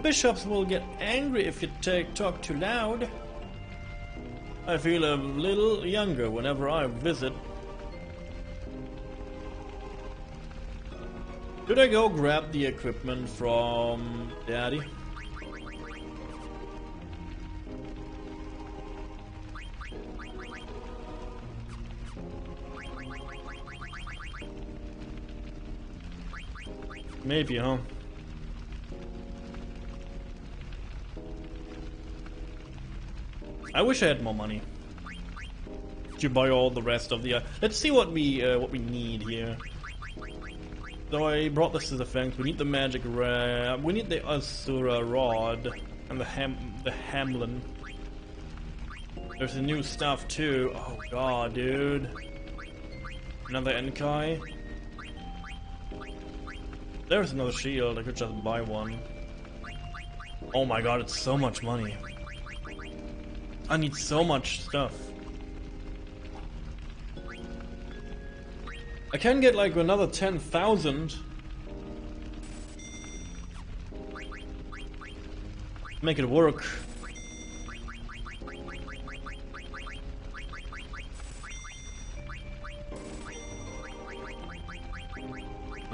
Bishops will get angry if you talk too loud. I feel a little younger whenever I visit. Should I go grab the equipment from Daddy? Maybe, huh? I wish I had more money to buy all the rest of the. Let's see what we need here. So I brought this to the fence. We need the magic rod. We need the Ustra rod and the Hamlin. There's the new stuff too. Oh god, dude! Another Enkai. There's another shield. I could just buy one. Oh my god, it's so much money. I need so much stuff. I can get like another 10,000. Make it work.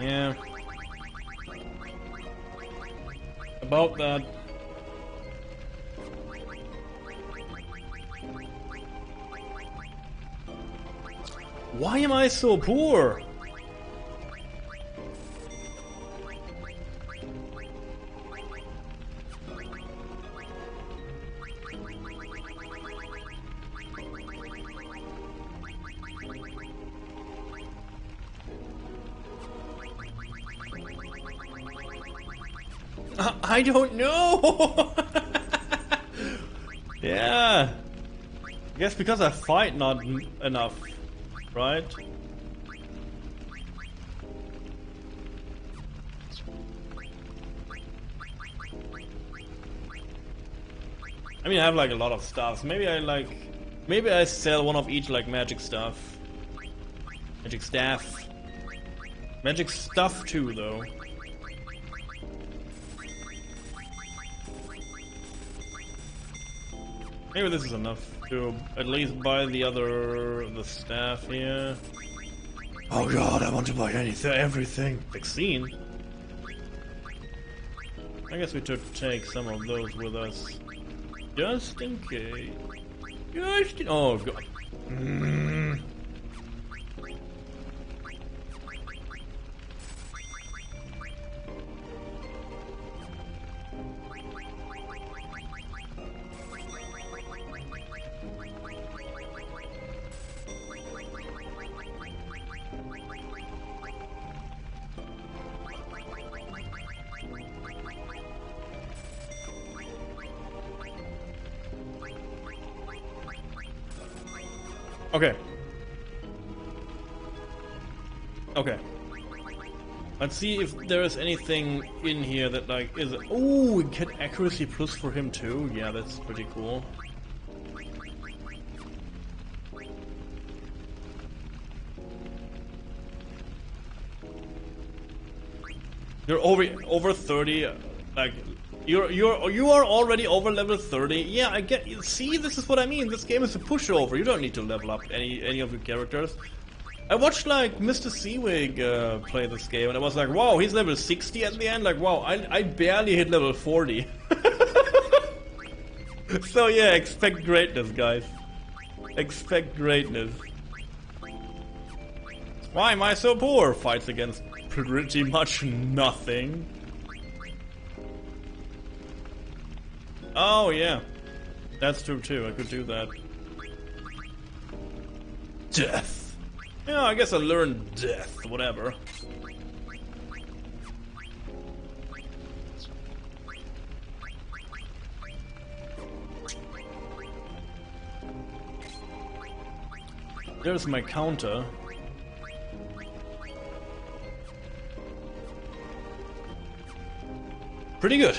Yeah. About that. Why am I so poor? I don't know. Yeah. I guess because I fight not enough, right? I mean, I have like a lot of stuff. Maybe I sell one of each like magic stuff. Magic staff. Magic stuff too, though. Maybe this is enough to at least buy the staff here. Oh god, I want to buy everything. Vaccine? I guess we should take some of those with us. Just in case. Oh god. Okay. Okay. Let's see if there is anything in here that like is. Oh, we get accuracy plus for him too. Yeah, that's pretty cool. You're over 30. Like you are already over level 30. Yeah, I get. See, this is what I mean. This game is a pushover. You don't need to level up any of your characters. I watched like Mr. Seawig play this game, and I was like, wow, he's level 60 at the end. Like, wow, I barely hit level 40. So yeah, expect greatness, guys. Expect greatness. Why am I so poor? Fights against pretty much nothing. Oh yeah, that's true too. I could do that. Death. Yeah, I guess I learned death. Whatever. There's my counter. Pretty good.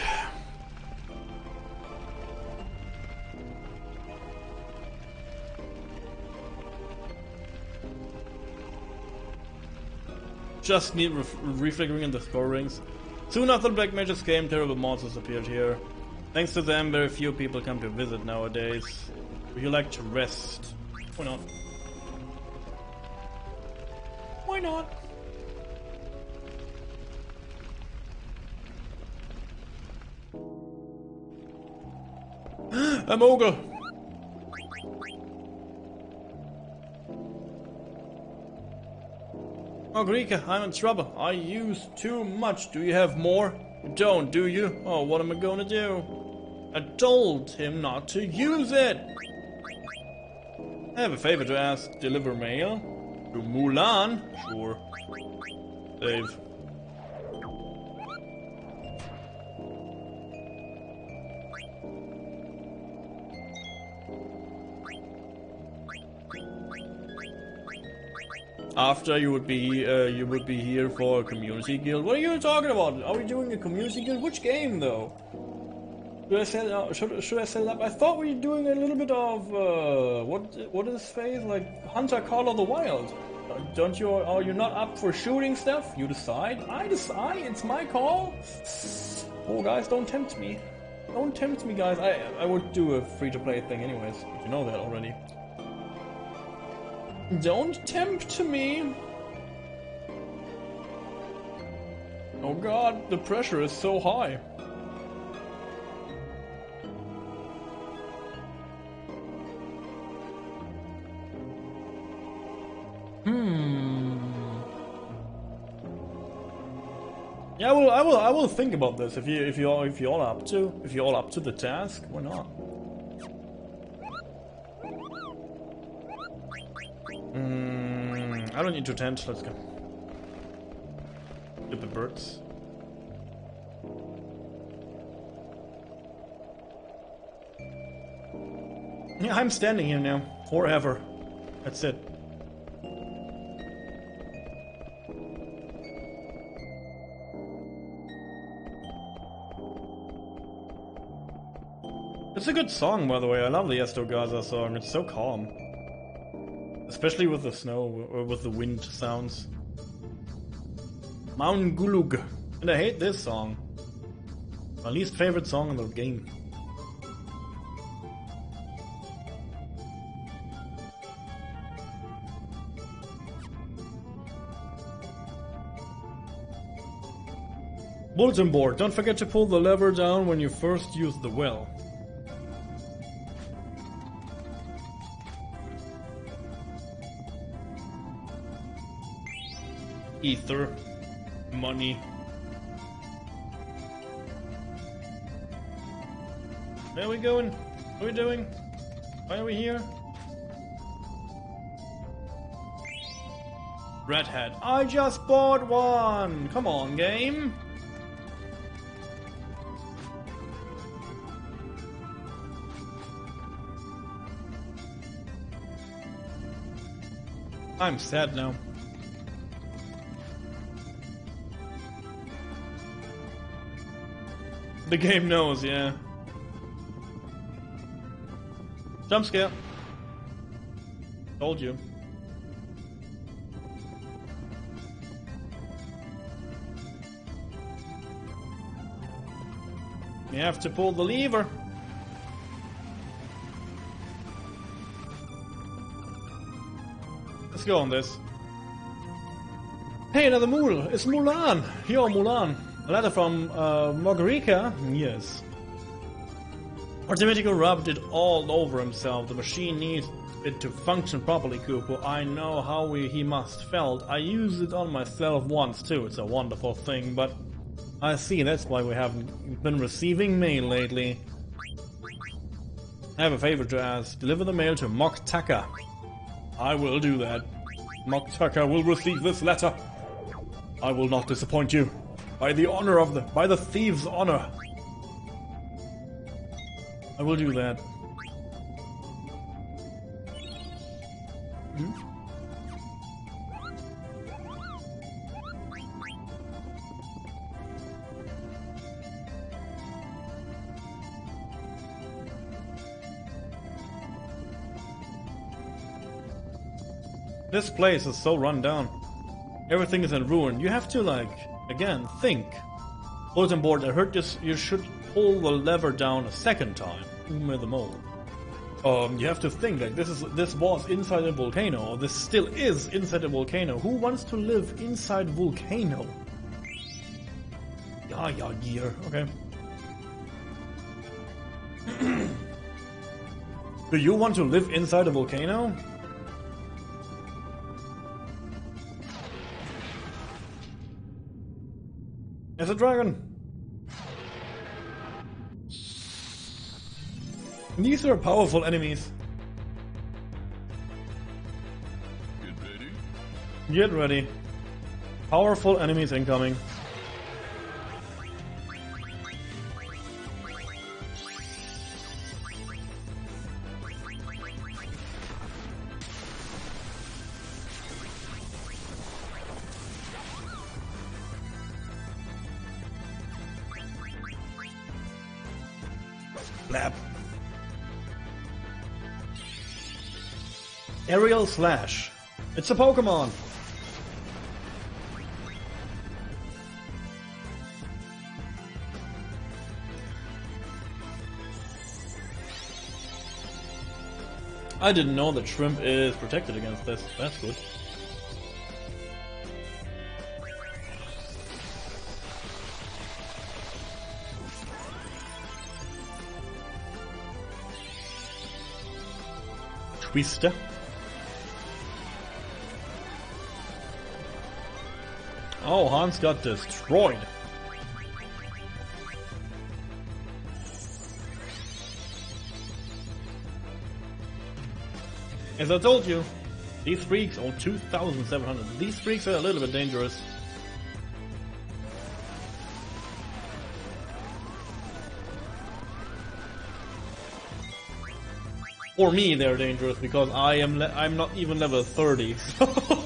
Just need refiguring in the score rings. Soon after the Black Mages came, terrible monsters appeared here. Thanks to them, very few people come to visit nowadays. Would you like to rest? Why not? Why not? A mogul! Moguri, I'm in trouble. I use too much. Do you have more? You don't, do you? Oh, what am I gonna do? I told him not to use it! I have a favor to ask. Deliver mail? To Mulan? Sure. Save. After you would be here for a community guild. What are you talking about? Are we doing a community guild? Which game though? Should I set it up? Should I set it up? I thought we were doing a little bit of what is phase like Hunter Call of the Wild. Don't you? Are you not up for shooting stuff? You decide. I decide. It's my call. Oh, guys, don't tempt me. Don't tempt me, guys. I would do a free-to-play thing anyways. You know that already. Don't tempt me. Oh God, the pressure is so high. Yeah, I will think about this. If you're all up to the task, why not? I don't need to tent. Let's go. Get the birds. Yeah, I'm standing here now forever. That's it. It's a good song, by the way. I love the Gaza song. It's so calm. Especially with the snow, or with the wind sounds. Mount Gulug. And I hate this song. My least favorite song in the game. Bulletin board. Don't forget to pull the lever down when you first use the well. Ether. Money. Where are we going? What are we doing? Why are we here? Red hat. I just bought one! Come on, game! I'm sad now. The game knows, yeah. Jump scare. Told you. You have to pull the lever. Let's go on this. Hey, another mule. It's Mulan. Yo, Mulan. A letter from Moguri? Yes. Artemitical rubbed it all over himself. The machine needs it to function properly, Cooper. I know how he must felt. I used it on myself once too. It's a wonderful thing, but I see that's why we haven't been receiving mail lately. I have a favor to ask. Deliver the mail to Moktaka. I will do that. Moktaka will receive this letter. I will not disappoint you. By the thief's honor. I will do that. This place is so run down. Everything is in ruin. You have to, like, again, think. Bulletin board, I heard this. You should pull the lever down a second time. The mole. You have to think, like, this was inside a volcano, or this still is inside a volcano. Who wants to live inside volcano? Yeah, dear. Okay. Do you want to live inside a volcano? As a dragon. These are powerful enemies. Get ready. Get ready. Powerful enemies incoming. Slap. Aerial Slash. It's a Pokemon. I didn't know that Shrimp is protected against this. That's good. Twister. Oh, Hans got destroyed. As I told you, these freaks are 2,700. These freaks are a little bit dangerous. For me, they're dangerous because I'm not even level 30. So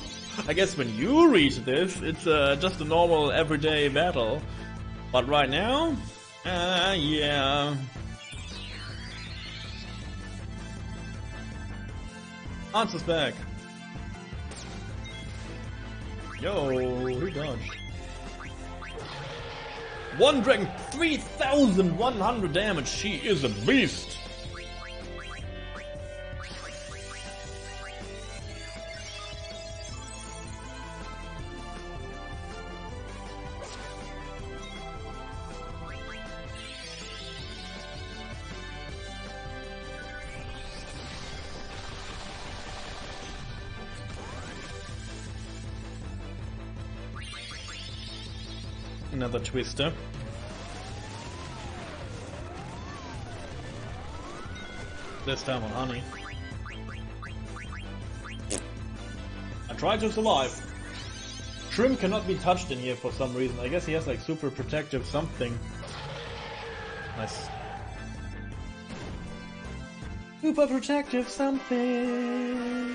I guess when you reach this, it's just a normal everyday battle. But right now, yeah. Hans is back. Yo, who dodged? One dragon, 3,100 damage. She is a beast. Another Twister. This time on Honey. I tried to survive. Shrimp cannot be touched in here for some reason. I guess he has like super protective something. Nice. Super protective something.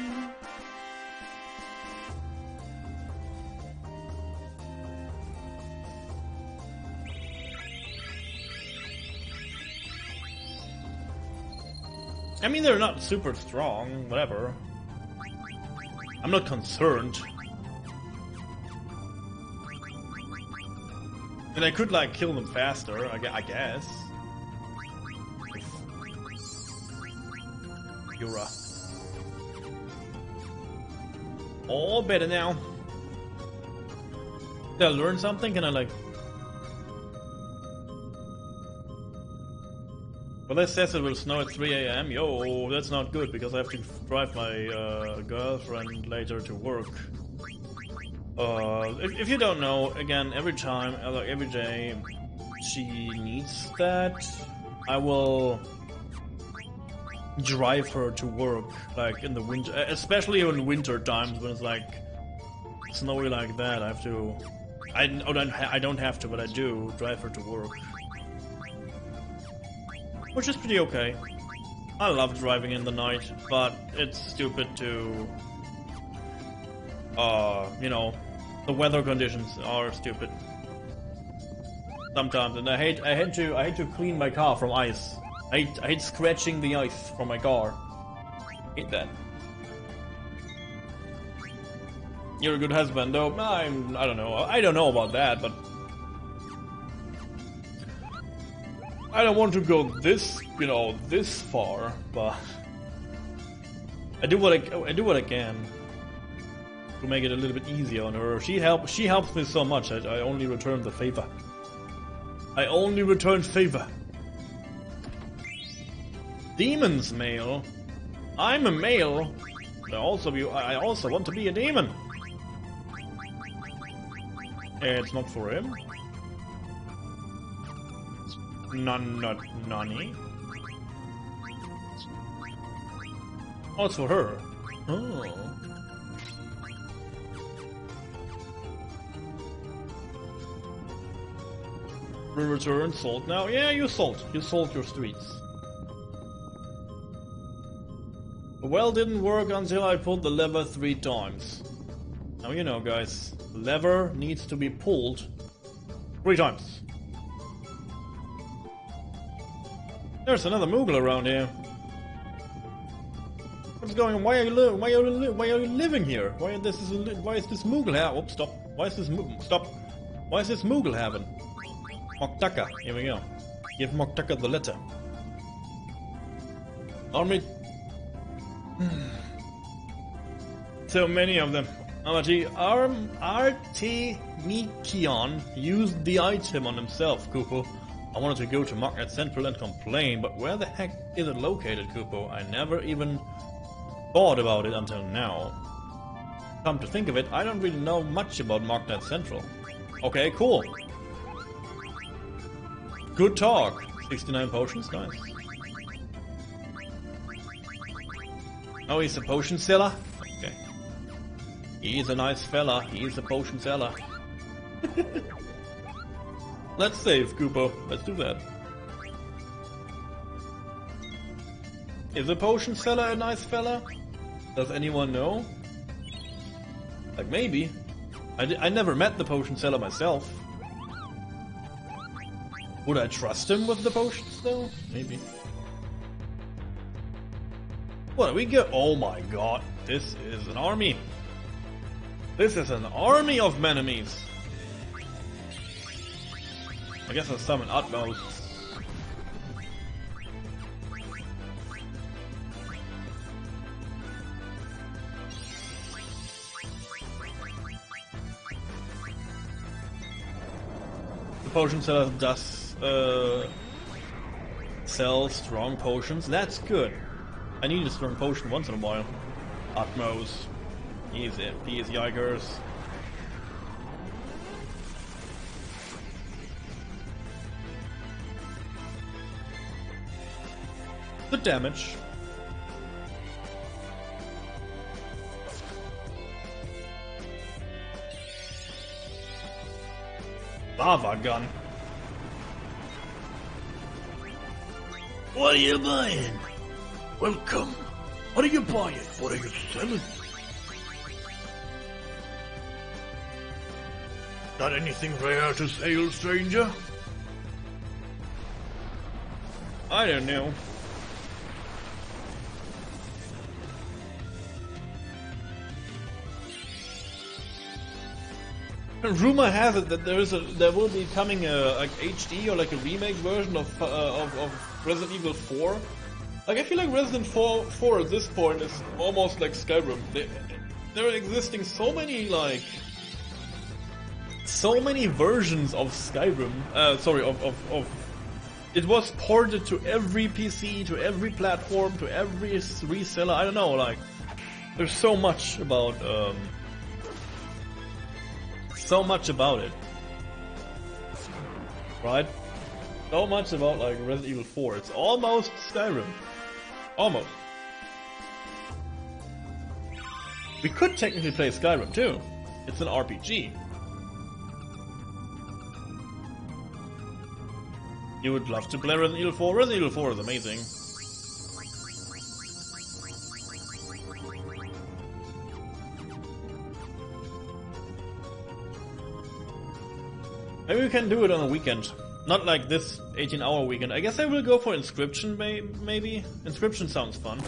I mean, they're not super strong, whatever. I'm not concerned. And I could, like, kill them faster, I guess. Yura. All better now. Did I learn something? Can I, like... Well, this says it will snow at 3 AM. Yo, that's not good because I have to drive my girlfriend later to work. If you don't know, again, every time, like every day, she needs that, I will drive her to work, like in the winter, especially in winter times when it's like snowy like that. I have to. I don't have to, but I do drive her to work. Which is pretty okay. I love driving in the night, but it's stupid to... you know, the weather conditions are stupid. Sometimes, and I hate to clean my car from ice. I hate scratching the ice from my car. Hate that. You're a good husband, though. I don't know. I don't know about that, but... I don't want to go this, you know, this far, but I do what I can to make it a little bit easier on her. She helps me so much. I only return the favor. I only return favor. Demon's Mail. I'm a male, but I also want to be a demon. It's not for him. Nani? Oh, it's for her. Oh. Return salt now. Yeah, you salt. You salt your streets. The well didn't work until I pulled the lever 3 times. Now you know, guys. The lever needs to be pulled 3 times. There's another Moogle around here. What's going on? Why are you living here? Why is this Moogle here? Oops, stop. Why is this Moogle having? Moktaka, here we go. Give Moktaka the letter. Army. So many of them. Artemikion used the item on himself, Kupo. I wanted to go to Magnet Central and complain, but where the heck is it located, Kupo? I never even thought about it until now. Come to think of it, I don't really know much about Magnet Central. Okay, cool. Good talk. 69 potions, nice. Oh, he's a potion seller? Okay. He's a nice fella. He's a potion seller. Let's save, Kupo. Let's do that. Is a potion seller a nice fella? Does anyone know? Like, maybe. I never met the potion seller myself. Would I trust him with the potions, though? Maybe. What do we get? Oh my god, this is an army. This is an army of enemies. I guess I'll summon Utmost. The potion seller does sell strong potions. That's good. I need a strong potion once in a while. Utmost. Easy. Peace, Yikers. The damage. Lava gun. What are you buying? Welcome. What are you buying? What are you selling? Got anything rare to sell, stranger? I don't know. Rumor has it that there will be coming a like HD or like a remake version of Resident Evil 4. Like I feel like Resident 4 at this point is almost like Skyrim. There are existing so many versions of Skyrim. It was ported to every PC, to every platform, to every reseller. I don't know. Like there's so much about it. Right? So much about like Resident Evil 4. It's almost Skyrim. Almost. We could technically play Skyrim too. It's an RPG. You would love to play Resident Evil 4? Resident Evil 4 is amazing. Maybe we can do it on a weekend. Not like this 18-hour weekend. I guess I will go for Inscription, maybe? Inscription sounds fun.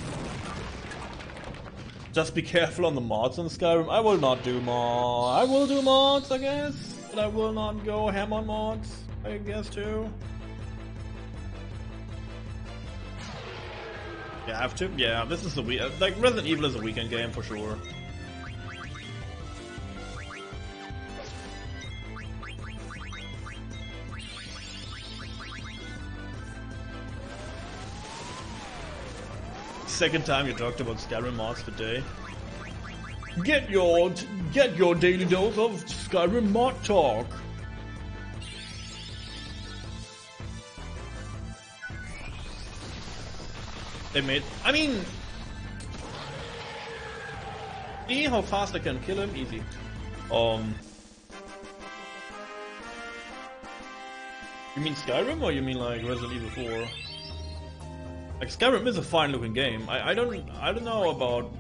Just be careful on the mods on Skyrim. I will not do mods. I will do mods, I guess. But I will not go ham on mods, I guess, too. Yeah, I have to? Yeah, this is like, Resident Evil is a weekend game for sure. second time you talked about Skyrim mods today. Get your daily dose of Skyrim mod talk. They made. I mean, see how fast I can kill him? Easy. You mean Skyrim or you mean like Resident Evil 4? Like Skyrim is a fine looking game. I don't know about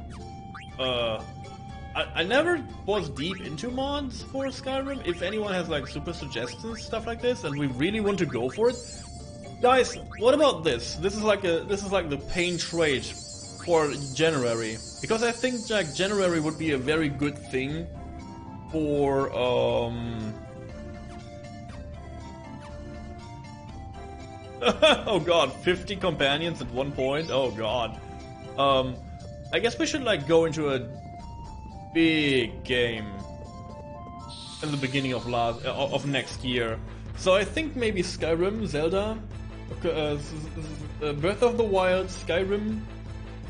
I never was deep into mods for Skyrim. If anyone has like super suggestions, stuff like this, and we really want to go for it, guys, what about this? This is like the pain trade for January, because I think like January would be a very good thing for oh god, 50 companions at one point. Oh god. I guess we should like go into a big game in the beginning of next year. So I think maybe Skyrim, Zelda, Breath of the Wild, Skyrim,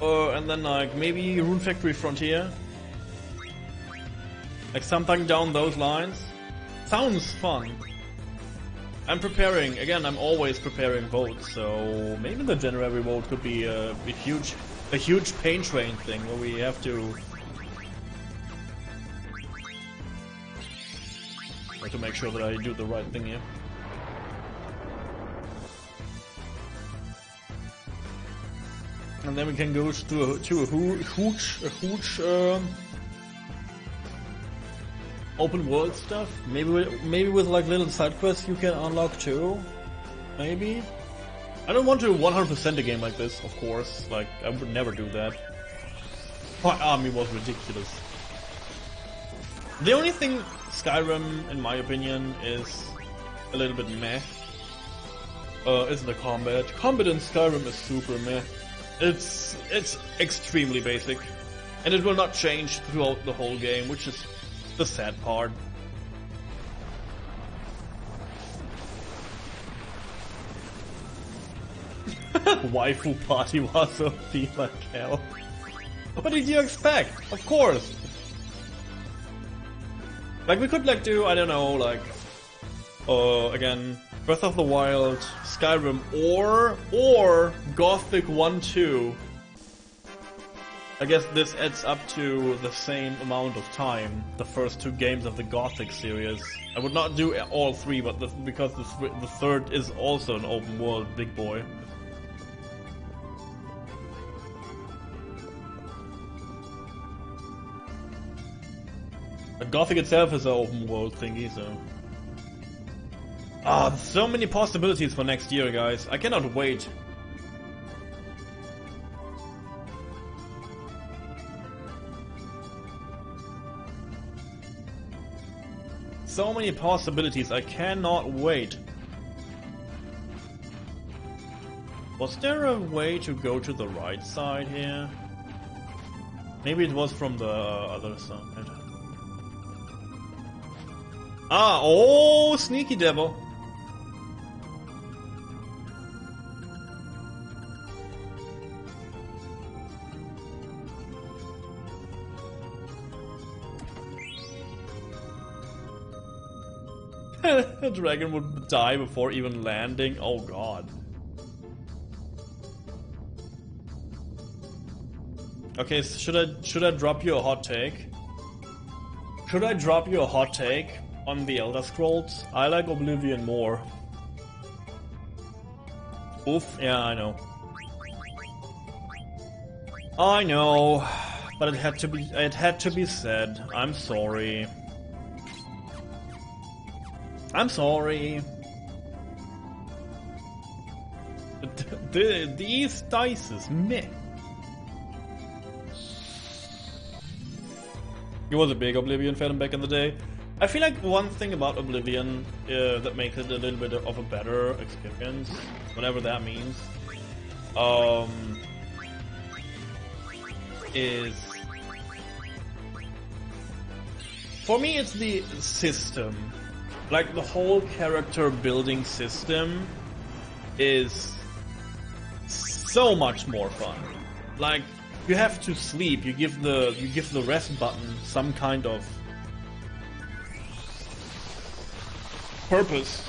and then like maybe Rune Factory Frontier, like something down those lines. Sounds fun. I'm preparing, again, I'm always preparing votes, so maybe the January vote could be a huge pain train thing where we have to make sure that I do the right thing here. And then we can go to a huge open world stuff. Maybe with like little side quests you can unlock too. Maybe. I don't want to 100% a game like this, of course. Like I would never do that. My army was ridiculous. The only thing Skyrim, in my opinion, is a little bit meh. Is the combat. Combat in Skyrim is super meh. It's extremely basic, and it will not change throughout the whole game, which is the sad part. Waifu party was OP like hell. What did you expect? Of course. Like we could like do, I don't know, like again, Breath of the Wild, Skyrim, or Gothic 1-2. I guess this adds up to the same amount of time, the first two games of the Gothic series. I would not do all three, but because the third is also an open world big boy. But Gothic itself is an open world thingy, so... Ah, so many possibilities for next year, guys. I cannot wait. So many possibilities, I cannot wait. Was there a way to go to the right side here? Maybe it was from the other side. Ah, oh, sneaky devil. The dragon would die before even landing. Oh god. Okay, so should I drop you a hot take? Should I drop you a hot take on the Elder Scrolls? I like Oblivion more. Oof, yeah, I know. I know, but it had to be said. I'm sorry. I'm sorry. These dice is meh. He was a big Oblivion fan back in the day. I feel like one thing about Oblivion that makes it a little bit of a better experience, whatever that means, is... For me, it's the system. Like, the whole character building system is so much more fun. like you have to sleep. You give the rest button some kind of purpose.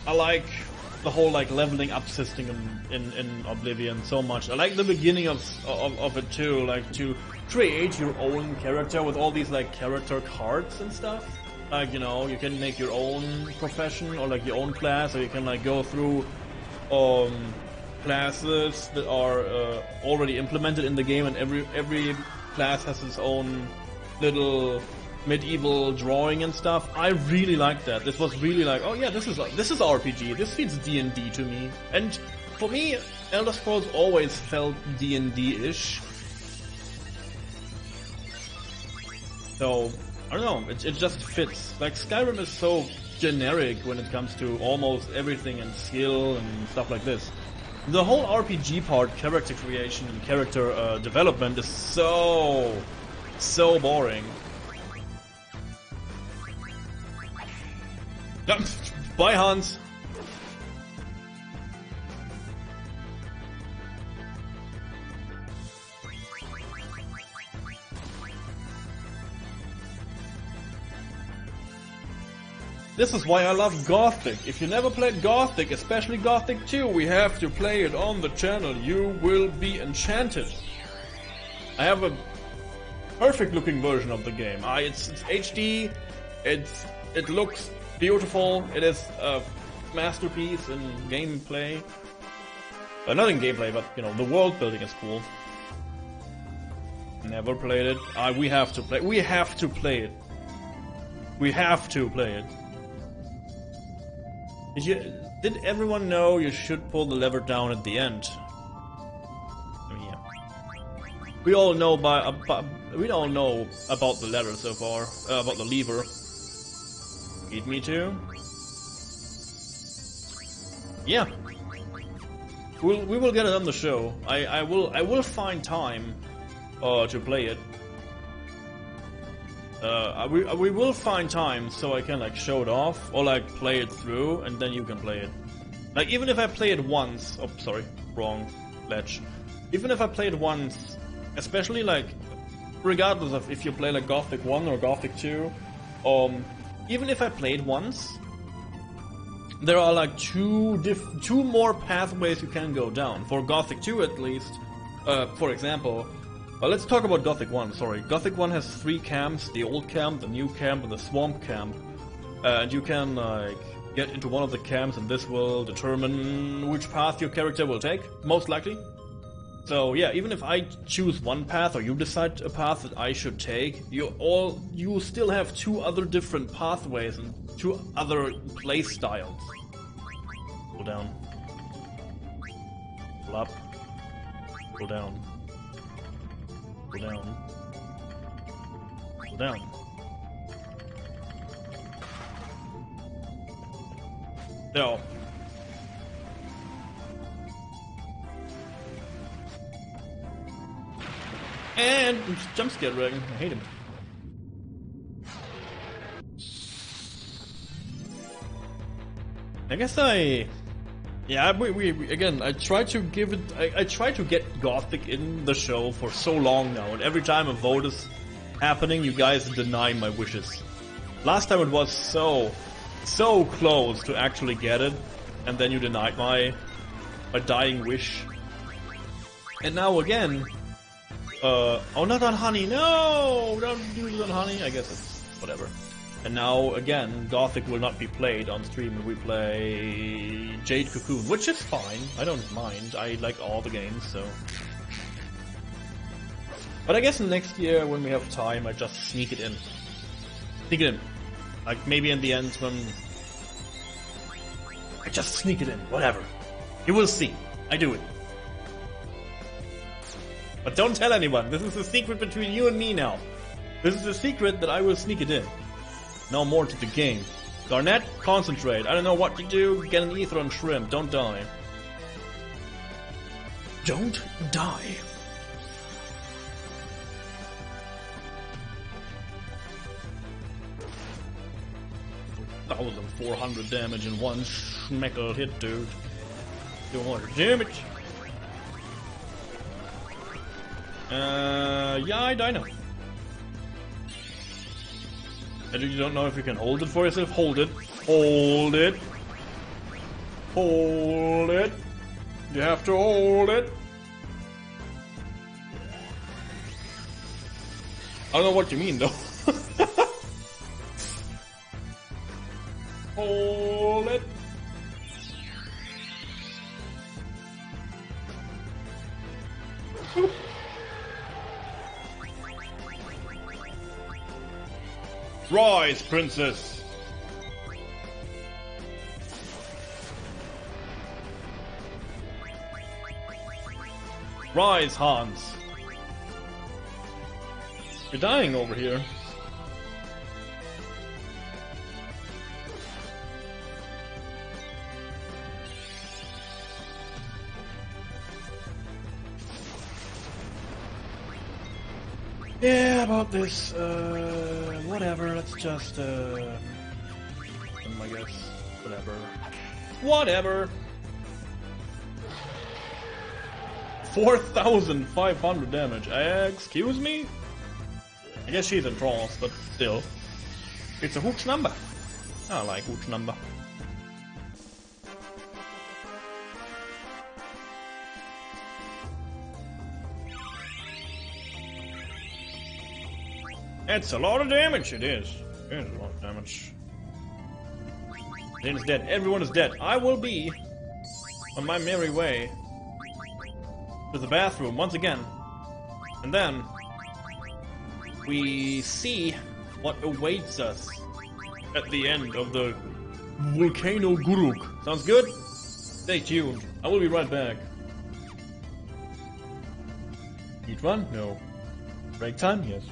I like the whole like leveling up system in Oblivion so much. I like the beginning of it too, like to create your own character with all these like character cards and stuff. Like, you know, you can make your own profession or like your own class, or you can like go through classes that are already implemented in the game, and every class has its own little medieval drawing and stuff. I really like that. This was really like, oh yeah, this is RPG. This feels D&D to me. And for me, Elder Scrolls always felt D&D-ish. So I don't know. It just fits. Like Skyrim is so generic when it comes to almost everything and skill and stuff like this. The whole RPG part, character creation and character development, is so boring. Bye, Hans. This is why I love Gothic. If you never played Gothic, especially Gothic 2, we have to play it on the channel. You will be enchanted. I have a perfect looking version of the game. It's HD, it looks beautiful, it is a masterpiece in gameplay. Not in gameplay, but you know, the world building is cool. Never played it. We have to play it. We have to play it. We have to play it. Did everyone know you should pull the lever down at the end? I mean, yeah. We all know about the lever so far, about the lever. Need me to? Yeah. We will get it on the show. I will find time to play it. We will find time so I can like show it off or like play it through, and then you can play it. Like even if I play it once, oh sorry, wrong ledge. Even if I play it once, especially like regardless of if you play like Gothic 1 or Gothic 2, even if I played once, there are like two more pathways you can go down. For Gothic 2 at least, for example. Let's talk about Gothic 1, sorry. Gothic 1 has 3 camps, the old camp, the new camp, and the swamp camp. And you can like get into one of the camps, and this will determine which path your character will take, most likely. So yeah, even if I choose one path or you decide a path that I should take, you still have 2 other different pathways and 2 other play styles. Go down. Pull up. Go down. Go down. Go down. No. And jump scare dragon. I hate him. I guess yeah, we again, I try to give it, I try to get Gothic in the show for so long now, and every time a vote is happening, you guys deny my wishes. Last time it was so close to actually get it, and then you denied my dying wish. And now again, oh, not on Honey, no! Don't do it on Honey, I guess it's whatever. And now, again, Gothic will not be played on stream and we play Jade Cocoon, which is fine. I don't mind. I like all the games, so... But I guess next year, when we have time, I just sneak it in. Sneak it in. Like, maybe in the end when... I just sneak it in. Whatever. You will see. I do it. But don't tell anyone. This is a secret between you and me now. This is a secret that I will sneak it in. Now more to the game. Garnet, concentrate. I don't know what to do. Get an ether on shrimp. Don't die. Don't die. $1,400 damage in one schmeckle hit, dude. 200 damage. Yeah, I know. And you don't know if you can hold it for yourself? Hold it. Hold it. Hold it. You have to hold it. I don't know what you mean, though. Hold it. Rise, princess! Rise, Hans! You're dying over here. Yeah, about this, whatever, let's just, I guess, whatever. Whatever! 4,500 damage, excuse me? I guess she's in trance, but still. It's a Hook's number. I like Hook's number. It's a lot of damage, it is. It is a lot of damage. Then is dead. Everyone is dead. I will be on my merry way to the bathroom once again. And then we see what awaits us at the end of the Volcano Guruk. Sounds good? Stay tuned. I will be right back. Eat one? No. Break time? Yes.